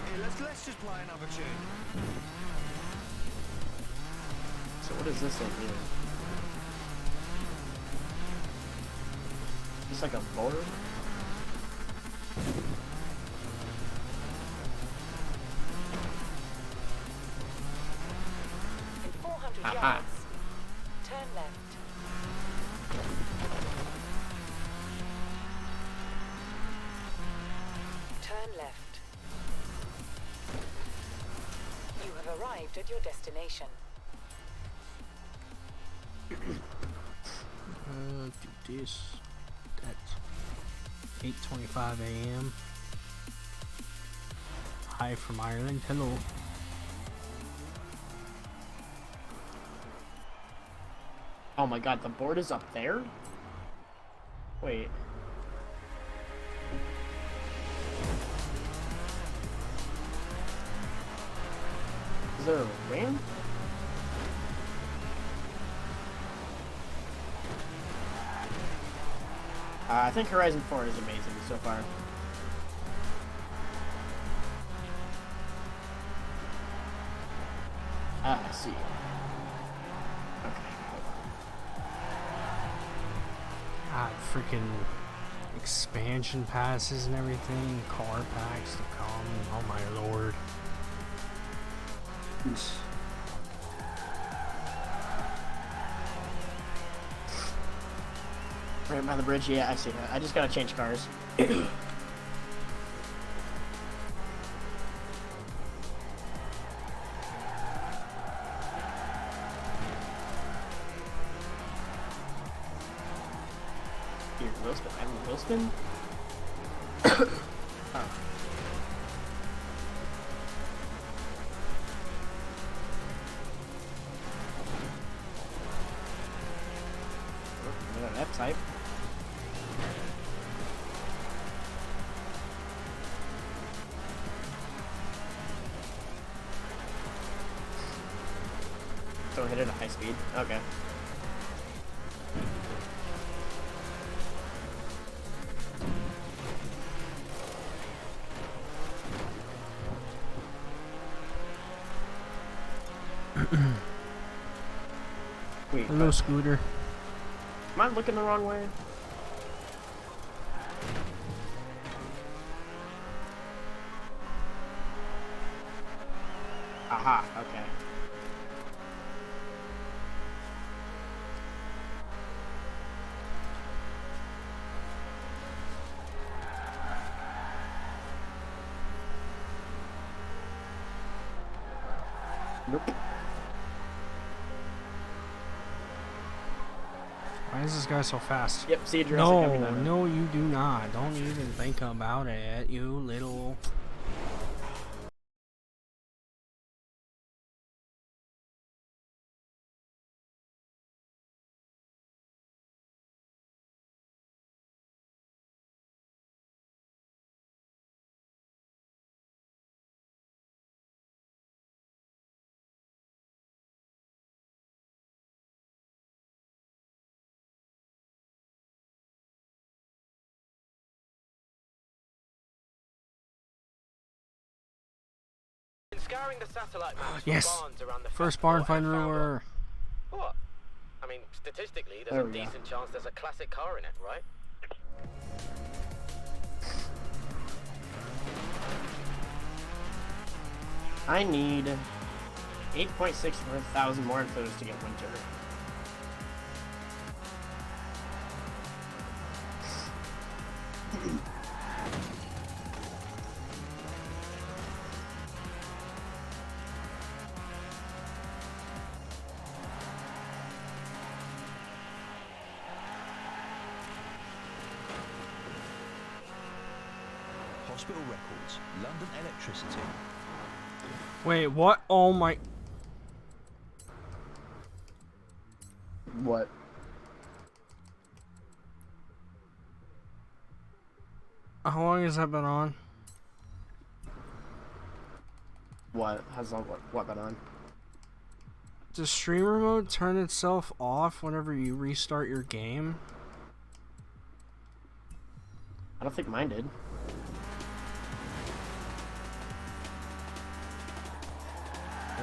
So what is this thing here? It's like a board? In 400 Aha. yards, turn left. Turn left. You have arrived at your destination. Do this at 8:25 a.m. Hi from Ireland. Hello. Oh my god, the board is up there? Wait. Is there a ramp? I think Horizon 4 is amazing so far. Ah, I see. God, freaking expansion passes and everything, car packs to come. Oh my lord. Right by the bridge, yeah, I see that. I just gotta change cars. Here, wheel spin. I have a wheel spin? Oh. Don't hit it at high speed. Okay. Wait, Hello, Scooter. am I looking the wrong way? Aha, okay. Nope. Why is this guy so fast? Yep, see Jurassic every No, time. no, you do not. Don't even think about it, you little... Scouring the satellite maps Yes! for barns around the First festival barn and finder found one. lure. What? I mean, statistically, There there's a we go. decent chance there's a classic car in it, right? I need 8.6 for 1,000 more infos to get Winter. Hospital records, London electricity. Wait, what? Oh my... What? How long has that been on? What? Has all what been on? Does streamer mode turn itself off whenever you restart your game? I don't think mine did.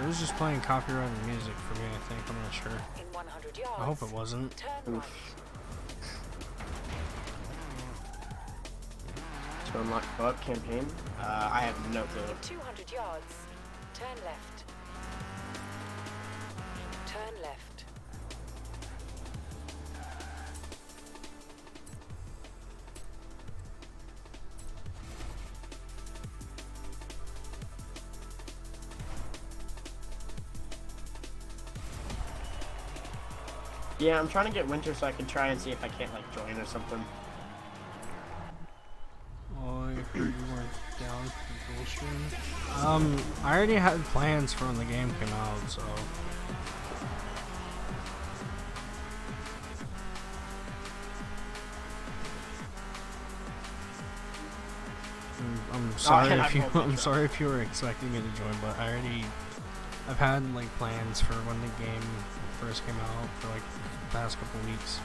It was just playing copyrighted music for me, I think. I'm not sure. In 100 yards, I hope it wasn't. turn right. To unlock co-op campaign? I have no clue. In 200 yards, turn left. Turn left. Yeah, I'm trying to get Winter so I can try and see if I can't like join or something. Oh, you weren't down for dual stream. I already had plans for when the game came out, so... I'm sorry if you I'm sorry if you were expecting me to join, but I've had like plans for when the game first came out for like the past couple weeks.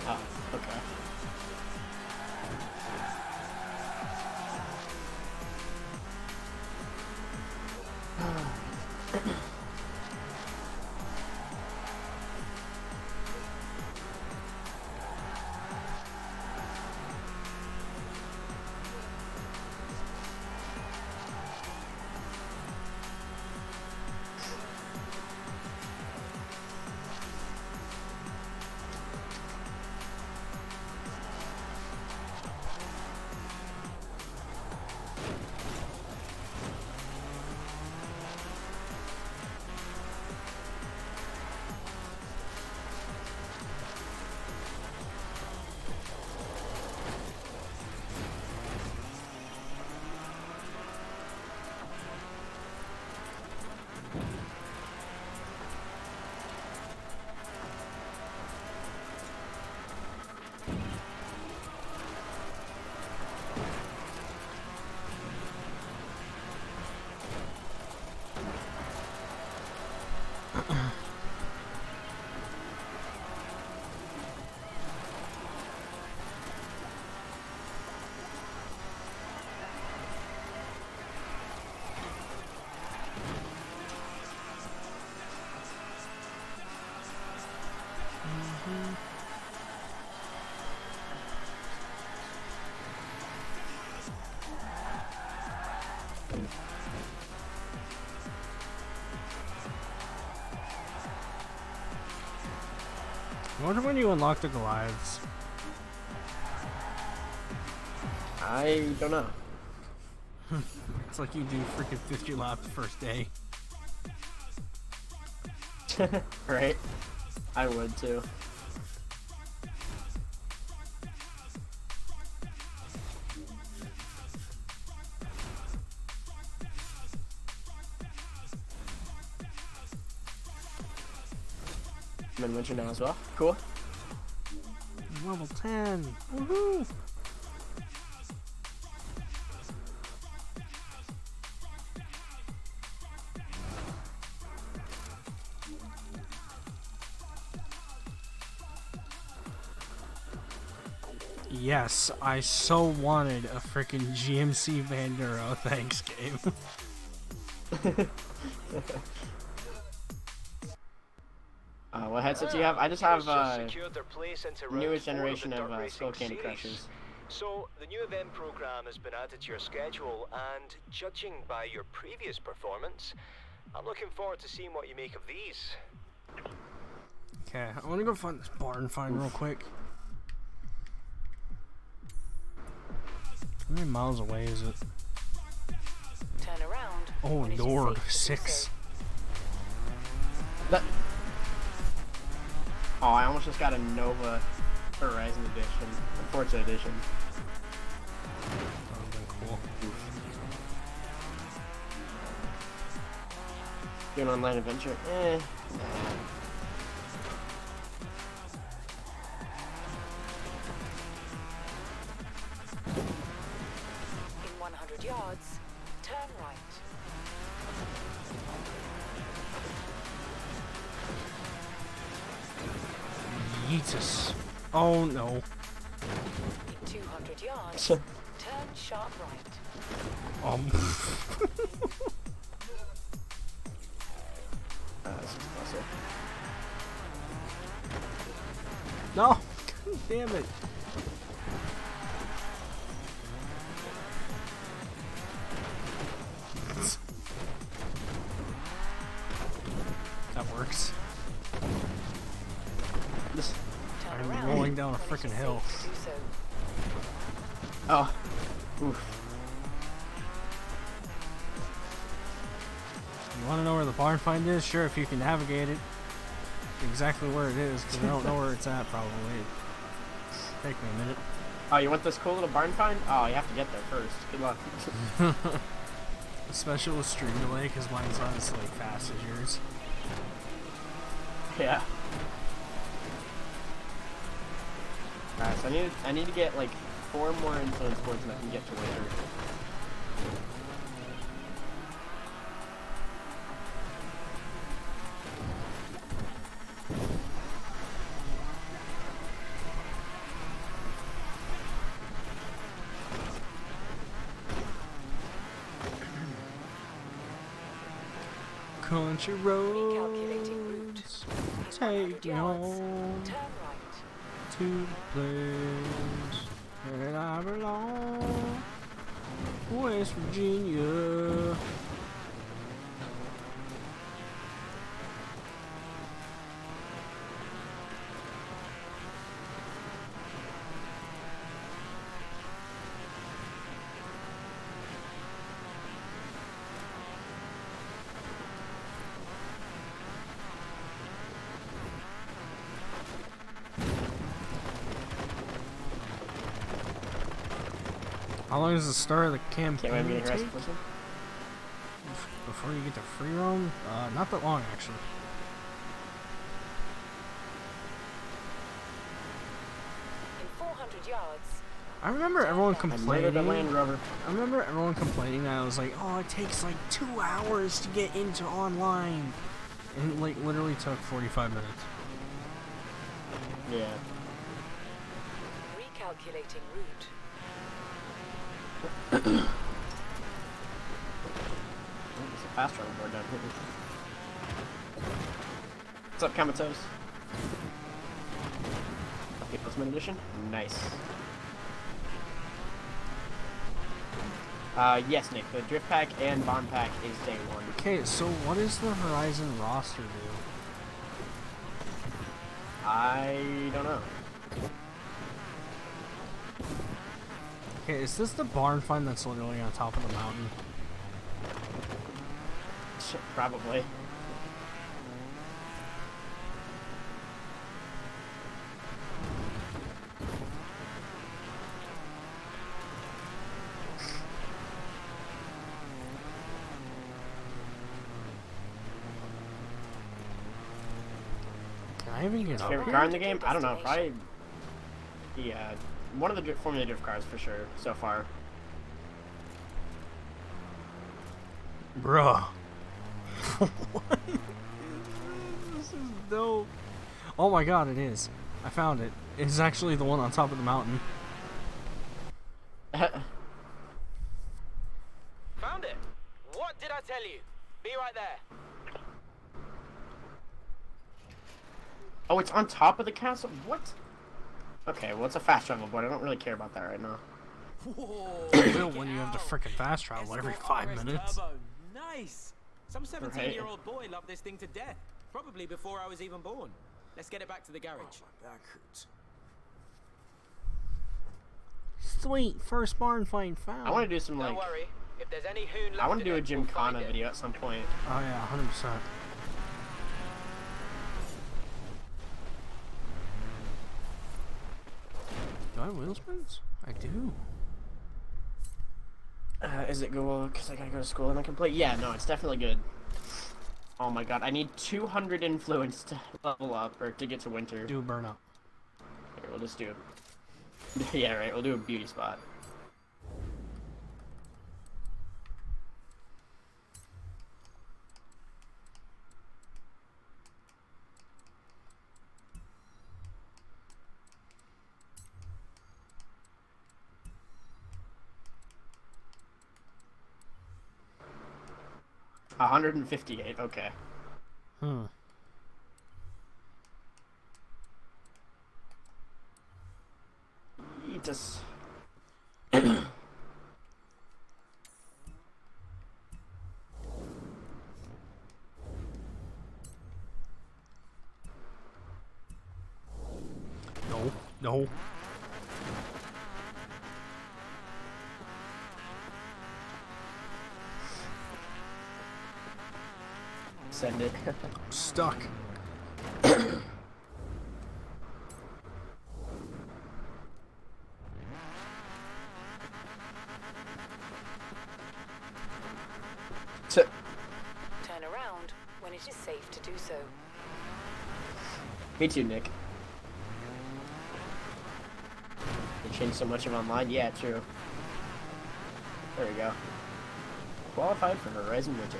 Oh, okay. I wonder when you unlock the Goliaths. I don't know. It's like you do freaking 50 laps the first day. Right? I would too. I'm in winter now as well. Cool. Level 10. Woohoo! Yes, I so wanted a freaking GMC Vanduro thanks game. What headset do you have? I just have secured their place into round newest 4 generation the of Dirt Racing Skull Candy Series. Crushers. So, the new event program has been added to your schedule, and judging by your previous performance, I'm looking forward to seeing what you make of these. Okay, I want to go find this barn find real quick. How many miles away is it? Turn around. Oh when it is lord, safe to do 6. That... Oh, I almost just got a Nova Horizon Edition. Forza Edition. That would've been cool. Do an online adventure? Eh. In 100 yards, turn right. Yeetus. Oh no. In 200 yards, turn sharp right. That's awesome. No! God damn it. That works. I'm rolling down a freaking hill. Oh. Oof. You want to know where the barn find is? Sure, if you can navigate it. Exactly where it is, because I don't know where it's at, probably. Take me a minute. Oh, you want this cool little barn find? Oh, you have to get there first. Good luck. Especially with stream delay, because mine's not as like fast as yours. Yeah. Alright, so I need to get like 4 more influence points and I can get to later. Country roads take me home to the place where I belong, West Virginia. How long does the start of the campaign take? Before you get to free roam? Not that long, actually. In 400 yards. I remember everyone complaining. Land Rover. I remember everyone complaining that I was like, oh, it takes like 2 hours to get into online. And it like literally took 45 minutes. Yeah. Recalculating route. There's a fast travel board down here. What's up, Comatose? Okay, Postman Edition? Nice. Yes, Nick, the Drift Pack and Bond Pack is day 1. Okay, so what does the Horizon roster do? I don't know. Okay, is this the barn find that's literally on top of the mountain? Probably. Can I even get up Favorite here? car in the game? I don't know. Probably. Yeah, one of the Formula Drift cars for sure so far. Bruh. What? This is dope. Oh my god, it is. I found it. It's actually the one on top of the mountain. Found it. What did I tell you? Be right there. Oh, it's on top of the castle? What? Okay, well, it's a fast travel board. I don't really care about that right now. Whoa, when you have to frickin' fast travel every 5 minutes. Nice. Some 17-year-old boy loved this thing to death. Probably before I was even born. Let's get it back to the garage. Oh, my back hurts. Sweet, first barn find found. I want to do some, like... Don't worry. If there's any hoon I want to left do a in it, we'll Gymkhana find it. video at some point. Oh yeah, 100%. Do I have wheel spins? I do. Is it good? Because I gotta go to school and I can play? Yeah, no, it's definitely good. Oh my god, I need 200 influence to level up, or to get to winter. Do a burnout. Here, we'll just do it. Yeah, right, we'll do a beauty spot. $158, okay. Eat us. No, no. Send it. Stuck. Turn around when it is safe to do so. Me too, Nick. They changed so much of online. Yeah, true. There we go. Qualified for Horizon Winter.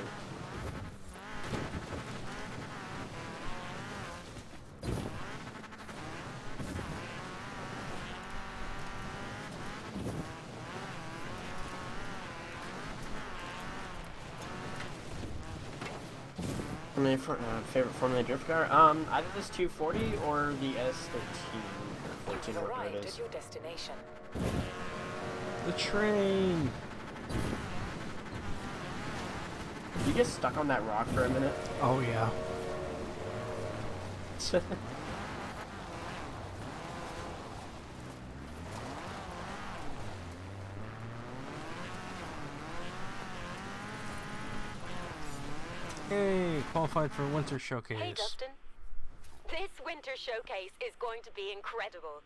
My favorite Formula Drift car? Either this 240 or the S13 or 14 or whatever Arrived it is. at your destination. The train. Did you get stuck on that rock for a minute? Oh yeah. Hey, qualified for Winter Showcase. Hey, Dustin. This winter showcase is going to be incredible.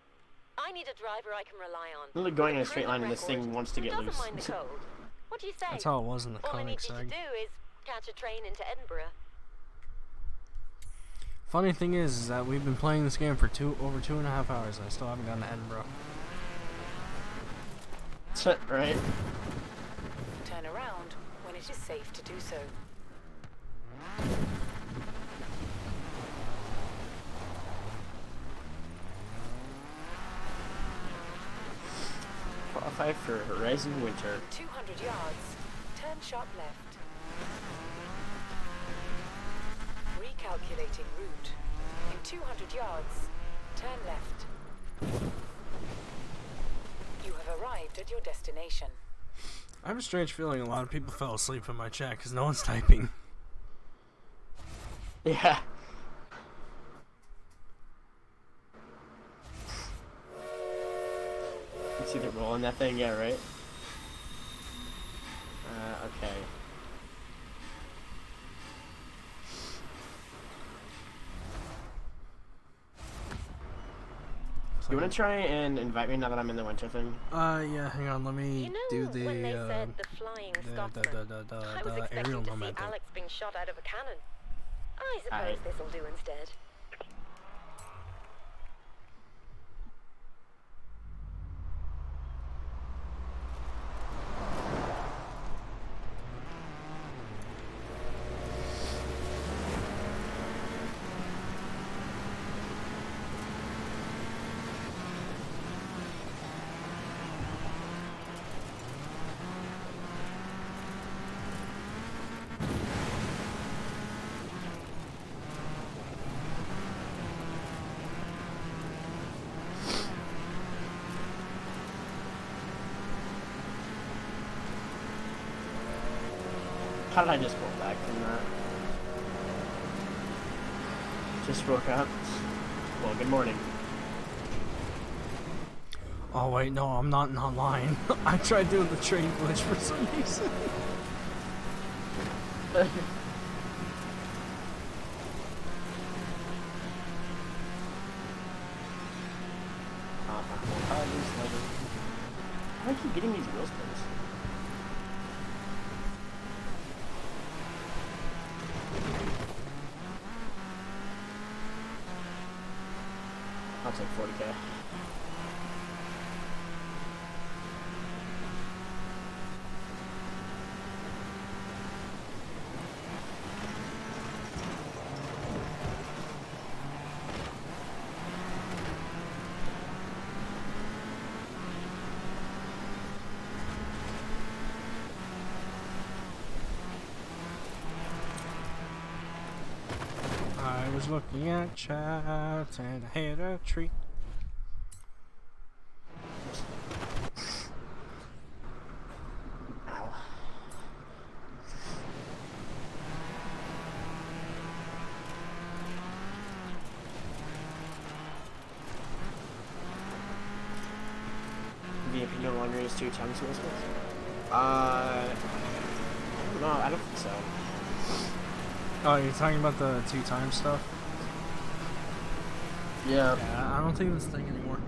I need a driver I can rely on. Literally going in a straight line and this thing wants to Who get doesn't loose. mind the cold? What do you say? That's how it was in the All I need comic you to seg. do is catch a train into Edinburgh. Funny thing is that we've been playing this game for over 2.5 hours and I still haven't gotten to Edinburgh. Right? Turn around when it is safe to do so. Qualified for Horizon Winter. 200 yards. Turn sharp left. Recalculating route. In 200 yards, turn left. You have arrived at your destination. I have a strange feeling a lot of people fell asleep in my chat because no one's typing. Yeah. See the roll on that thing? Yeah, right? Okay. You wanna try and invite me now that I'm in the winter thing? Yeah, hang on, let me do the, when they said the flying Scotsman, I was the expecting aerial to see momentum. Alex being shot out of a cannon. I suppose this'll do instead. How did I just pull back from that? Just woke up. Well, good morning. Oh wait, no, I'm not in online. I tried doing the train glitch for some reason. How do I keep getting these wheel spins? I'll take 40k. I was looking at chat and I hit a tree. Ow. VIP no longer is 2 times wheel spins? No, I don't think so. Oh, you're talking about the 2 times stuff? Yeah. Yeah, I don't think it's a thing anymore.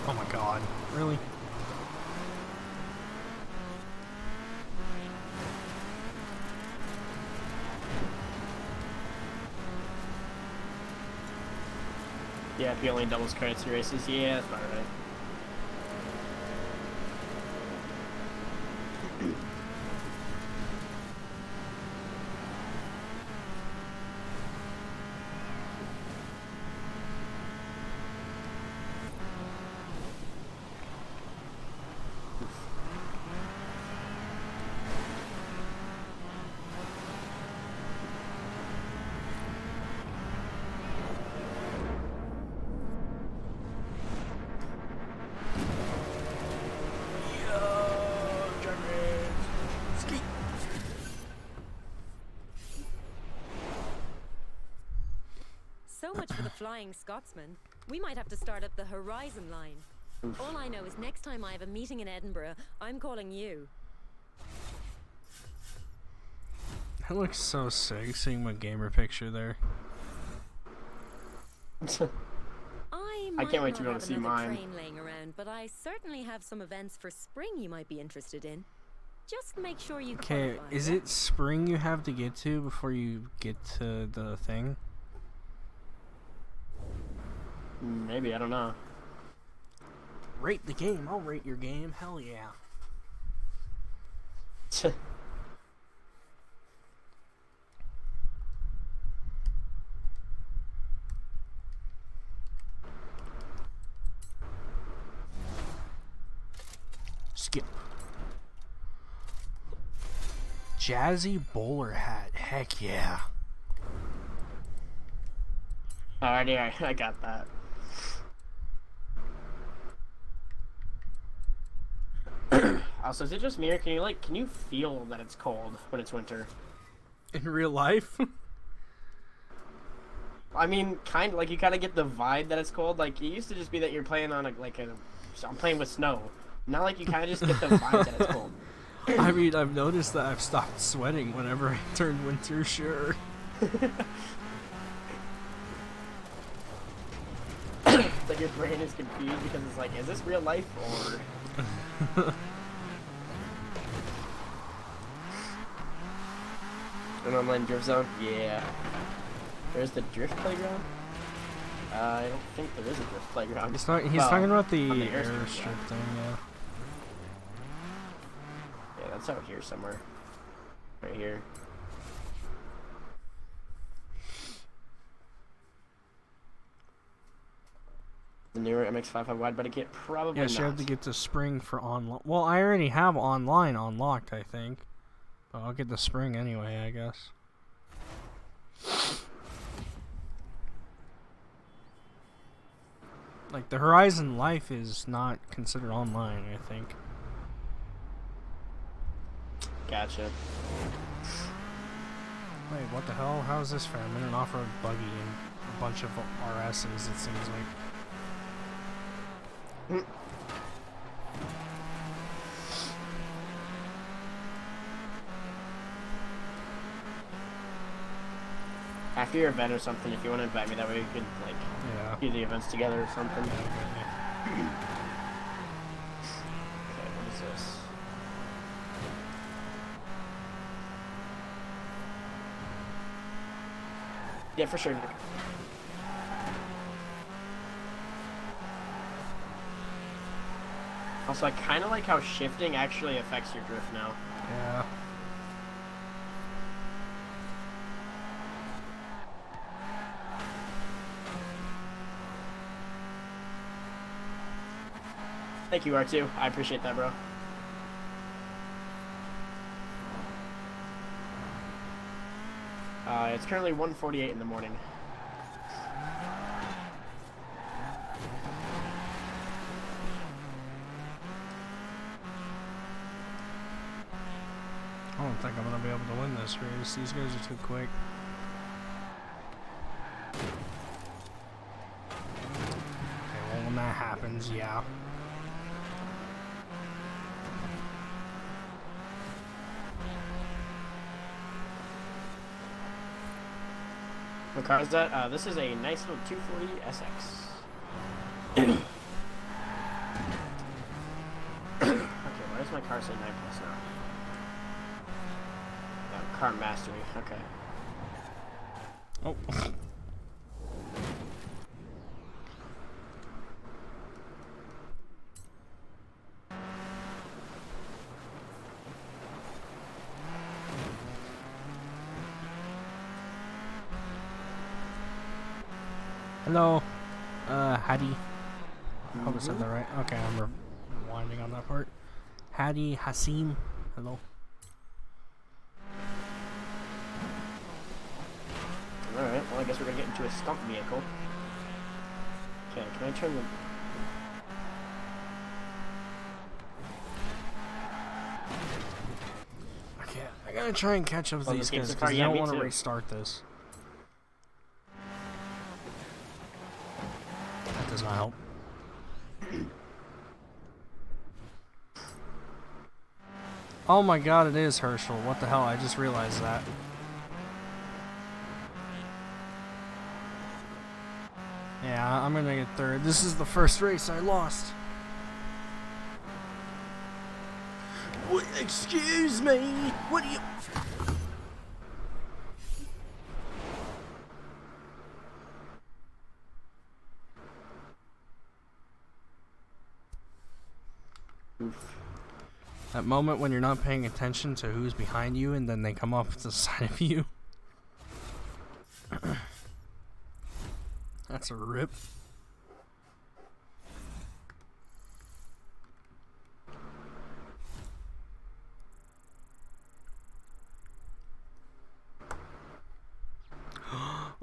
Oh my god, really? Yeah, if he only doubles credits to races, yeah, that's about right. So much for the Flying Scotsman. We might have to start up the Horizon line. All I know is next time I have a meeting in Edinburgh, I'm calling you. That looks so sick, seeing my gamer picture there. I can't wait to be able to see mine. Train laying around, but I certainly have some events for spring you might be interested in. Just make sure you Okay, qualify. is it spring you have to get to before you get to the thing? Maybe, I don't know. Rate the game. I'll rate your game. Hell yeah. Skip. Jazzy bowler hat. Heck yeah. Alrighty, I got that. Also, is it just me or can you feel that it's cold when it's winter? In real life? I mean, kind of, like, you kind of get the vibe that it's cold. Like, it used to just be that you're playing on, I'm playing with snow. Now, like, you kind of just get the vibe that it's cold. I mean, I've noticed that I've stopped sweating whenever I turn winter, sure. It's like your brain is confused because it's like, is this real life or... An online drift zone? Yeah. There's the drift playground? I don't think there is a drift playground. He's talking about the airstrip thing, yeah. Yeah, that's out here somewhere. Right here. The newer MX-55 wide body kit? Probably Yes, not. you have to get the spring for online. Well, I already have online unlocked, I think. But I'll get the spring anyway, I guess. Like, the Horizon Life is not considered online, I think. Gotcha. Wait, what the hell? How is this fair? I'm in an off-road buggy and a bunch of RSs, it seems like. After your event or something, if you want to invite me, that way we could, like, do the events together or something. Okay, what is this? Yeah, for sure. Also, I kind of like how shifting actually affects your drift now. Yeah. Thank you, R2. I appreciate that, bro. It's currently 1:48 in the morning. I don't think I'm gonna be able to win this race. These guys are too quick. Okay, well, when that happens, yeah. What car is that? This is a nice little 240 SX. Okay, why does my car say 9+ now? No, car mastery. Okay. Oh. Hello, Hadi. I hope I said that right. Okay, I'm rewinding on that part. Hadi, Hasim. Hello. Alright, well I guess we're gonna get into a stump vehicle. Okay, can I turn the... I gotta try and catch up with these guys because I don't want to restart this. That does not help. Oh my god, it is Herschel. What the hell? I just realized that. Yeah, I'm gonna get third. This is the first race I lost. What? Excuse me? What do you... That moment when you're not paying attention to who's behind you and then they come off to the side of you. That's a rip.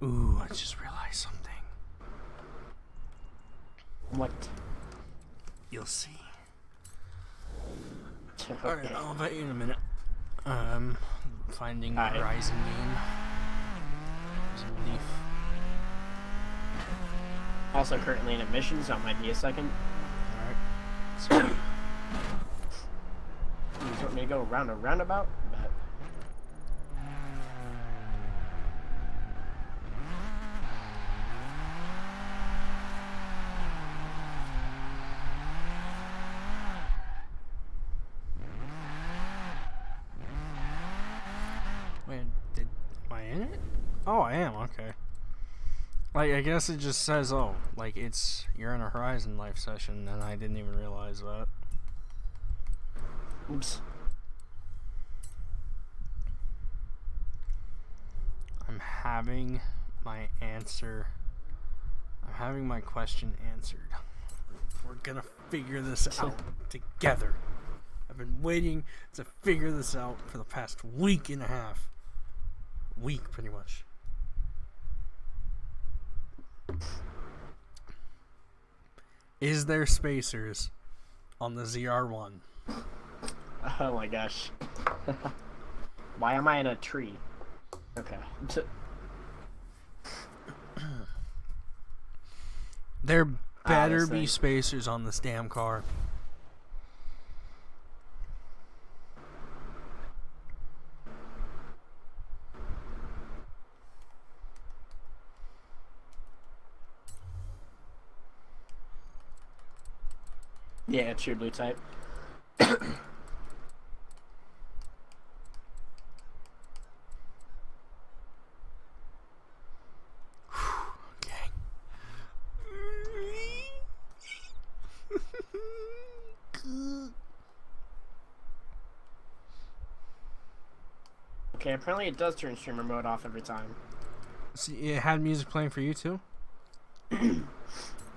Ooh, I just realized something. What? You'll see. Okay. Alright, I'll bet you in a minute. Finding the Alright. Horizon game. There's a leaf. Also currently in a mission, so it might be a second. Alright. You just want me to go around a roundabout? Bet. Wait, am I in it? Oh, I am, okay. Like, I guess it just says, oh, like, you're in a Horizon Life session, and I didn't even realize that. Oops. I'm having my question answered. We're gonna figure this out together. I've been waiting to figure this out for the past week and a half. Week, pretty much. Is there spacers on the ZR1? Oh my gosh. Why am I in a tree? Okay. There better this be thing. spacers on this damn car. Yeah, it's your blue type. Okay. Okay, apparently it does turn streamer mode off every time. See, it had music playing for you too?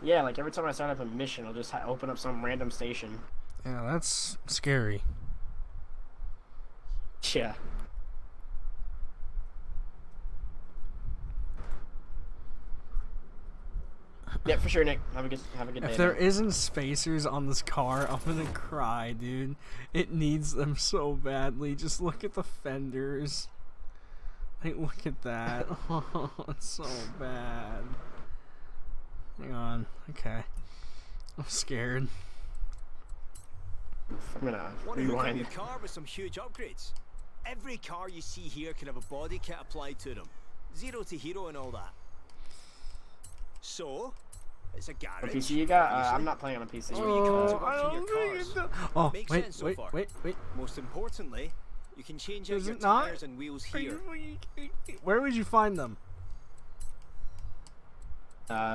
Yeah, like every time I start up a mission, I'll just open up some random station. Yeah, that's scary. Yeah. Yeah, for sure, Nick. Have a good day. If there man. isn't spacers on this car, I'm gonna cry, dude. It needs them so badly. Just look at the fenders. Like, look at that. Oh, it's so bad. Hang on. Okay. I'm scared. I'm gonna Want to hook up rewind. your car with some huge upgrades? Every car you see here can have a body kit applied to them. 0 to hero and all that. So, it's a garage. What PC you got? obviously. I'm not playing on a PC. It's where you come to I work in don't your think cars. Oh, Makes wait, sense so wait, far. wait. Most importantly, you can change out Is your it not? tires and wheels here. Where would you find them?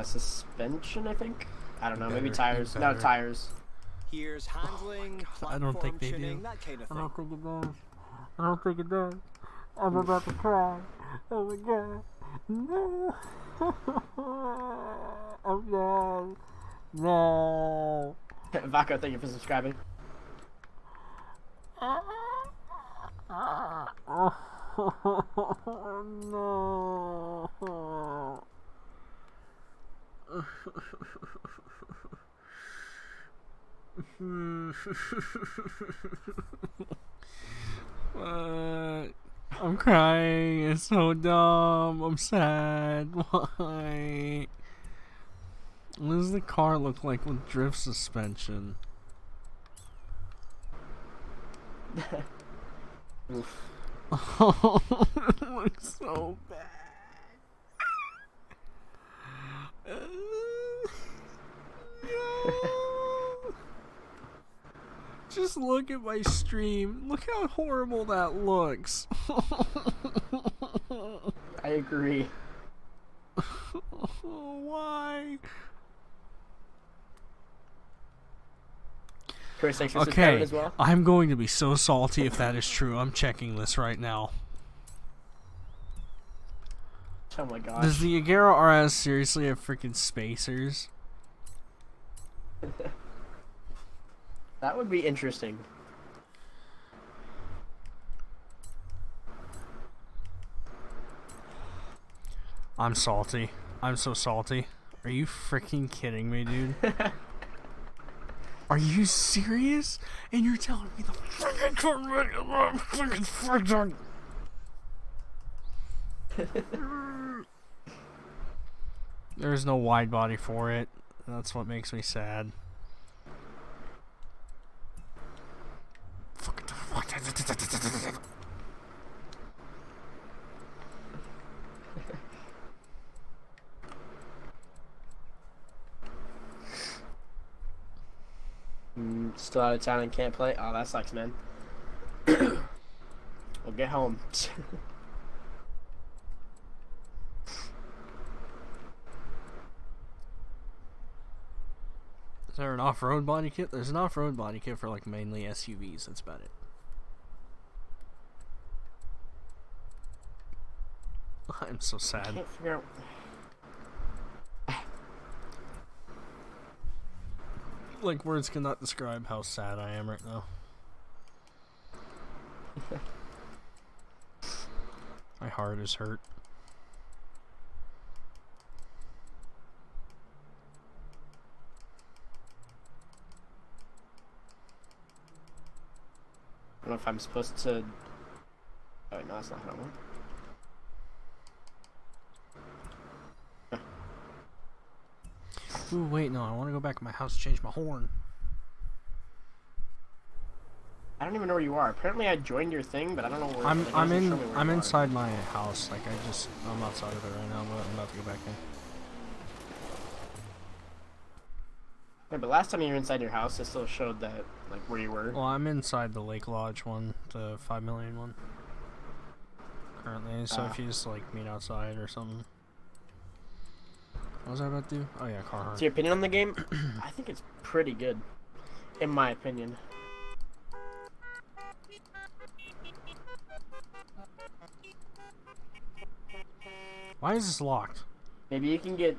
Suspension, I think. I don't know. Maybe Better, tires. you No, better. tires. Here's handling, I don't think platform they tuning, do. that kind of I thing. don't think it does. I don't think it does. I'm about to cry. Oh my god. No. Oh god. No. Vaco, thank you for subscribing. No. I'm crying. It's so dumb. I'm sad. Why? What does the car look like with drift suspension? Oof. Oh, it looks so bad. No. Just look at my stream. Look how horrible that looks. I agree. Why? Chris, thanks for subscribing Okay, as well. I'm going to be so salty if that is true. I'm checking this right now. Oh my gosh. Does the Agera RS seriously have freaking spacers? That would be interesting. I'm salty. I'm so salty. Are you freaking kidding me, dude? Are you serious? And you're telling me the freaking Corvette is not freaking There's no wide body for it. That's what makes me sad. Still out of town and can't play? Oh, that sucks, man. Well, get home. Is there an off-road body kit? There's an off-road body kit for like mainly SUVs. That's about it. I'm so sad. I can't figure out. Like, words cannot describe how sad I am right now. My heart is hurt. I don't know if I'm supposed to. Oh, no, that's not how it works. Ooh, wait, no, I want to go back to my house and change my horn. I don't even know where you are. Apparently, I joined your thing, but I don't know where. I'm I'm inside my house. Like I'm outside of it right now, but I'm about to go back in. Yeah, but last time you were inside your house, it still showed that like where you were. Well, I'm inside the Lake Lodge one, the 5 million one. Currently, so if you just like meet outside or something. What was I about to do? Oh yeah, Carhartt. So your opinion on the game? I think it's pretty good, in my opinion. Why is this locked? Maybe you can get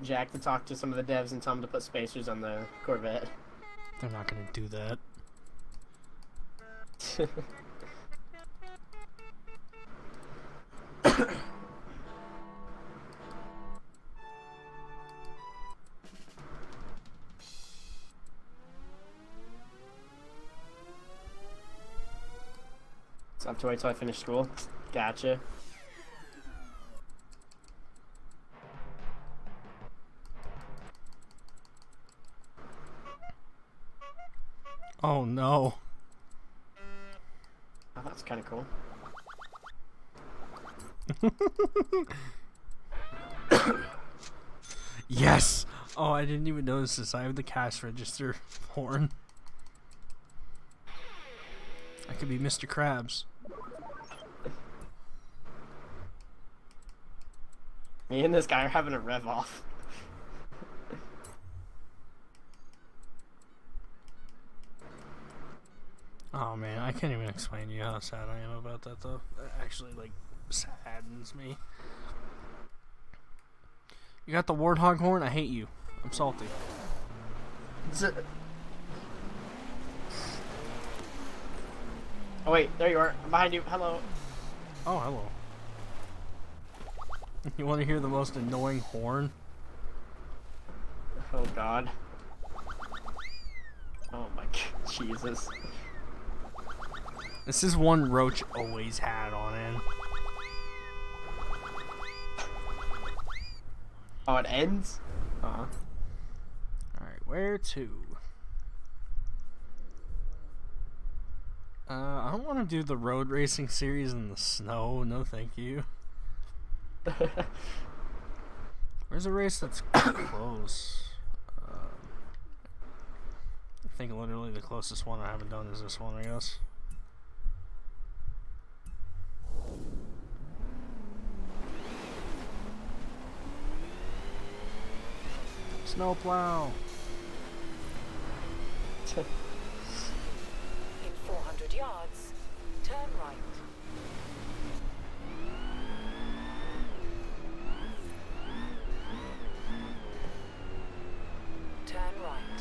Jack to talk to some of the devs and tell them to put spacers on the Corvette. They're not gonna do that. So I have to wait till I finish school. Gotcha. Oh no. Oh, that's kind of cool. Yes! Oh, I didn't even notice this. I have the cash register horn. I could be Mr. Krabs. Me and this guy are having a rev off. Oh man, I can't even explain to you how sad I am about that though. That actually like saddens me. You got the Warthog horn? I hate you. I'm salty. Oh wait, there you are. I'm behind you. Hello. Oh, hello. You want to hear the most annoying horn? Oh god. Oh my god, Jesus. This is one Roach always had on it. Oh, it ends? Uh-huh. Alright, where to? I don't want to do the road racing series in the snow. No, thank you. Where's a race that's close? I think literally the closest one I haven't done is this one, I guess. Snowplow. In 400 yards, turn right. Turn right.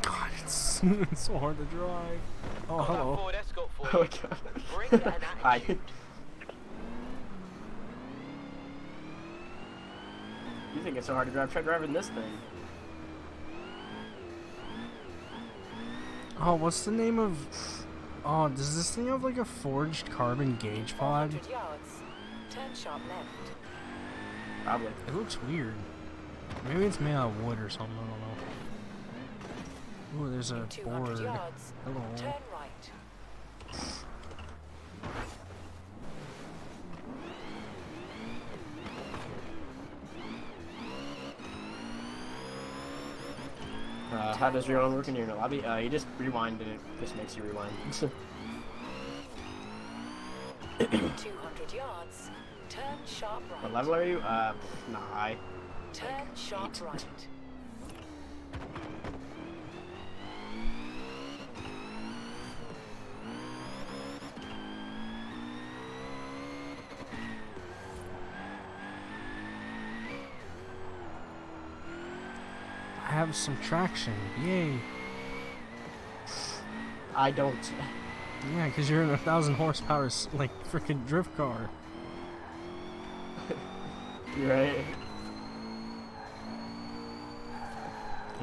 God, it's so hard to drive. Oh, Got that hello. Ford Escort for Oh you. god. Bring an Hi. attitude. think it's so hard to drive? Try driving this thing. Oh, what's the name of... Oh, does this thing have like a forged carbon gauge pod? 100 yards. Turn sharp left. Probably. It looks weird. Maybe it's made out of wood or something, I don't know. Ooh, there's a 200 board. yards. Hello. Turn right. How does your own work in your lobby? You just rewind and it just makes you rewind. 200 yards. Turn sharp right. What level are you? Nah, high. Turn sharp right. I have some traction. Yay. I don't. Yeah, because you're in a 1,000 horsepower, like, freaking drift car. You're right.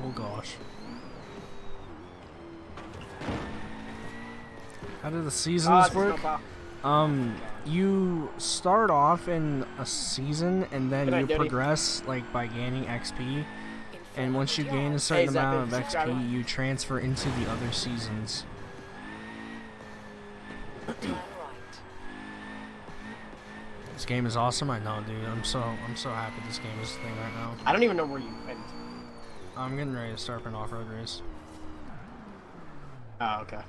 Oh gosh. How do the seasons work? You start off in a season and then you progress like by gaining XP. And once you gain a certain amount of XP, you transfer into the other seasons. This game is awesome. I know, dude. I'm so happy this game is a thing right now. I don't even know where you went. I'm getting ready to start an off-road race. Oh, okay.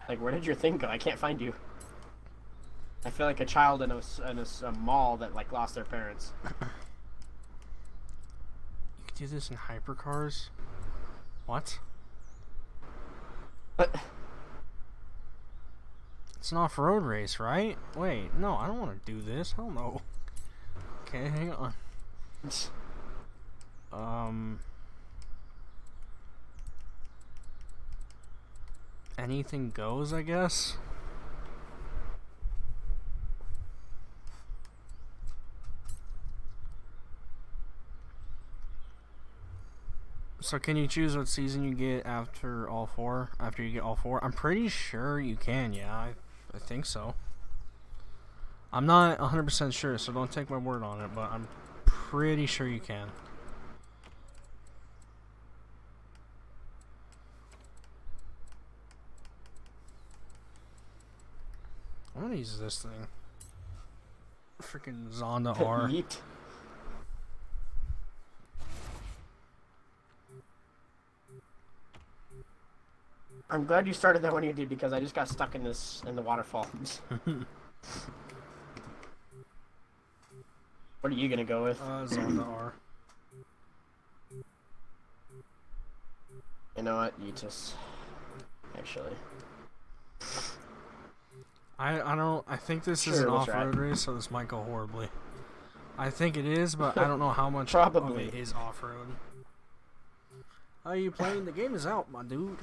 Like, where did your thing go? I can't find you. I feel like a child in a mall that like lost their parents. You could do this in hypercars. What? It's an off-road race, right? Wait, no, I don't want to do this. Hell no. Okay, hang on. Anything goes, I guess. So can you choose what season you get after all four? After you get all four? I'm pretty sure you can, yeah. I think so. I'm not 100% sure, so don't take my word on it, but I'm pretty sure you can. I'm gonna use this thing. Freaking Zonda R. Yeet. I'm glad you started that when you did because I just got stuck in the waterfall. What are you gonna go with? Zonda R. You know what? You just actually. I think this is an off-road race, so this might go horribly. I think it is, but I don't know how much of it is off-road. How are you playing? The game is out, my dude.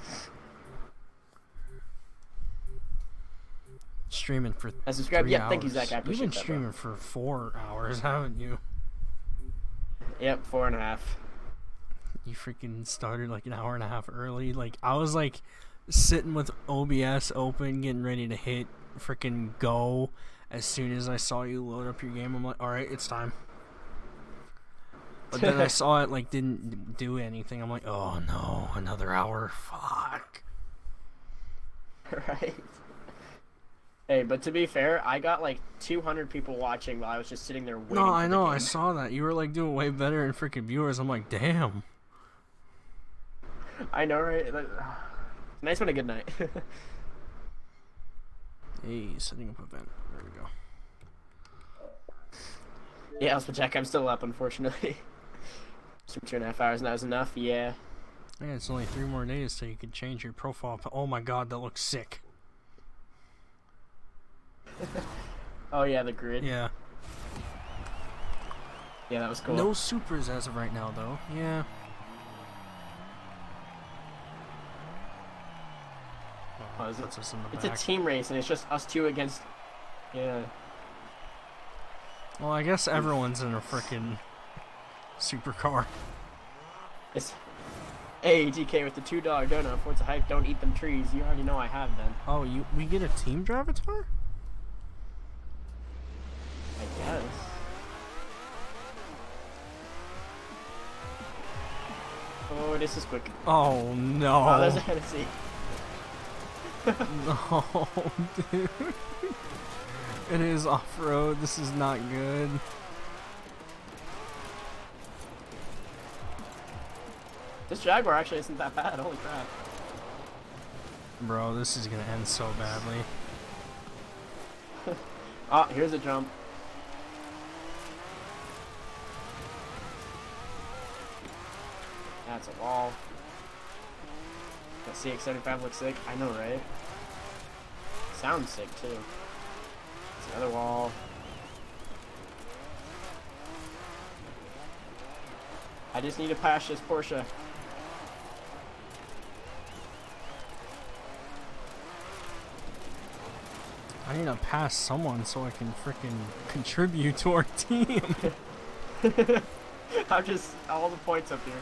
Streaming for 3 hours. Thank you, Zach. I appreciate You've been that, streaming for 4 hours, haven't you? Yep, 4.5. You freaking started like an hour and a half early. Like, I was like sitting with OBS open, getting ready to hit freaking go. As soon as I saw you load up your game, I'm like, alright, it's time. But then I saw it like didn't do anything. I'm like, oh no, another hour. Fuck. Right. Hey, but to be fair, I got like 200 people watching while I was just sitting there waiting. No, I know, I saw that. You were like doing way better in freaking viewers. I'm like, damn. I know, right? Nice one, a good night. Hey, setting up event. There we go. Yeah, Alpha Jack, I'm still up, unfortunately. Some 2.5 hours, and that was enough, yeah. Yeah, it's only 3 more days so you can change your profile. Oh my god, that looks sick. Oh yeah, the grid. Yeah. Yeah, that was cool. No supers as of right now, though. Yeah. Oh, it's a team race, and it's just us two against. Yeah. Well, I guess everyone's in a freaking Supercar. It's AATK with the $2 donut. Forza Hype, don't eat them trees. You already know I have them. Oh, we get a team Dravatar? I guess. Oh, this is quick. Oh no. Oh, there's a Hennessy. No, dude. It is off-road. This is not good. This Jaguar actually isn't that bad. Holy crap. Bro, this is gonna end so badly. Oh, here's a jump. That's a wall. That CX-75 looks sick. I know, right? Sounds sick, too. It's another wall. I just need to pass this Porsche. I need to pass someone so I can freaking contribute to our team. I'm just all the points up here.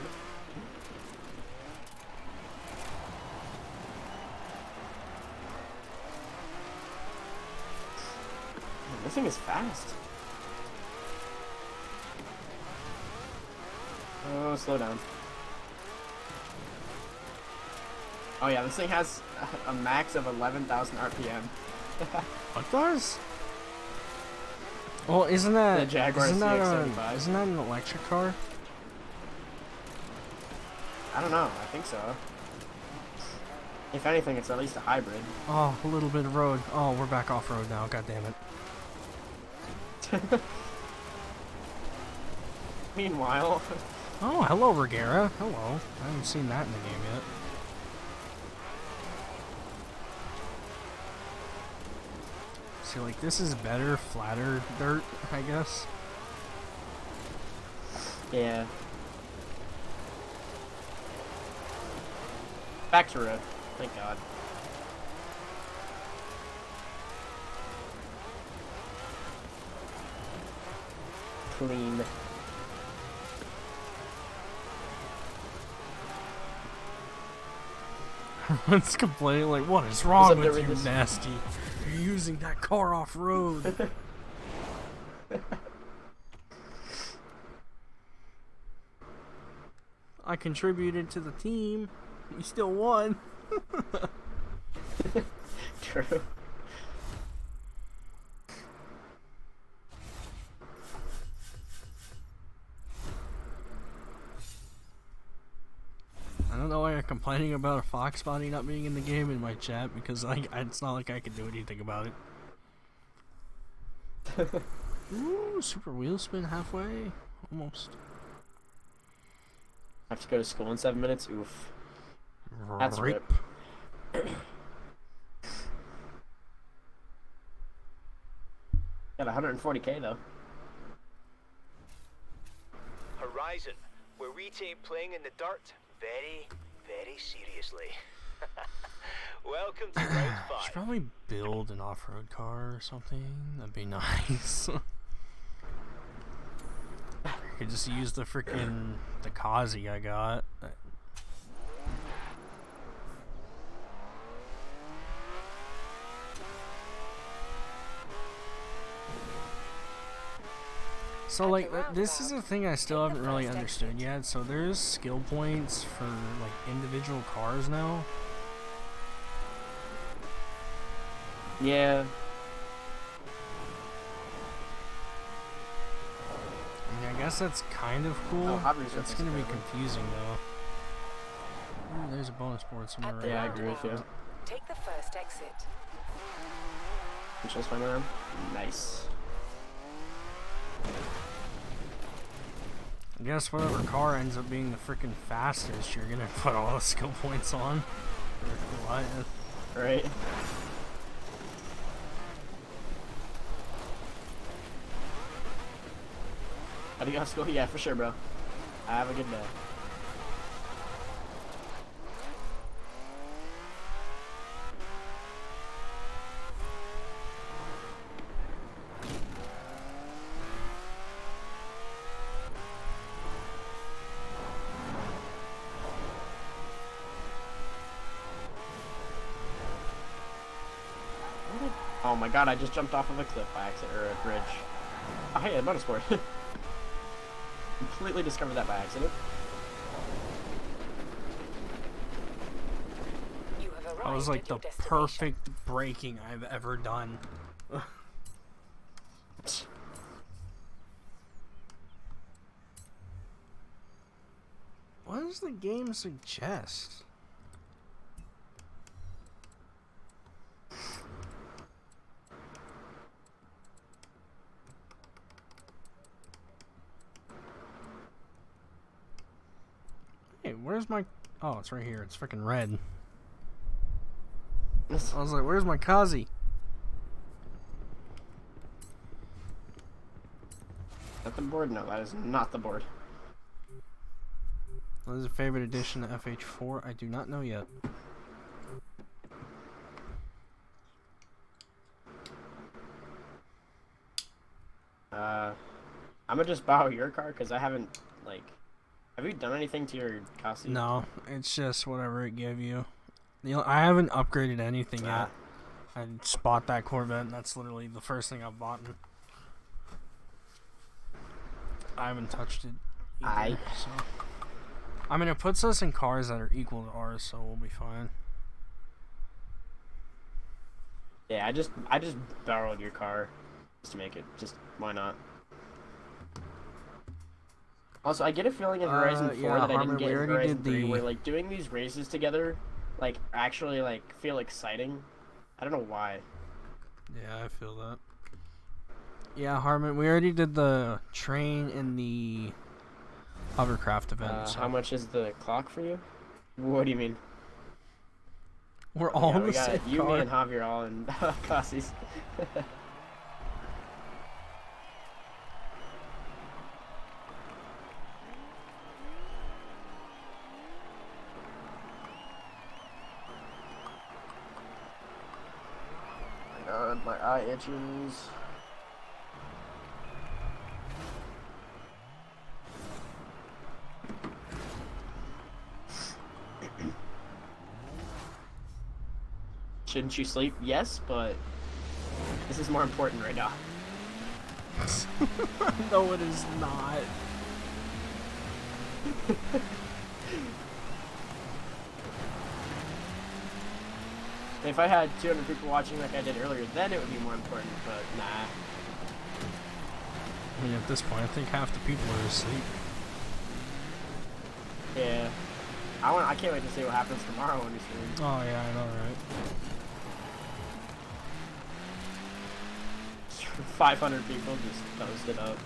This thing is fast. Oh, slow down. Oh yeah, this thing has a max of 11,000 RPM. What does? Well, isn't that the Jaguar isn't CX-75? isn't that an electric car? I don't know. I think so. If anything, it's at least a hybrid. Oh, a little bit of road. Oh, we're back off road now. God damn it. Meanwhile. Oh, hello, Regera. Hello. I haven't seen that in the game yet. See, like, this is better, flatter dirt, I guess. Yeah. Back to road. Thank God. Clean. Everyone's complaining like, what is wrong with you, this? nasty? You're using that car off-road. I contributed to the team. We still won. True. I don't know why you're complaining about a Fox body not being in the game in my chat, because it's not like I can do anything about it. Ooh, super wheel spin halfway. Almost. I have to go to school in 7 minutes? Oof. That's Rip. Got 140k though. Horizon, where we take playing in the dirt very, very seriously. Welcome to round I 5. should probably build an off-road car or something. That'd be nice. I could just use the Kazi I got. So like this is a thing I still haven't really understood yet. So there's skill points for like individual cars now. Yeah. I mean, I guess that's kind of cool. Oh, obviously It's gonna be confusing though. Ooh, there's a bonus board somewhere. Right Yeah, I agree with you. Take the first exit. Control spin around. Nice. I guess whatever car ends up being the freaking fastest, you're gonna put all the skill points on. Or Goliath. Right. How do you go to school? Yeah, for sure, bro. Have a good day. Oh my god, I just jumped off of a cliff by accident, or a bridge. Oh hey, a motorsport. Completely discovered that by accident. That was like the perfect braking I've ever done. What does the game suggest? Hey, where's my... Oh, it's right here. It's freaking red. I was like, where's my Kazi? Is that the board? No, that is not the board. What is your favorite addition to FH4? I do not know yet. I'm gonna just borrow your car because I haven't, like... Have you done anything to your costume? No, it's just whatever it gave you. You know, I haven't upgraded anything yet. I just bought that Corvette, and that's literally the first thing I've bought. I haven't touched it either, so... I mean, it puts us in cars that are equal to ours, so we'll be fine. Yeah, I just borrowed your car just to make it. Just why not? Also, I get a feeling in Horizon 4 that I didn't get in Horizon 3, where like doing these races together, like actually like feel exciting. I don't know why. Yeah, I feel that. Yeah, Harmon, we already did the train and the hovercraft event. So. How much is the clock for you? What do you mean? We're all in the same you, car. me, and Javier all in Cassi's. God, my eye itches. Shouldn't you sleep? Yes, but this is more important right now. No, it is not. If I had 200 people watching like I did earlier, then it would be more important, but nah. I mean, at this point, I think half the people are asleep. Yeah. I can't wait to see what happens tomorrow when we stream. Oh yeah, I know, right? 500 people just toasted up.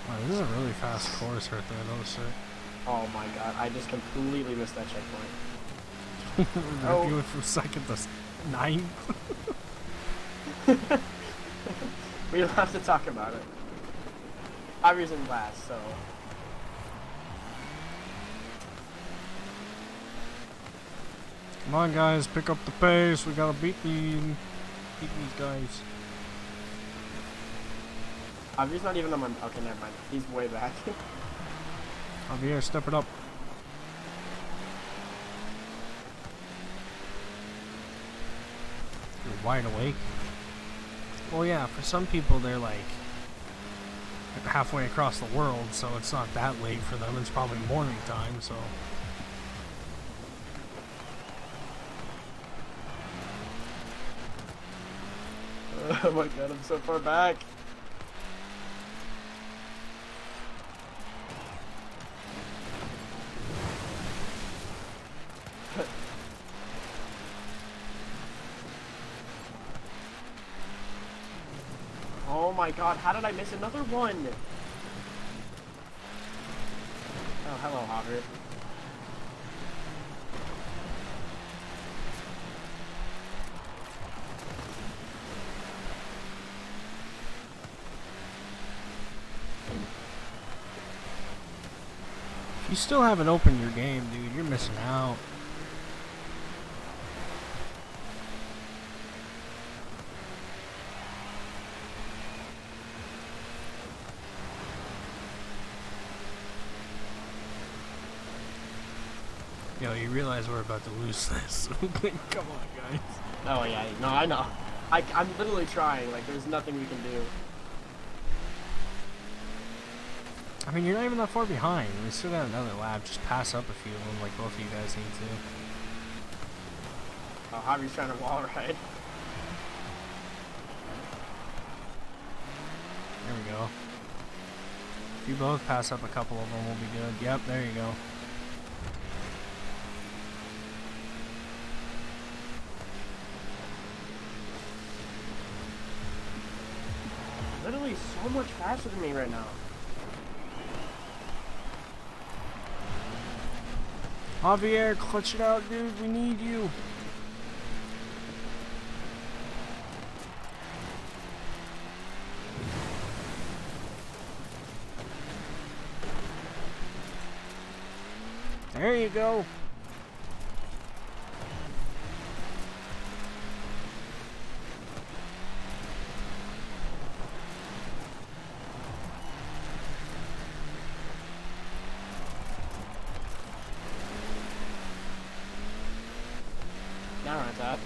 Wow, this is a really fast course right there, that was sick. Oh my god, I just completely missed that checkpoint. You went from second to ninth. We don't have to talk about it. I was in last, so... Come on, guys, pick up the pace. We gotta beat these guys. Javier's not even on my... Okay, never mind. He's way back. Javier, step it up. You're wide awake. Well, yeah, for some people, they're like halfway across the world, so it's not that late for them. It's probably morning time, so... Oh my god, I'm so far back. Oh my god, how did I miss another one? Oh, hello, Javier. If you still haven't opened your game, dude, you're missing out. you realize we're about to lose this. Come on, guys. Oh yeah, no, I know. I'm literally trying. Like, there's nothing we can do. I mean, you're not even that far behind. We still got another lap. Just pass up a few of them, like both of you guys need to. Oh, Javi's trying to wall ride. There we go. If you both pass up a couple of them, we'll be good. Yep, there you go. Literally so much faster than me right now. Javier, clutch it out, dude. We need you. There you go. Now we're on top.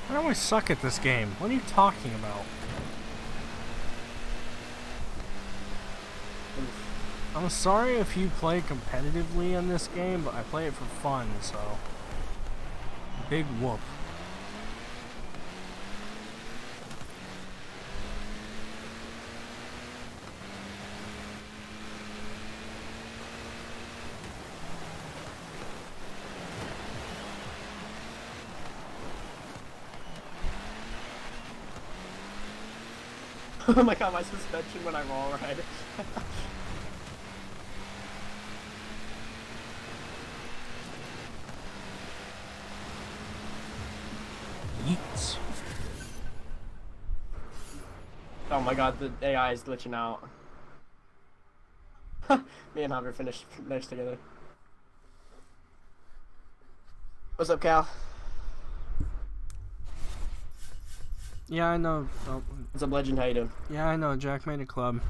I always suck at this game. What are you talking about? I'm sorry if you play competitively in this game, but I play it for fun, so... Big whoop. Oh my god, my suspension when I wall ride. Yeets. Oh my god, the AI is glitching out. Me and Javier finished next together. What's up, Cal? Yeah, I know. Oh. What's up, Legend? How you doing? Yeah, I know. Jack made a club.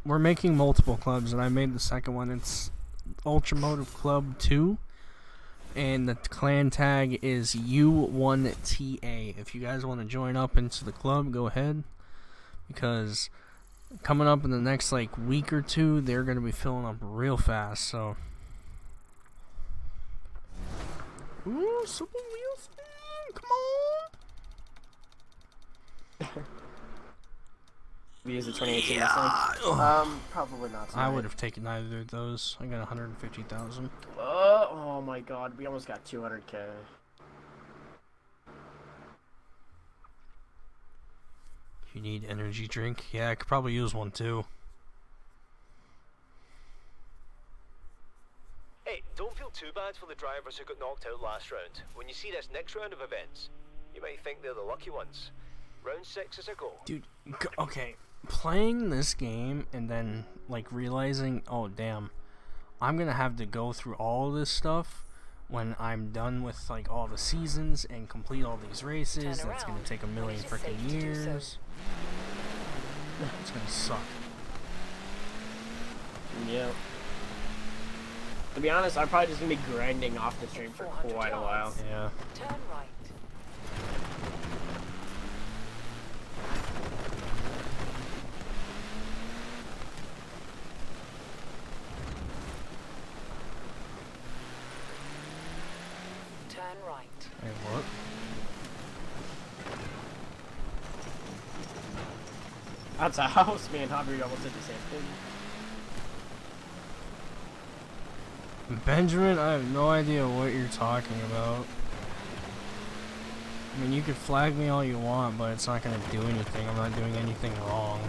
We're making multiple clubs, and I made the second one. It's Ultramotive Club 2, and the clan tag is U1TA. If you guys want to join up into the club, go ahead, because coming up in the next like week or two, they're gonna be filling up real fast. So, ooh, super wheel spin! Come on. We use the 2018. Yeah. Probably not. I would have taken either of those. I got 150,000. Oh my god, we almost got 200K. You need energy drink? Yeah, I could probably use one too. Hey, don't feel too bad for the drivers who got knocked out last round. When you see this next round of events, you might think they're the lucky ones. Round 6 is a go. Dude, okay. Playing this game and then, like, realizing, oh, damn, I'm gonna have to go through all this stuff when I'm done with, like, all the seasons and complete all these races. That's gonna take a million freaking years. It's gonna suck. Yep. To be honest, I'm probably just gonna be grinding off the stream for quite a while. Yeah. Turn right. Turn right. Hey, what? That's a house, me and Javier almost did the same thing. Benjamin, I have no idea what you're talking about. I mean, you could flag me all you want, but it's not gonna do anything. I'm not doing anything wrong.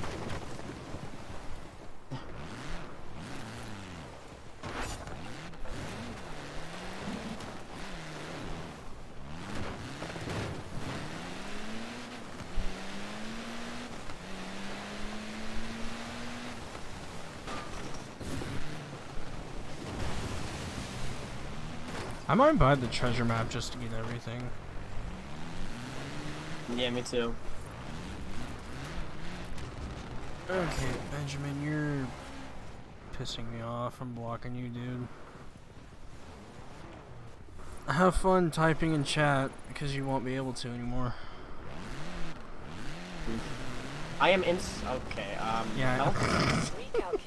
I might buy the treasure map just to get everything. Yeah, me too. Okay, Benjamin, you're pissing me off. I'm blocking you, dude. Have fun typing in chat because you won't be able to anymore. I am in. Okay. Yeah.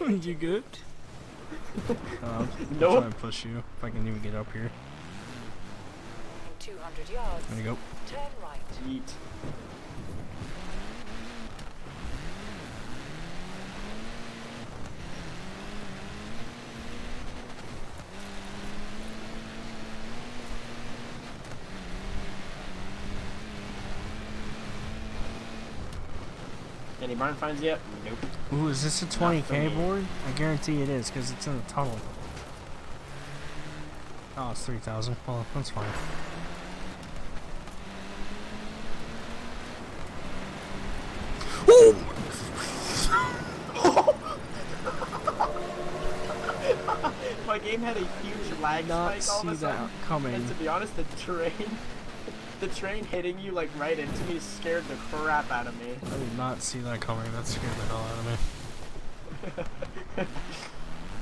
You good? I'll Nope. try and push you if I can even get up here. In 200 yards. There you go. Turn right. Yeet. Any barn finds yet? Nope. Ooh, is this a Not for 20k me. board? I guarantee it is because it's in the tunnel. Oh, it's 3,000. Well, that's fine. My game had a huge lag Not spike all of a see that sudden. coming. And to be honest, the train hitting you like right into me scared the crap out of me. I did not see that coming. That scared the hell out of me.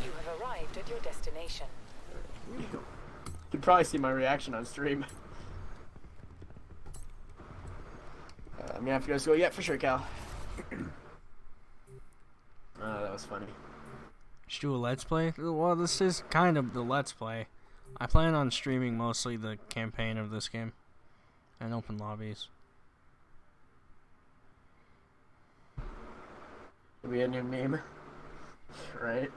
You have arrived at your destination. You can probably see my reaction on stream. I'm gonna have to go to school. Yeah, for sure, Cal. Oh, that was funny. Should do a let's play? Well, this is kind of the let's play. I plan on streaming mostly the campaign of this game and open lobbies. We a new meme, right?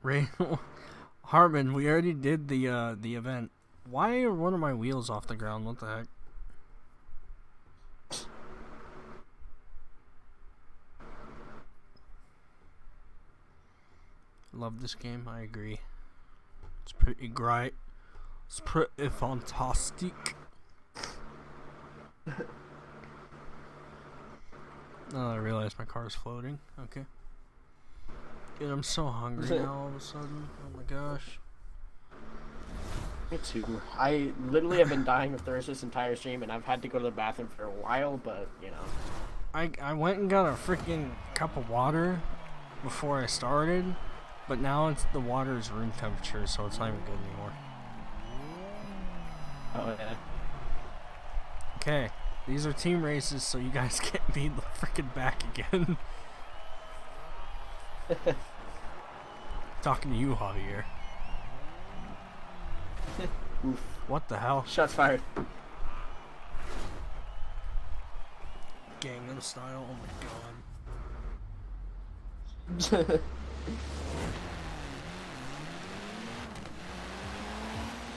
Ray, Harbin, we already did the event. Why are one of my wheels off the ground? What the heck? Love this game. I agree. It's pretty great. It's pretty fantastic. Oh, I realized my car is floating. Okay. Dude, I'm so hungry now all of a sudden. Oh my gosh. Me too. I literally have been dying of thirst this entire stream, and I've had to go to the bathroom for a while, but, you know. I went and got a freaking cup of water before I started, but now the water is room temperature, so it's not even good anymore. Oh, yeah. Okay, these are team races, so you guys can't be the freaking back again. Talking to you, Javier. Oof. What the hell? Shots fired. Gangnam Style, oh my god.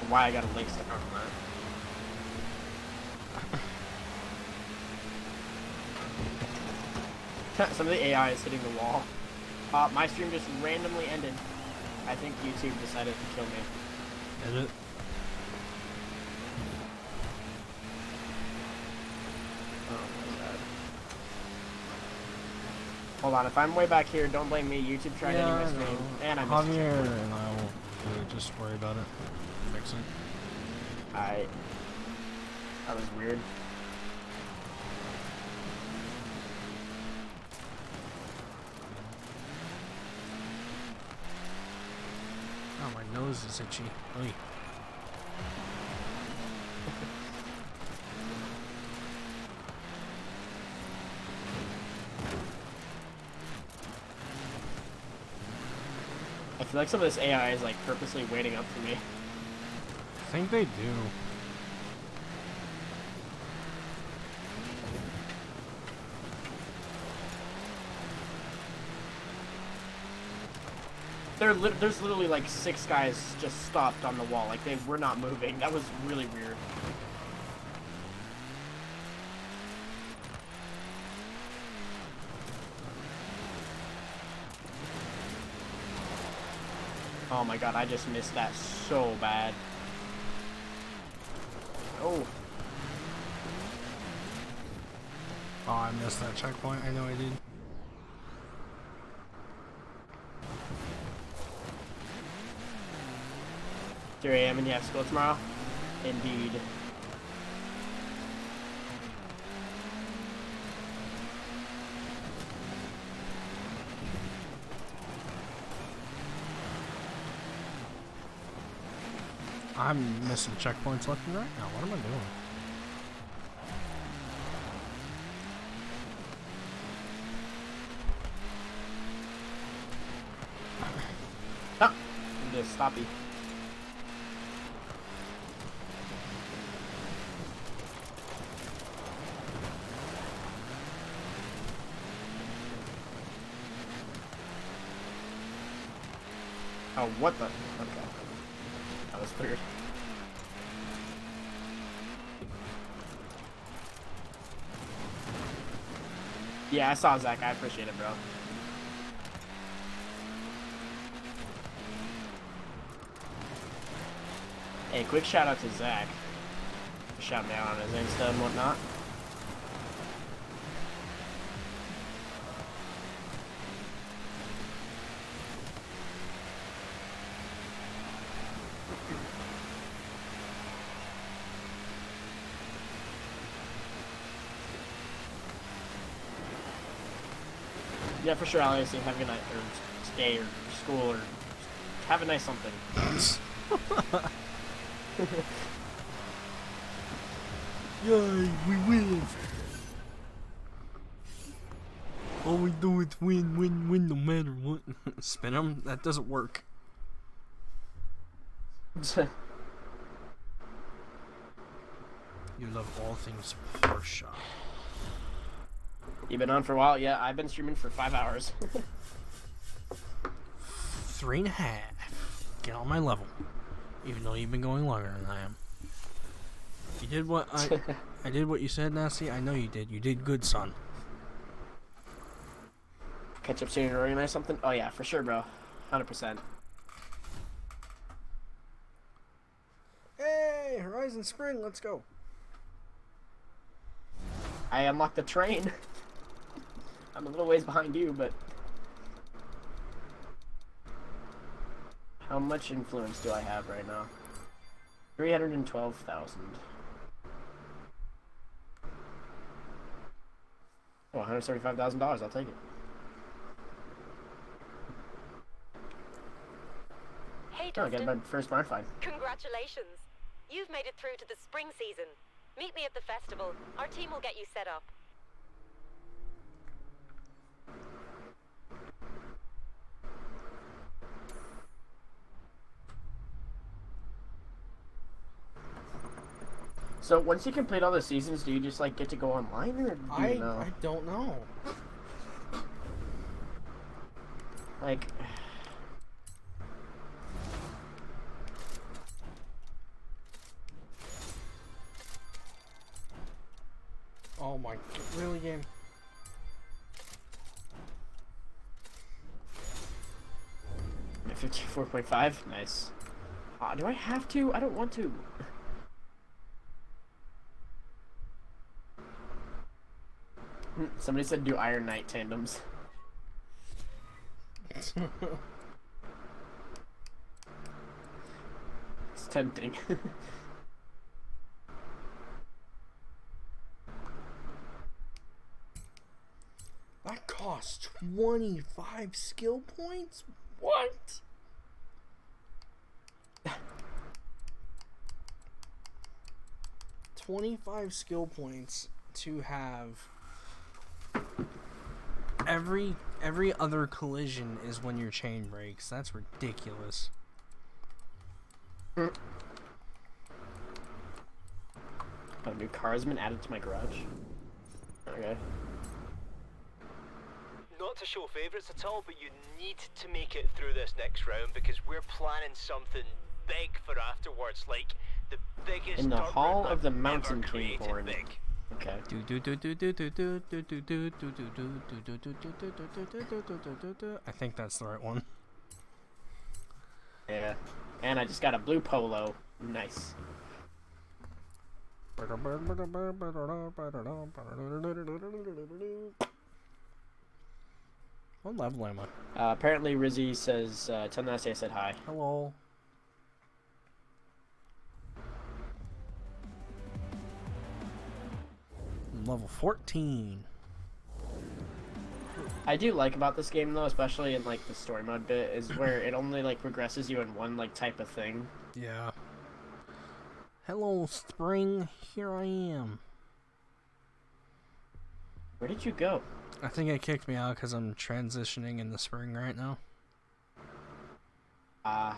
Why I got a link stuck on that. Some of the AI is hitting the wall. My stream just randomly ended. I think YouTube decided to kill me. Is it? Oh my god. Hold on, if I'm way back here, don't blame me. YouTube tried ending my stream. And I missed Javier it. and I will just worry about it. Fix it. That was weird. Oh, my nose is itchy. Oy. I feel like some of this AI is like purposely waiting up for me. I think they do. There's literally like 6 guys just stopped on the wall, like they were not moving. That was really weird. Oh my god, I just missed that so bad. Oh. Oh, I missed that checkpoint. I know I did. 3 a.m. and you have school tomorrow? Indeed. I'm missing checkpoints left and right now. What am I doing? Ah! Just stoppy. Oh, what the? Okay. That was weird. Yeah, I saw Zach. I appreciate it, bro. Hey, quick shout out to Zach. Shout me out on his Insta and whatnot. Yeah, for sure, Alex. Have a good night, or day, or school, or have a nice something. Yay, we win! All we do is win, win, win, no matter what. Spin them? That doesn't work. You love all things Porsche. You've been on for a while? Yeah, I've been streaming for 5 hours. 3.5. Get on my level. Even though you've been going longer than I am. You did what I did what you said, Nasty. I know you did. You did good, son. Catch up soon and organize something? Oh yeah, for sure, bro. 100%. Hey, Horizon Spring, let's go. I unlocked the train. I'm a little ways behind you, but... How much influence do I have right now? 312,000. Oh, $175,000. I'll take it. Hey, Oh, I Dustin. got my first Mark 5. Congratulations. You've made it through to the spring season. Meet me at the festival. Our team will get you set up. So once you complete all the seasons, do you just like get to go online, or do you know? I don't know. Like, Oh my, really, game? at 54.5, nice. Do I have to? I don't want to. Somebody said do Iron Knight tandems. It's tempting. That costs 25 skill points? What? $25 skill points to have every other collision is when your chain breaks. That's ridiculous. Got a new Carsman added to my garage. Okay. Not to show favourites at all, but you need to make it through this next round because we're planning something big for afterwards, like the biggest In the dirt Hall road of the I've Mountain ever created Kingborn. big. Okay. I think that's the right one. Yeah. And I just got a blue polo. Nice. What level am I? Apparently Rizzy says, tell Nasty I said hi. Hello. level 14. I do like about this game though, especially in like the story mode bit, is where it only like progresses you in one like type of thing. Yeah. Hello, Spring. Here I am. Where did you go? I think it kicked me out because I'm transitioning in the spring right now. I'm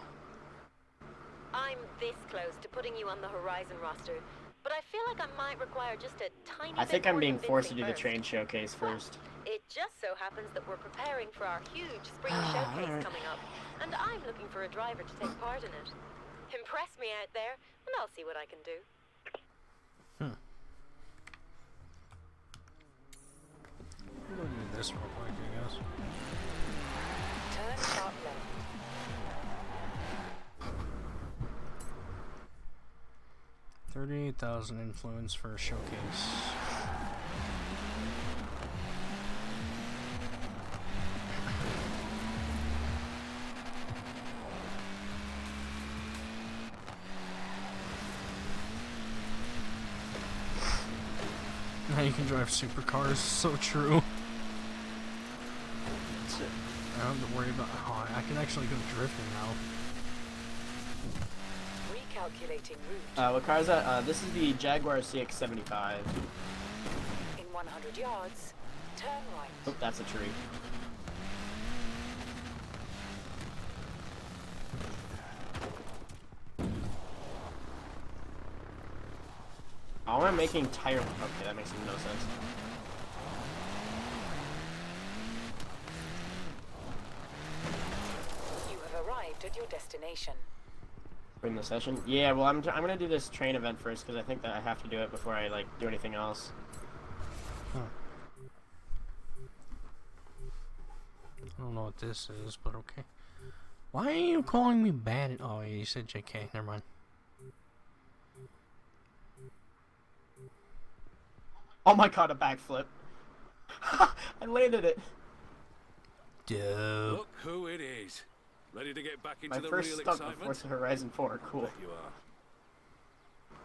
this close to putting you on the Horizon roster, but I feel like I might require just a tiny I think bit I'm more being forced to convincing do the first. train showcase first. It just so happens that we're preparing for our huge spring showcase coming up, and I'm looking for a driver to take part in it. Impress me out there, and I'll see what I can do. I'm gonna do this real quick, I guess. Turn sharp left. 38,000 influence for a showcase. Now you can drive supercars, so true. I don't have to worry about. Oh, I can actually go drifting now. Recalculating route. What car is that? This is the Jaguar CX-75. In 100 yards, turn right. Oh, that's a tree. Oh, I'm making tire. Okay, that makes no sense. You have arrived at your destination. In the session? Yeah, well, I'm gonna do this train event first because I think that I have to do it before I like do anything else. Huh. I don't know what this is, but okay. Why are you calling me bad? Oh, yeah, you said JK. Never mind. Oh my god, a backflip! I landed it. Dope. Look who it is. Ready to get back into My the first real stunt excitement? before Forza Horizon 4. Cool. Bet you are.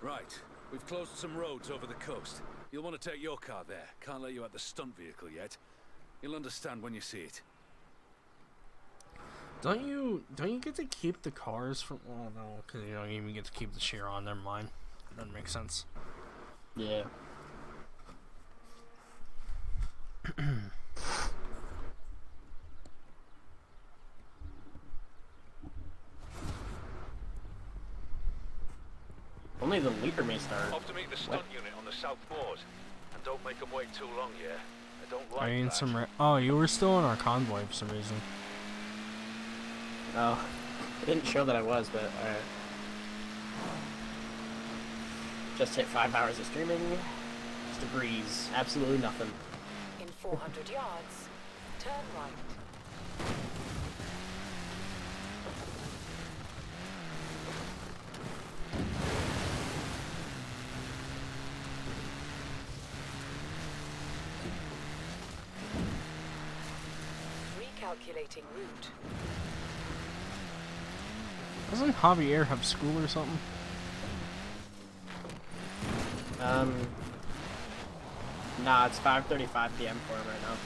Right, we've closed some roads over the coast. You'll want to take your car there. Can't let you out the stunt vehicle yet. You'll understand when you see it. Don't you get to keep the cars from? Oh no, because you don't even get to keep the Chiron. Never mind. Doesn't make sense. Yeah. Only the leader may start. Off to meet the stunt unit on the south moors. And don't make them wait too long, yeah? I don't like Are you in that. some? Oh, you were still in our convoy for some reason. Oh, it didn't show that I was, but alright. Just hit 5 hours of streaming. Just a breeze. Absolutely nothing. In 400 yards, turn right. Recalculating route. Doesn't Javier have school or something? Nah, it's 5:35 p.m. for him right now.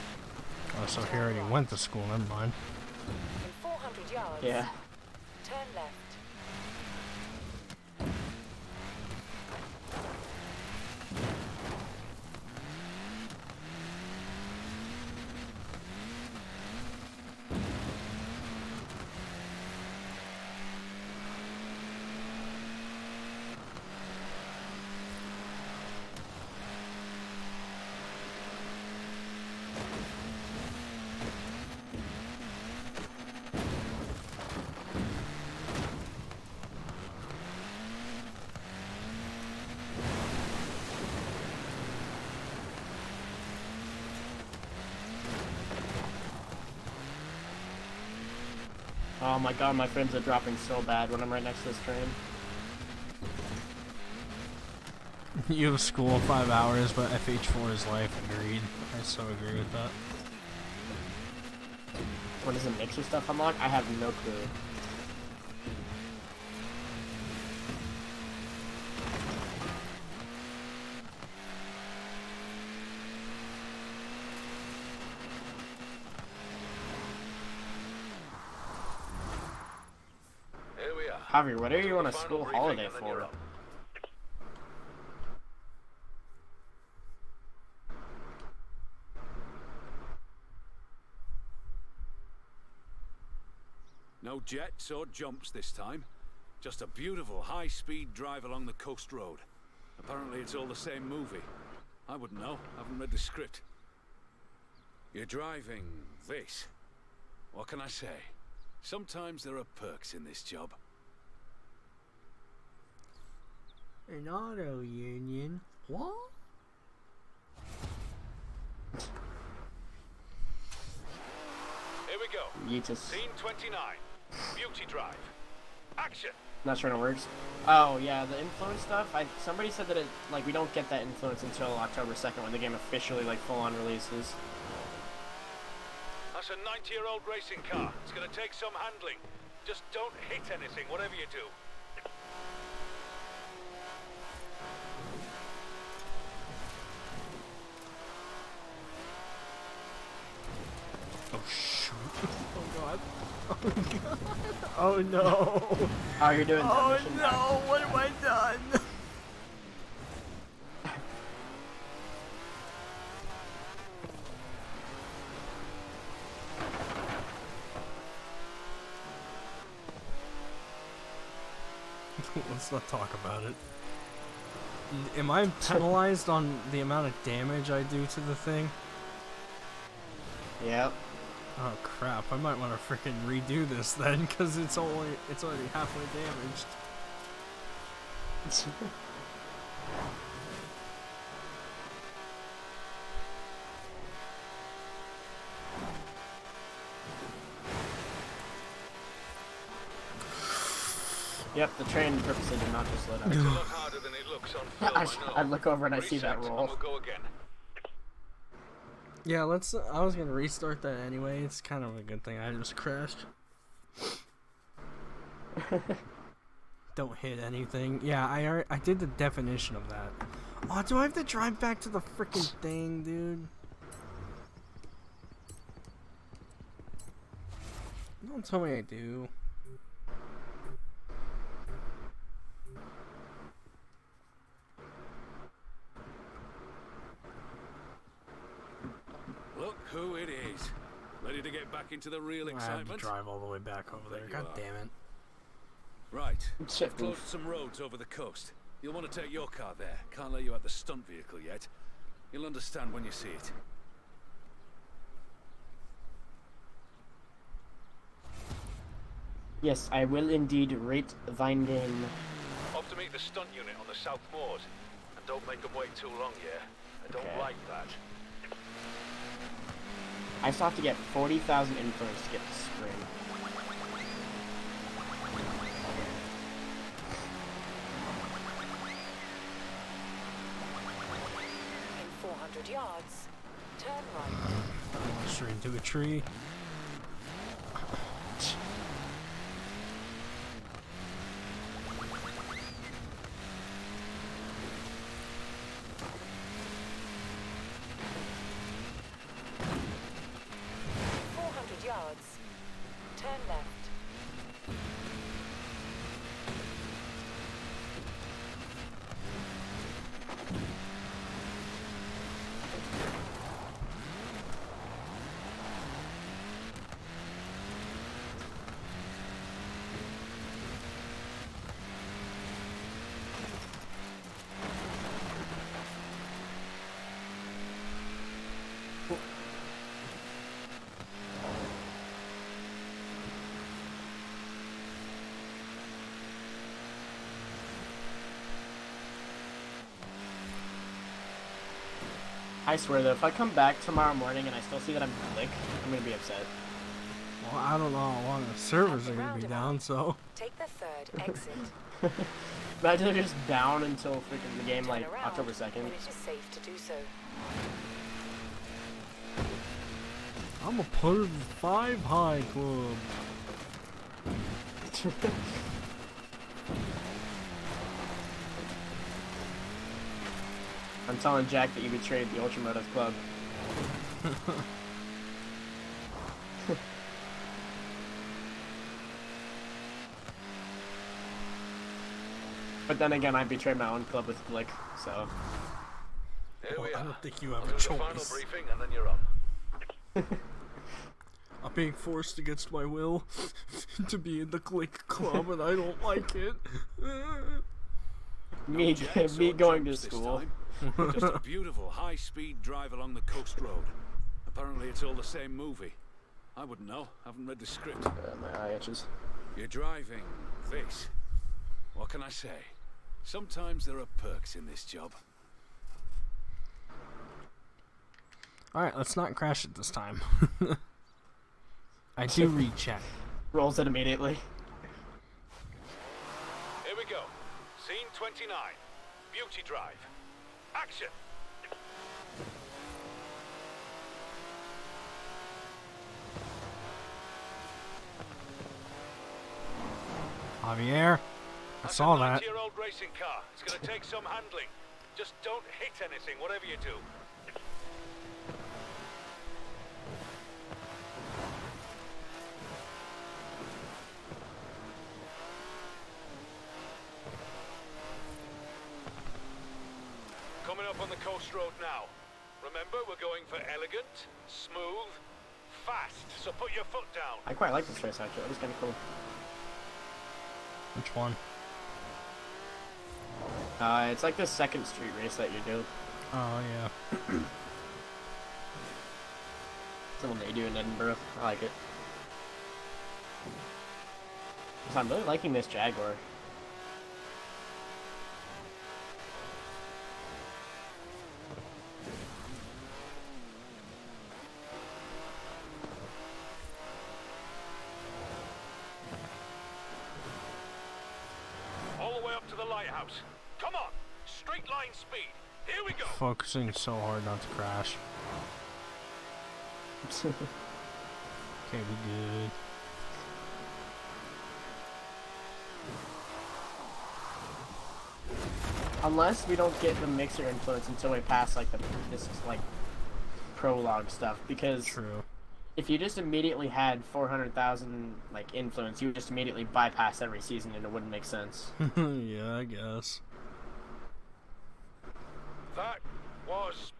Oh, so he already went to school. Never mind. In 400 yards, Yeah. turn left. Oh my god, my frames are dropping so bad when I'm right next to this train. You have school in 5 hours, but FH4 is life. Agreed. I so agree with that. When does the mixer stuff unlock? I have no clue. Javier, what are you on a school holiday for? No jets or jumps this time. Just a beautiful high-speed drive along the coast road. Apparently it's all the same movie. I wouldn't know. I haven't read the script. You're driving this. What can I say? Sometimes there are perks in this job. An auto union? What? Here we go. Yeetus. Scene 29. Beauty Drive. Action! Not sure it works. Oh yeah, the influence stuff. Somebody said that we don't get that influence until October 2nd when the game officially full on releases. That's a 90-year-old racing car. It's gonna take some handling. Just don't hit anything, whatever you do. Oh shoot. Oh god. Oh god. Oh no. Oh, you're doing that Oh mission no, now. what have I done? Let's not talk about it. Am I penalized on the amount of damage I do to the thing? Yep. Oh crap, I might want to freaking redo this then, because it's already halfway damaged. Yep, the train purposely did not just slow down. It's a lot harder than it looks on film, I know. I look over and I see that Reset, roll. and we'll go again. Yeah, I was gonna restart that anyway. It's kind of a good thing I just crashed. Don't hit anything. Yeah, I did the definition of that. Oh, do I have to drive back to the freaking thing, dude? Don't tell me I do. Look who it is. Ready to get back into the real I have excitement? to drive all the way back over there. you God are. damn it. Right. Shit, We've closed some roads over the coast. You'll want to take your car there. Can't let you out the stunt vehicle yet. You'll understand when you see it. Yes, I will indeed rate thine game. Off to meet the stunt unit on the South Moors. And don't make them wait too long, yeah? I don't Okay. like that. I still have to get 40,000 influence to get the spring. In 400 yards, turn right. Straight into a tree. Yards. Turn left. I swear though, if I come back tomorrow morning and I still see that I'm Blick, I'm gonna be upset. Well, I don't know how long the servers are gonna be down, so. Take the third exit. Imagine they're just down until freaking the game like Turn around October 2nd. when it is safe to do so. I'm a part of the 5 High Club. I'm telling Jack that you betrayed the Ultramotive Club. But then again, I betrayed my own club with Glick, so. Well, I don't think you have a The final choice. briefing, and then you're on. I'm being forced against my will to be in the Glick Club, and I don't like it. Me going to This school. time. Just a beautiful high-speed drive along the coast road. Apparently, it's all the same movie. I wouldn't know. Haven't read the script. My eye itches. You're driving this. What can I say? Sometimes there are perks in this job. Alright, let's not crash it this time. I do read chat. Rolls it immediately. Here we go. Scene 29. Beauty Drive. Action! Javier, I saw that. That's a 90-year-old racing car. It's going to take some handling. Just don't hit anything, whatever you do. Coming up on the coast road now. Remember, we're going for elegant, smooth, fast. So put your foot down. I quite like this race actually. It was kind of cool. Which one? It's like the second street race that you do. Oh, yeah. It's the one that you do in Edinburgh. I like it. So I'm really liking this Jaguar. All the way up to the lighthouse. Come on, straight line speed. Here we go. Focusing so hard not to crash. Okay, we good. Unless we don't get the mixer influence until we pass like this like prologue stuff, because True. if you just immediately had 400,000 like influence, you would just immediately bypass every season and it wouldn't make sense. Yeah, I guess. That was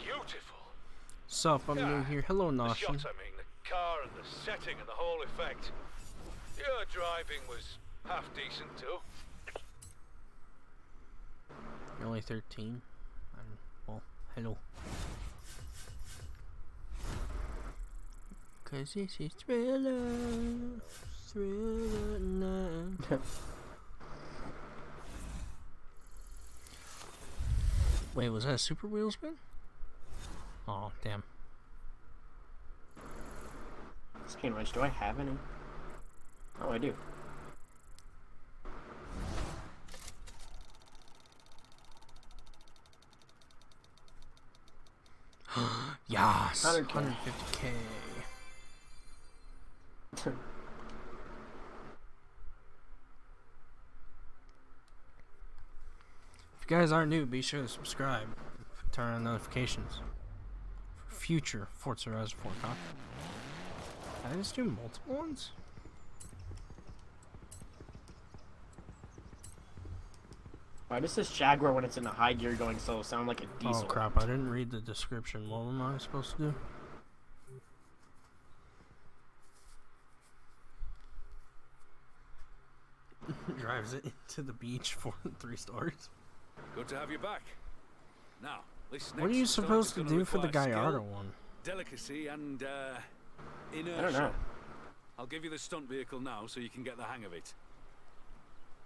beautiful. Sup, I'm new here. Hello, The Noshin. shots, I mean, the car and the setting and the whole effect. Your driving was half decent too. You're only 13. Well, hello. Cause this is Thriller night. Wait, was that a super wheel spin? Oh, damn. Speaking of which, do I have any? Oh, I do. Yes! 100K. 150K. If you guys are new, be sure to subscribe. Turn on notifications for future Forza Horizon 4 content. Did I just do multiple ones? Why does this Jaguar, when it's in the high gear going slow, sound like a diesel? Oh crap, I didn't read the description. What am I supposed to do? Drives it into the beach for 3 stars. Good to have you back. Now, this What are next you stunt supposed is to gonna do for the require Gallardo skill, one? Delicacy and inertia. I don't know. I'll give you the stunt vehicle now so you can get the hang of it.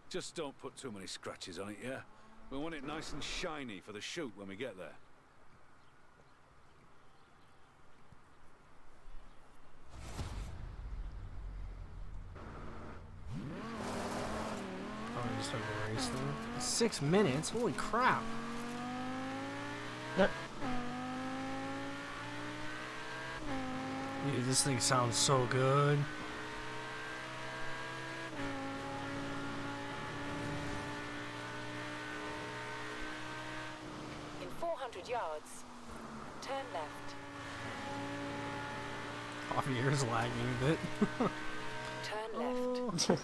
Just don't put too many scratches on it, yeah? We want it nice and shiny for the shoot when we get there. Oh, you just have a race thing? 6 minutes? Holy crap! Yep. Dude, this thing sounds so good. In 400 yards, turn left. Javier's lagging a bit. Turn left.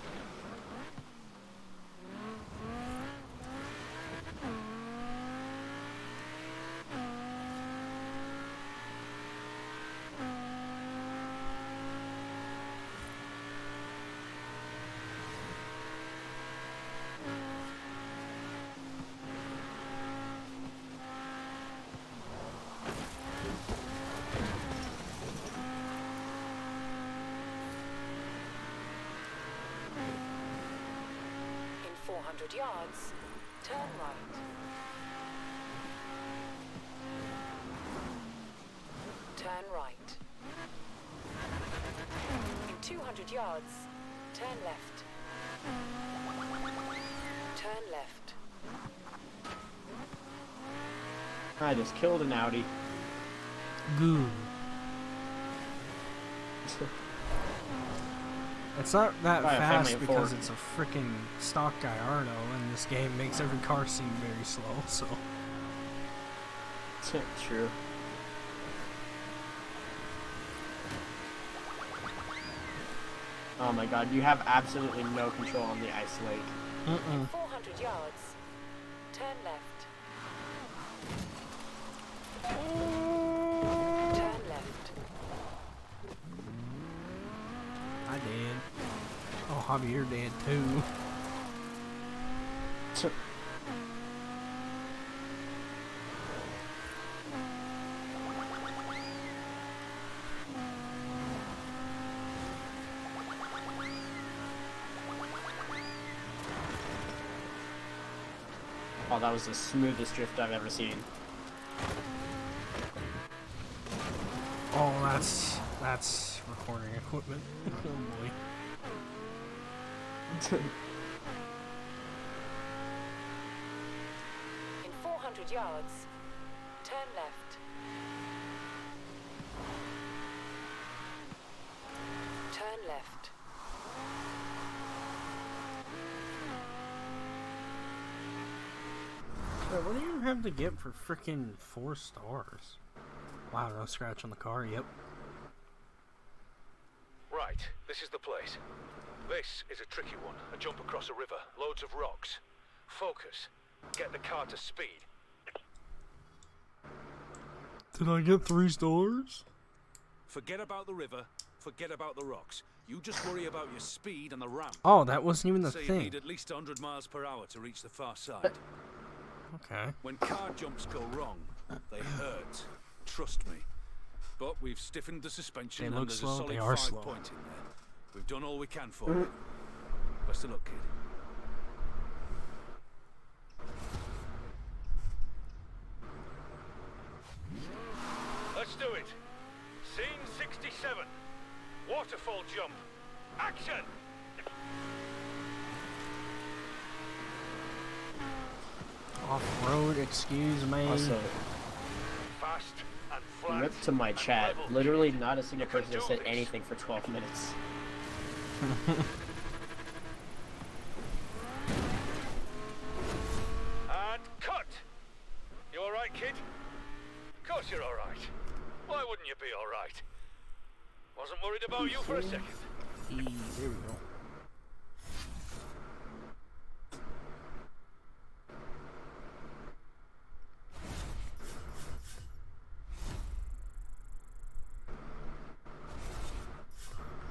200 yards, turn right. Turn right. In 200 yards, turn left. Turn left. I just killed an Audi. Good. It's not that Probably a fast family of because four. it's a freaking stock Gallardo, and this game makes every car seem very slow, so... True. Oh my god, you have absolutely no control on the ice lake. 400 yards, turn left. Turn left. I did. Oh, Javier did too. Oh, that was the smoothest drift I've ever seen. Oh, that's recording equipment. Oh boy. In 400 yards, turn left. Turn left. Wait, what do you have to get for freaking 4 stars? Wow, no scratch on the car, yep. Right, this is the place. This is a tricky one. A jump across a river, loads of rocks. Focus. Get the car to speed. Did I get 3 stars? Forget about the river, forget about the rocks. You just worry about your speed and the ramp. Oh, that wasn't even the So you thing. need at least 100 miles per hour to reach the far side. Okay. When car jumps go wrong, they hurt. Trust me. But we've stiffened the suspension They and look there's slow, a solid they are 5 slow. point in there. We've done all we can for you. Best of luck, kid. Let's do it. Scene 67. Waterfall jump. Action! Off-road, excuse me. Also, Fast and flat. rip to my chat. Literally not a single person has said anything for 12 minutes. And cut! You alright, kid? Of course you're alright. Why wouldn't you be alright? Wasn't worried about you for a second. There we go.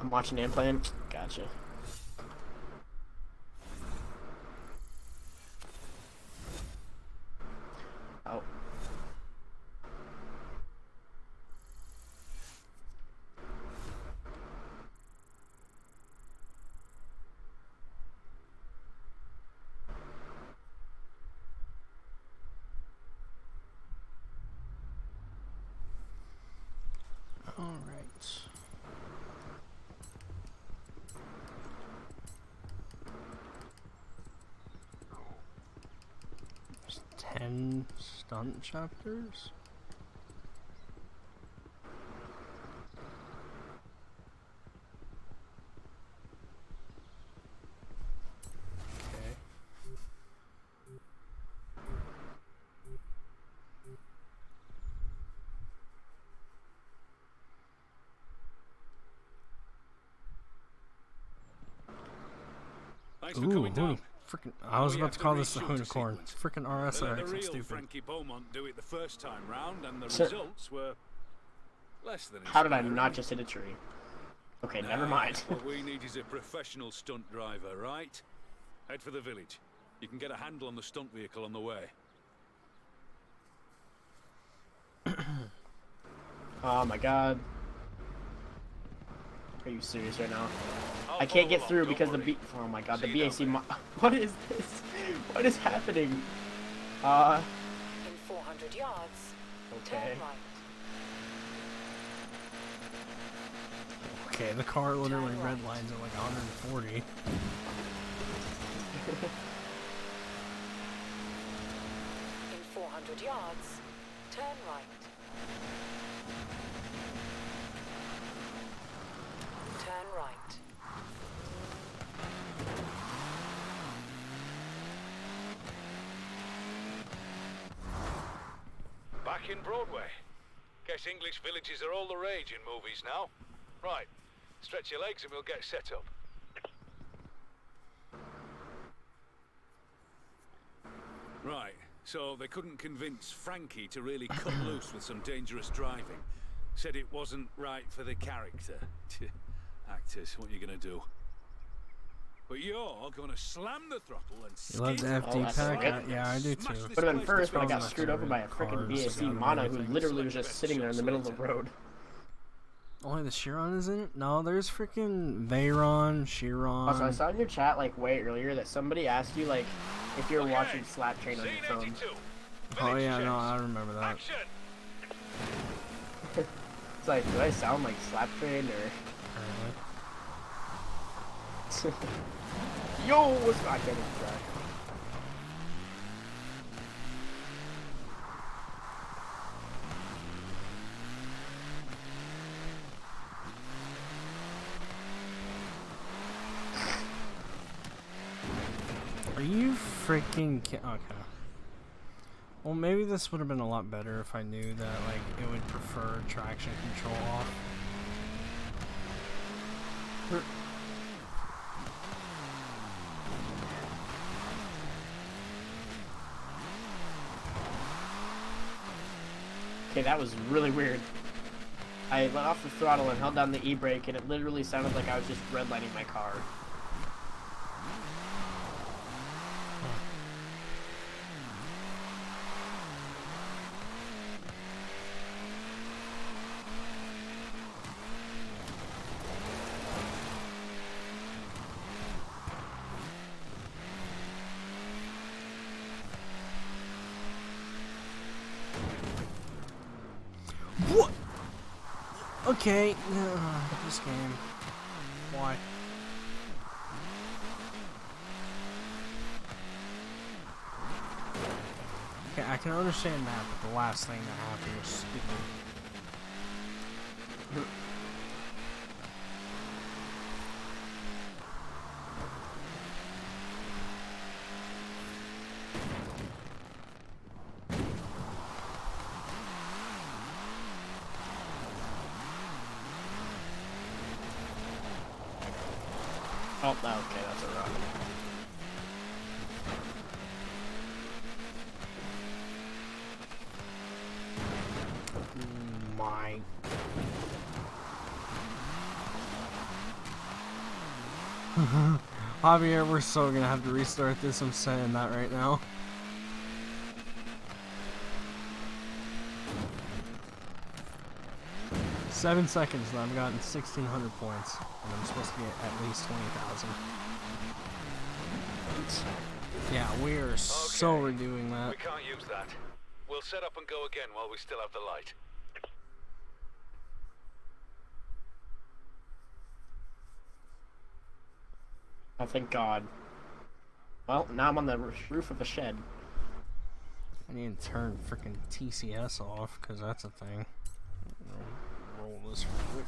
I'm watching and playing. Gotcha. Oh. All right. There's 10 stunt chapters. Okay. Thanks for Ooh, coming down. freaking! I was We about have to to call this the reshoot a unicorn. Freaking They let the RSRX, I'm real stupid. Frankie Beaumont do it the first time round, and the So- results were less than How did I inspiring. not just hit a tree? Okay, never Nah, mind. What we need is a professional stunt driver, right? Head for the village. You can get a handle on the stunt vehicle on the way. Oh my god. Are you serious right now? I'll I can't follow get along, through don't because the worry. Oh my god, See the you BAC down What is this? What is happening? In 400 yards, turn Okay. right. Okay, the car literally red lines at like 140. In 400 yards, turn right. Turn right. Back in Broadway. Guess English villages are all the rage in movies now. Right. Stretch your legs and we'll get set up. Right. So they couldn't convince Frankie to really cut loose with some dangerous driving. Said it wasn't right for the character. Actors, what are you gonna do? But you're gonna slam the throttle and You love the FD pack? Yeah, I do too. Would have been first, but I got screwed over by a freaking BAC Mono who literally was just sitting there in the middle of the road. Only the Chiron is in it? No, there's freaking Veyron, Chiron. Also, I saw in your chat like way earlier that somebody asked you like if you're watching Slap Train on your phone. Oh yeah, no, I remember that. It's like, do I sound like Slap Train or? Yo, what's I can't even try. Are you freaking okay. Well, maybe this would have been a lot better if I knew that, like, it would prefer traction control off. Okay, that was really weird. I let off the throttle and held down the e-brake, and it literally sounded like I was just redlining my car. What? Okay, this game. Why? Okay, I can understand that, but the last thing that happened was stupid. Oh, okay, that's a rock. My. Javier, we're so gonna have to restart this. I'm saying that right now. Seven seconds and I've gotten 1,600 points, and I'm supposed to get at least 20,000. Yeah, we are so redoing that. We can't use that. We'll set up and go again while we still have the light. Oh, thank God. Well, now I'm on the roof of a shed. I need to turn freaking TCS off, because that's a thing. Roll this roof.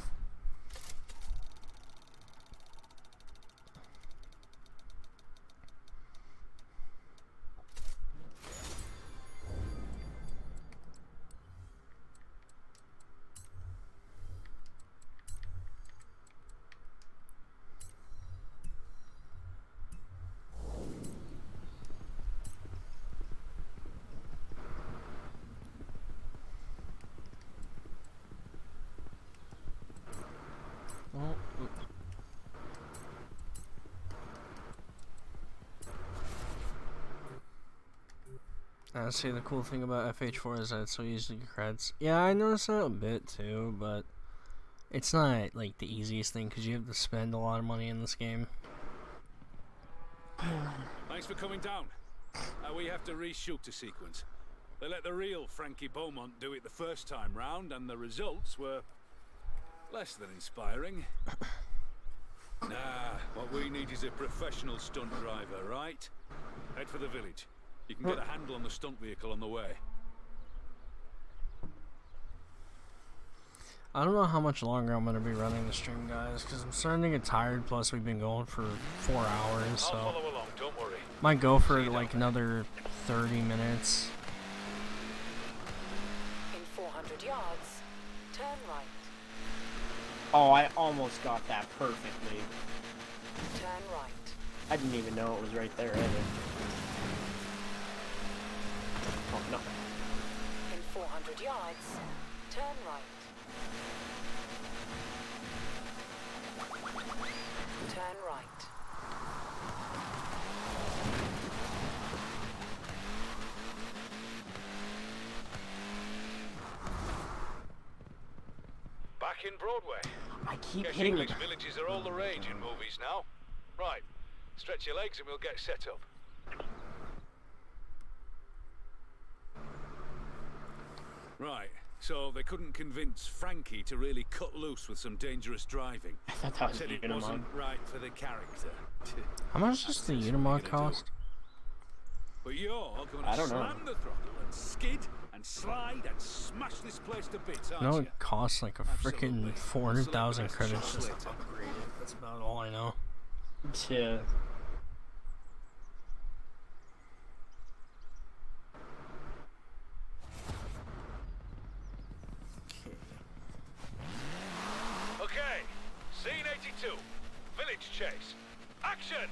See, the cool thing about FH4 is that it's so easy to get creds. Yeah, I noticed that a bit too, but it's not like the easiest thing because you have to spend a lot of money in this game. Thanks for coming down. We have to reshoot the sequence. They let the real Frankie Beaumont do it the first time round, and the results were less than inspiring. Nah, what we need is a professional stunt driver, right? Head for the village. You can get a handle on the stunt vehicle on the way. I don't know how much longer I'm going to be running the stream, guys, because I'm starting to get tired, plus we've been going for 4 hours, so... I'll follow along, don't worry. Might go for, like, another 30 minutes. In 400 yards, turn right. Oh, I almost got that perfectly. Turn right. I didn't even know it was right there, either. Oh, no. In 400 yards, turn right. Turn right. Back in Broadway. I keep Guess hitting English the... villages are all the rage in movies now. Right, stretch your legs and we'll get set up. Right, so they couldn't convince Frankie to really cut loose with some dangerous driving. I thought that was Said it Unimog. wasn't right for the character. How much does the Unimog cost? But you're going I to don't know. slam the throttle and skid and slide and smash this place to bits, aren't No, you? it costs like a freaking 400,000 credits just to upgrade it. That's about all I know. Yeah. Okay, scene 82, village chase. Action!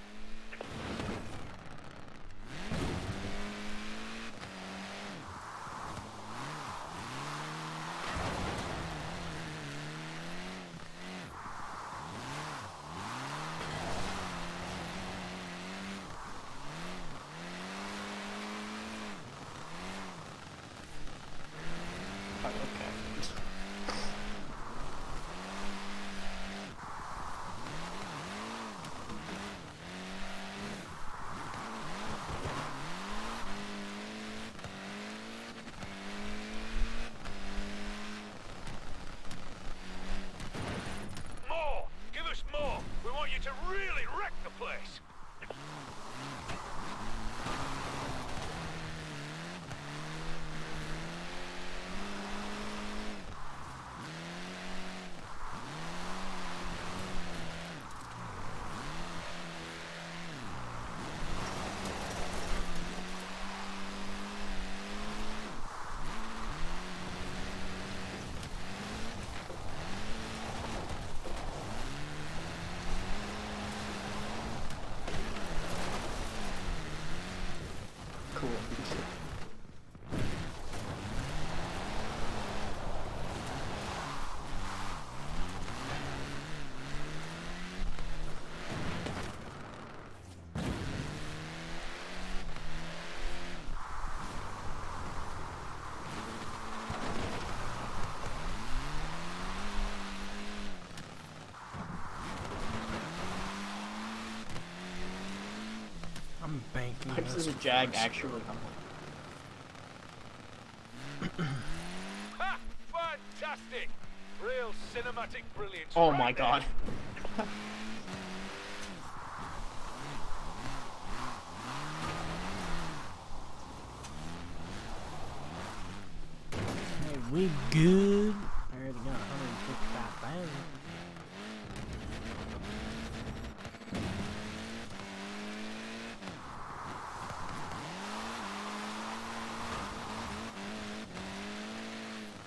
More! Give us more! We want you to really wreck the place! Cool. I'm banking Why does this a Jag first. actually come Ha! Fantastic! Real cinematic brilliance. Oh right my there. god. Hey, we good. I already got 155,000.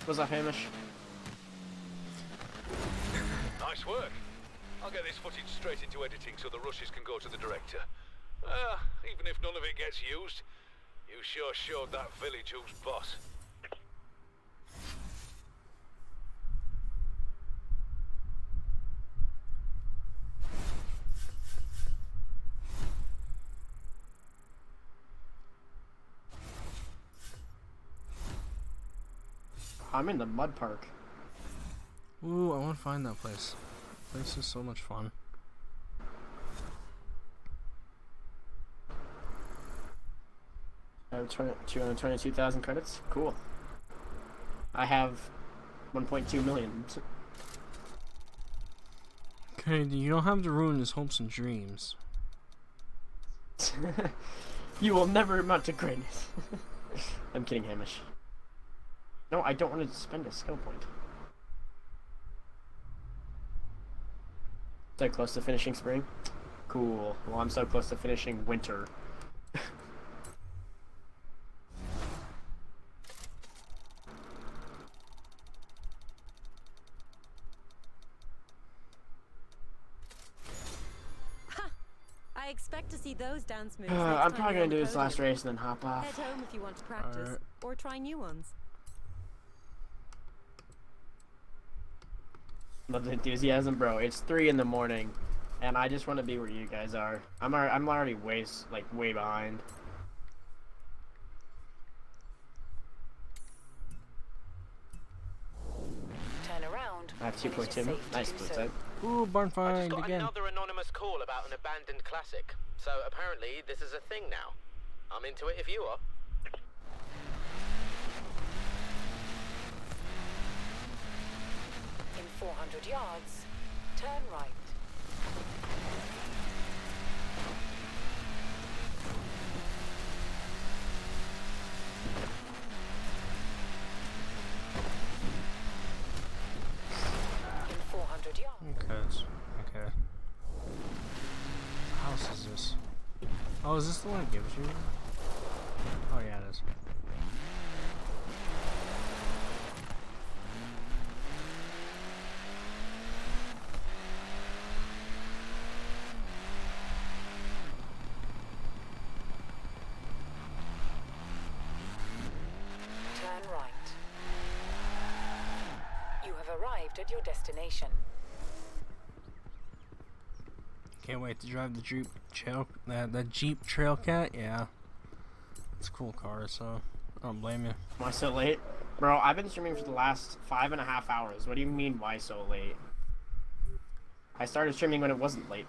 Was that Hamish? Nice work. I'll get this footage straight into editing so the rushes can go to the director. Even if none of it gets used, you sure showed that village who's boss. I'm in the mud park. Ooh, I want to find that place. Place is so much fun. have 222,000 credits. Cool. I have 1.2 million. Okay, you don't have to ruin his hopes and dreams. You will never amount to greatness. I'm kidding, Hamish. No, I don't want to spend a skill point. So close to finishing spring? Cool. Well, I'm so close to finishing winter. I expect to see those dance moves. I'm probably gonna do this last race and then hop off. Head home if you want to practice, or try new ones. Love the enthusiasm, bro. It's 3 in the morning, and I just want to be where you guys are. I'm already way behind. Turn around. I have 2.2. Nice blue side. Ooh, barn I just find got again. another anonymous call about an abandoned classic. So apparently this is a thing now. I'm into it if you are. In 400 yards, turn right. In 400 yards. Okay. What house is this? Oh, is this the one it gives you? Oh yeah, it is. Turn right. You have arrived at your destination. Can't wait to drive the Jeep that Jeep Trailcat. Yeah, it's a cool car, so I don't blame you. Why so late? Bro, I've been streaming for the last 5.5 hours. What do you mean, why so late? I started streaming when it wasn't late.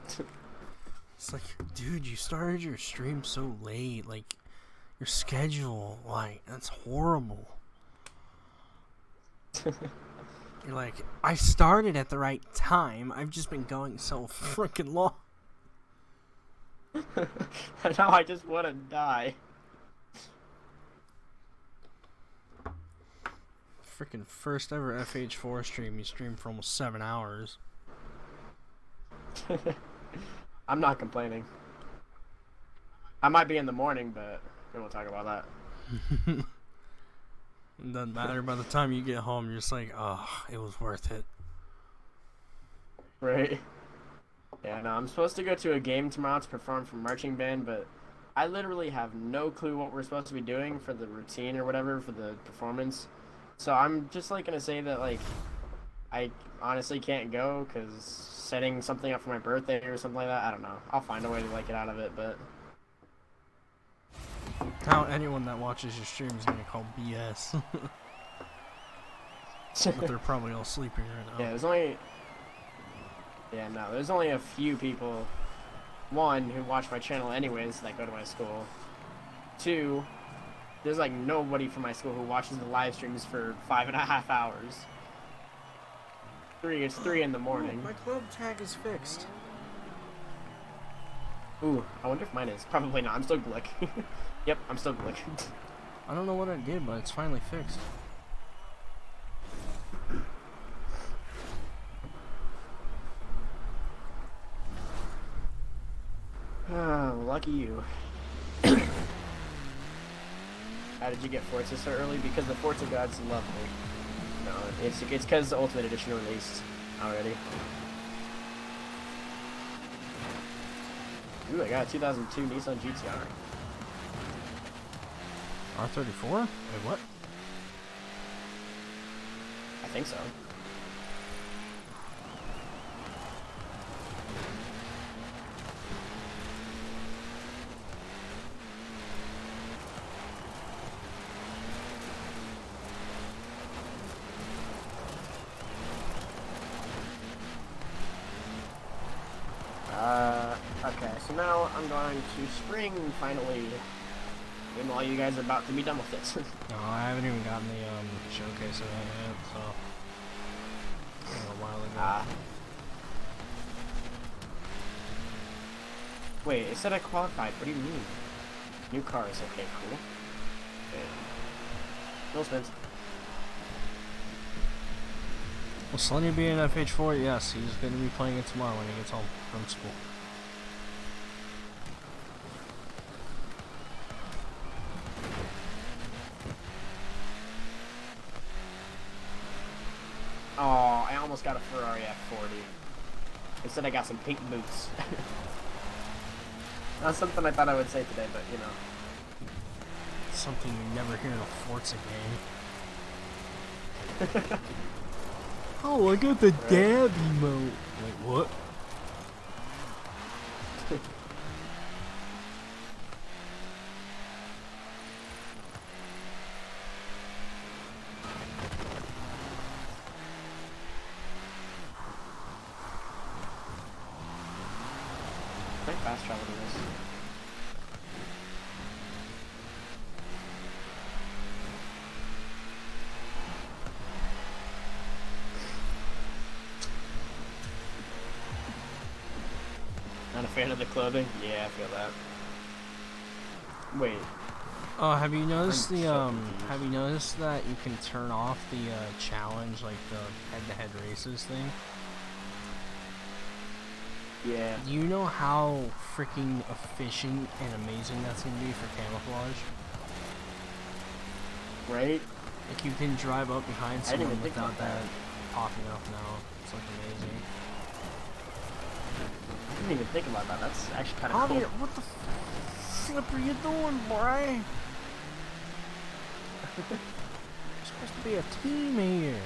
It's like, dude, you started your stream so late. Like, your schedule, like, that's horrible. You're like, I started at the right time. I've just been going so freaking long. Now I just want to die. Freaking first ever FH4 stream, you streamed for almost 7 hours. I'm not complaining. I might be in the morning, but we won't talk about that. It doesn't matter. By the time you get home, you're just like, oh, it was worth it. Right. Yeah, no, I'm supposed to go to a game tomorrow to perform for marching band, but I literally have no clue what we're supposed to be doing for the routine or whatever for the performance. So I'm just like gonna say that like I honestly can't go because setting something up for my birthday or something like that, I don't know. I'll find a way to like get out of it, but Now anyone that watches your stream is gonna call BS. But they're probably all sleeping right now. Yeah, there's only a few people. 1, who watch my channel anyways that go to my school. 2, there's like nobody from my school who watches the live streams for 5.5 hours. 3, it's 3 in the morning. My club tag is fixed. Ooh, I wonder if mine is. Probably not. I'm still Glick. Yep, I'm still Glick. I don't know what I did, but it's finally fixed. Oh, lucky you. How did you get Forza so early? Because the Forza gods love me. No, it's because the Ultimate Edition released already. Ooh, I got a 2002 Nissan GTR. R34? Wait, what? I think so. Okay, so now I'm going to spring finally. And all you guys are about to be done with it. No, I haven't even gotten the showcase of that yet, so a while ago. Wait, it said I qualified. What do you mean? New cars. Okay, cool. Okay. No spins. Will Slenny be in FH4? Yes, he's going to be playing it tomorrow when he gets home from school. Oh, I almost got a Ferrari F40. Instead, I got some pink boots. Not something I thought I would say today, but you know. Something you never hear in a Forza game. Oh, I got the dab emote. Wait, what? Pretty fast travel to this. Not a fan of the clothing? Yeah, I feel that. Wait. Oh, have you noticed have you noticed that you can turn off the challenge, like the head-to-head races thing? Yeah. Do you know how freaking efficient and amazing that's gonna be for camouflage? Right? Like you can drive up behind someone even think without about that that. popping up now. It's like amazing. I didn't even think about that. That's actually kind of cool. Javier, what the flip are you doing, boy? You're supposed to be a team here.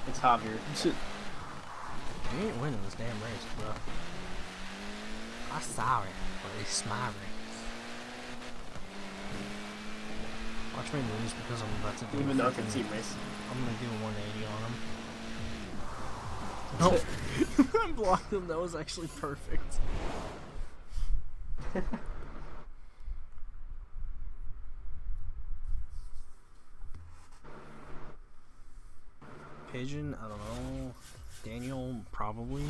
It's Javier. You ain't winning this damn race, bro. I'm sorry, but it's my race. Watch me lose because I'm about to do Even though it's a team race. I'm gonna do a 180 on him. No! I blocked him, that was actually perfect. Pigeon, I don't know. Daniel, probably.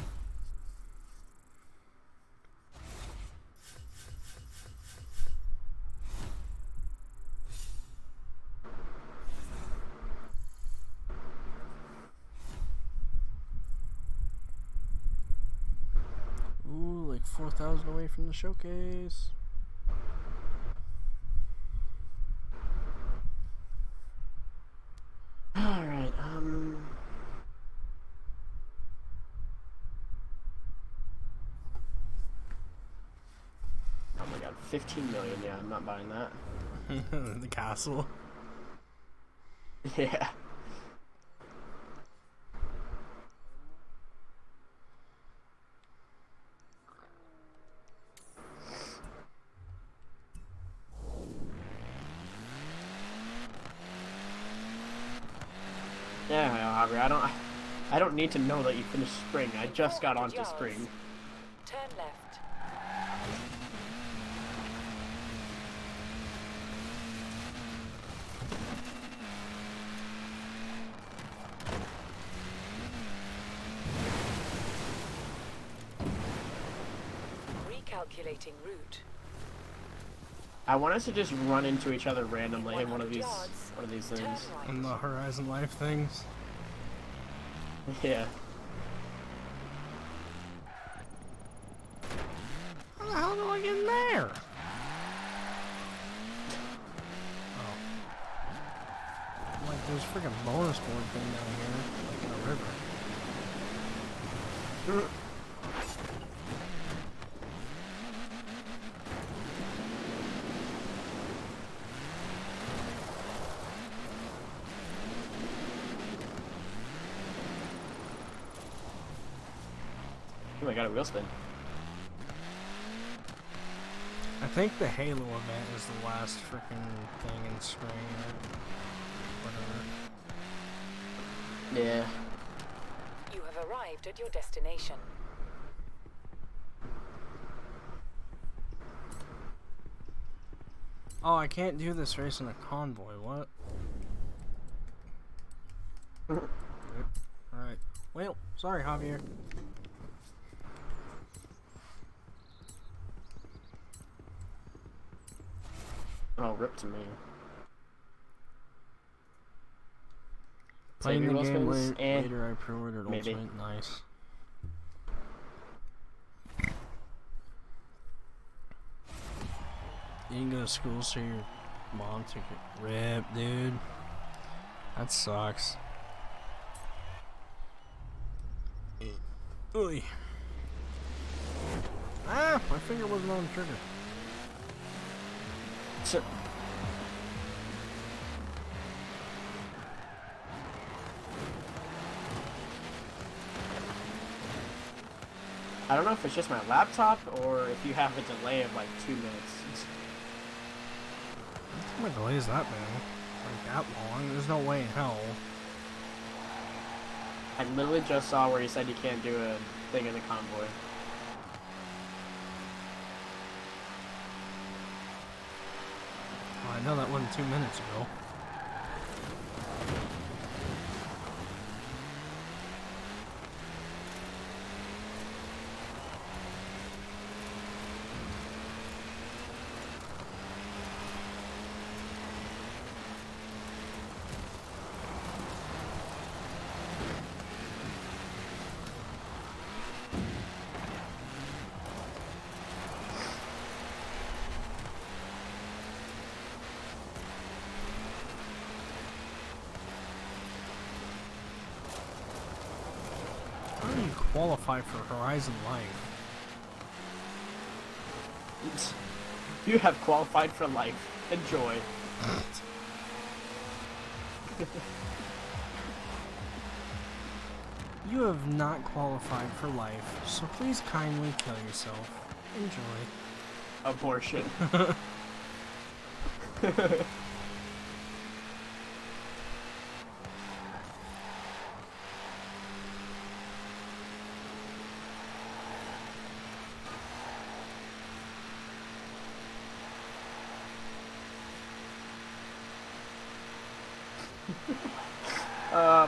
Ooh, like 4,000 away from the showcase. Alright, oh my god, 15 million, yeah, I'm not buying that. The castle. Yeah. Yeah, Javier, I don't need to know that you finished spring. I just got onto spring. Turn left. Recalculating route. I want us to just run into each other randomly in one of these things. And the Horizon Life things. Yeah. How the hell do I get in there? Oh. Like, there's a freaking bonus board thing down here, like in a river. Oh, I got a wheel spin. I think the Halo event is the last freaking thing in spring or whatever. Yeah. You have arrived at your destination. Oh, I can't do this race in a convoy. What? Alright. Well, sorry, Javier. Oh, rip to me. Playing the game Eh, later, I pre-ordered maybe. Ultimate. Nice. You can go to school so your mom took it. Rip, dude. That sucks. Oy. Ah, my finger wasn't on the trigger. I don't know if it's just my laptop or if you have a delay of like 2 minutes. My delay is that bad. Like that long? There's no way in hell. I literally just saw where you said you can't do a thing in the convoy. Oh, I know that wasn't 2 minutes ago. How do you qualify for Horizon Life? You have qualified for life. Enjoy. You have not qualified for life, so please kindly kill yourself. Enjoy. Abortion.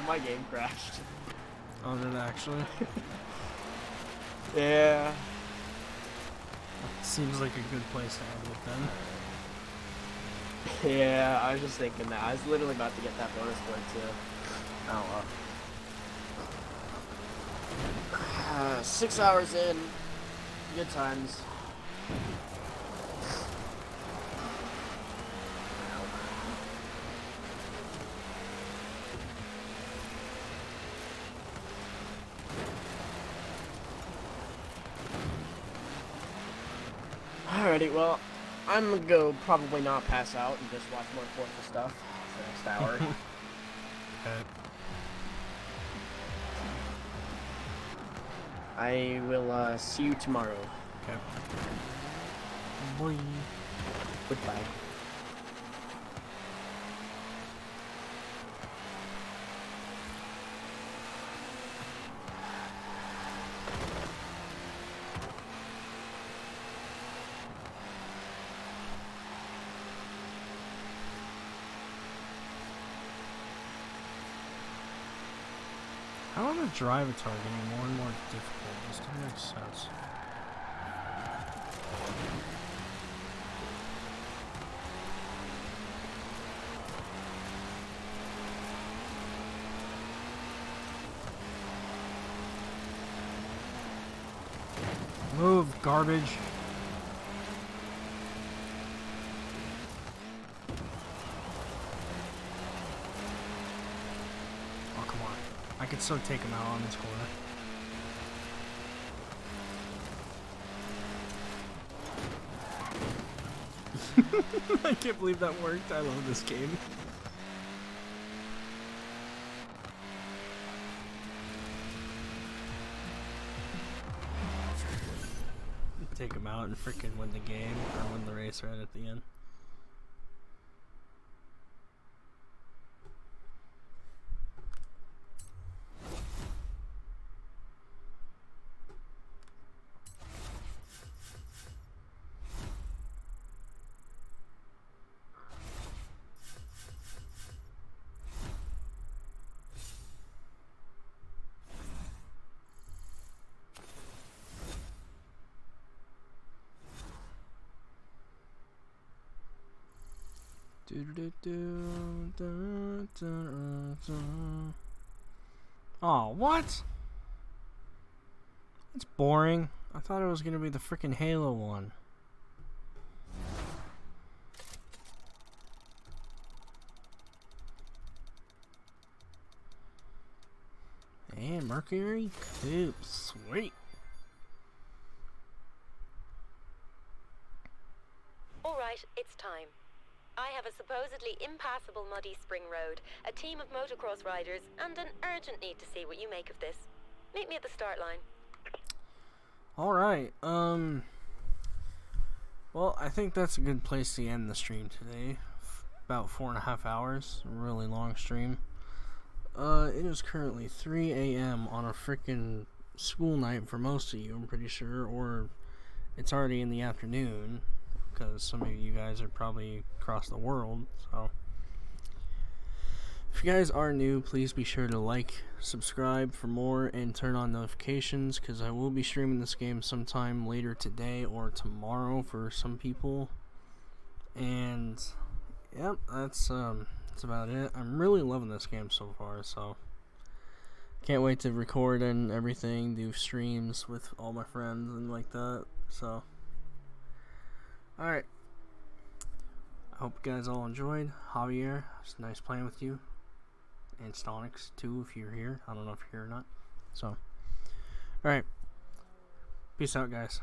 My game crashed. Oh, did it actually? Yeah. Seems like a good place to end it then. Yeah, I was just thinking that. I was literally about to get that bonus point too. Oh well. 6 hours in. Good times. Alrighty, well, I'm gonna go probably not pass out and just watch more Forza stuff for the next hour. I will see you tomorrow. Okay. Boy. Goodbye. How are the drive atar getting more and more difficult? This doesn't make sense. Move, garbage. Oh, come on. I could so take him out on this corner. I can't believe that worked. I love this game. Take him out and freaking win the game or win the race right at the end. Oh, what? It's boring. I thought it was gonna be the freaking Halo one. And Mercury Coupe, sweet. Alright, it's time. I have a supposedly impassable muddy spring road, a team of motocross riders, and an urgent need to see what you make of this. Meet me at the start line. Alright, well, I think that's a good place to end the stream today. About 4.5 hours, a really long stream. It is currently 3 a.m. on a freaking school night for most of you, I'm pretty sure, or it's already in the afternoon, because some of you guys are probably across the world, so. If you guys are new, please be sure to like, subscribe for more, and turn on notifications, because I will be streaming this game sometime later today or tomorrow for some people. And, yep, that's about it. I'm really loving this game so far, so can't wait to record and everything, do streams with all my friends and like that, so. Alright. I hope you guys all enjoyed. Javier, it's nice playing with you. And Stonix too, if you're here. I don't know if you're here or not. So, alright. Peace out, guys.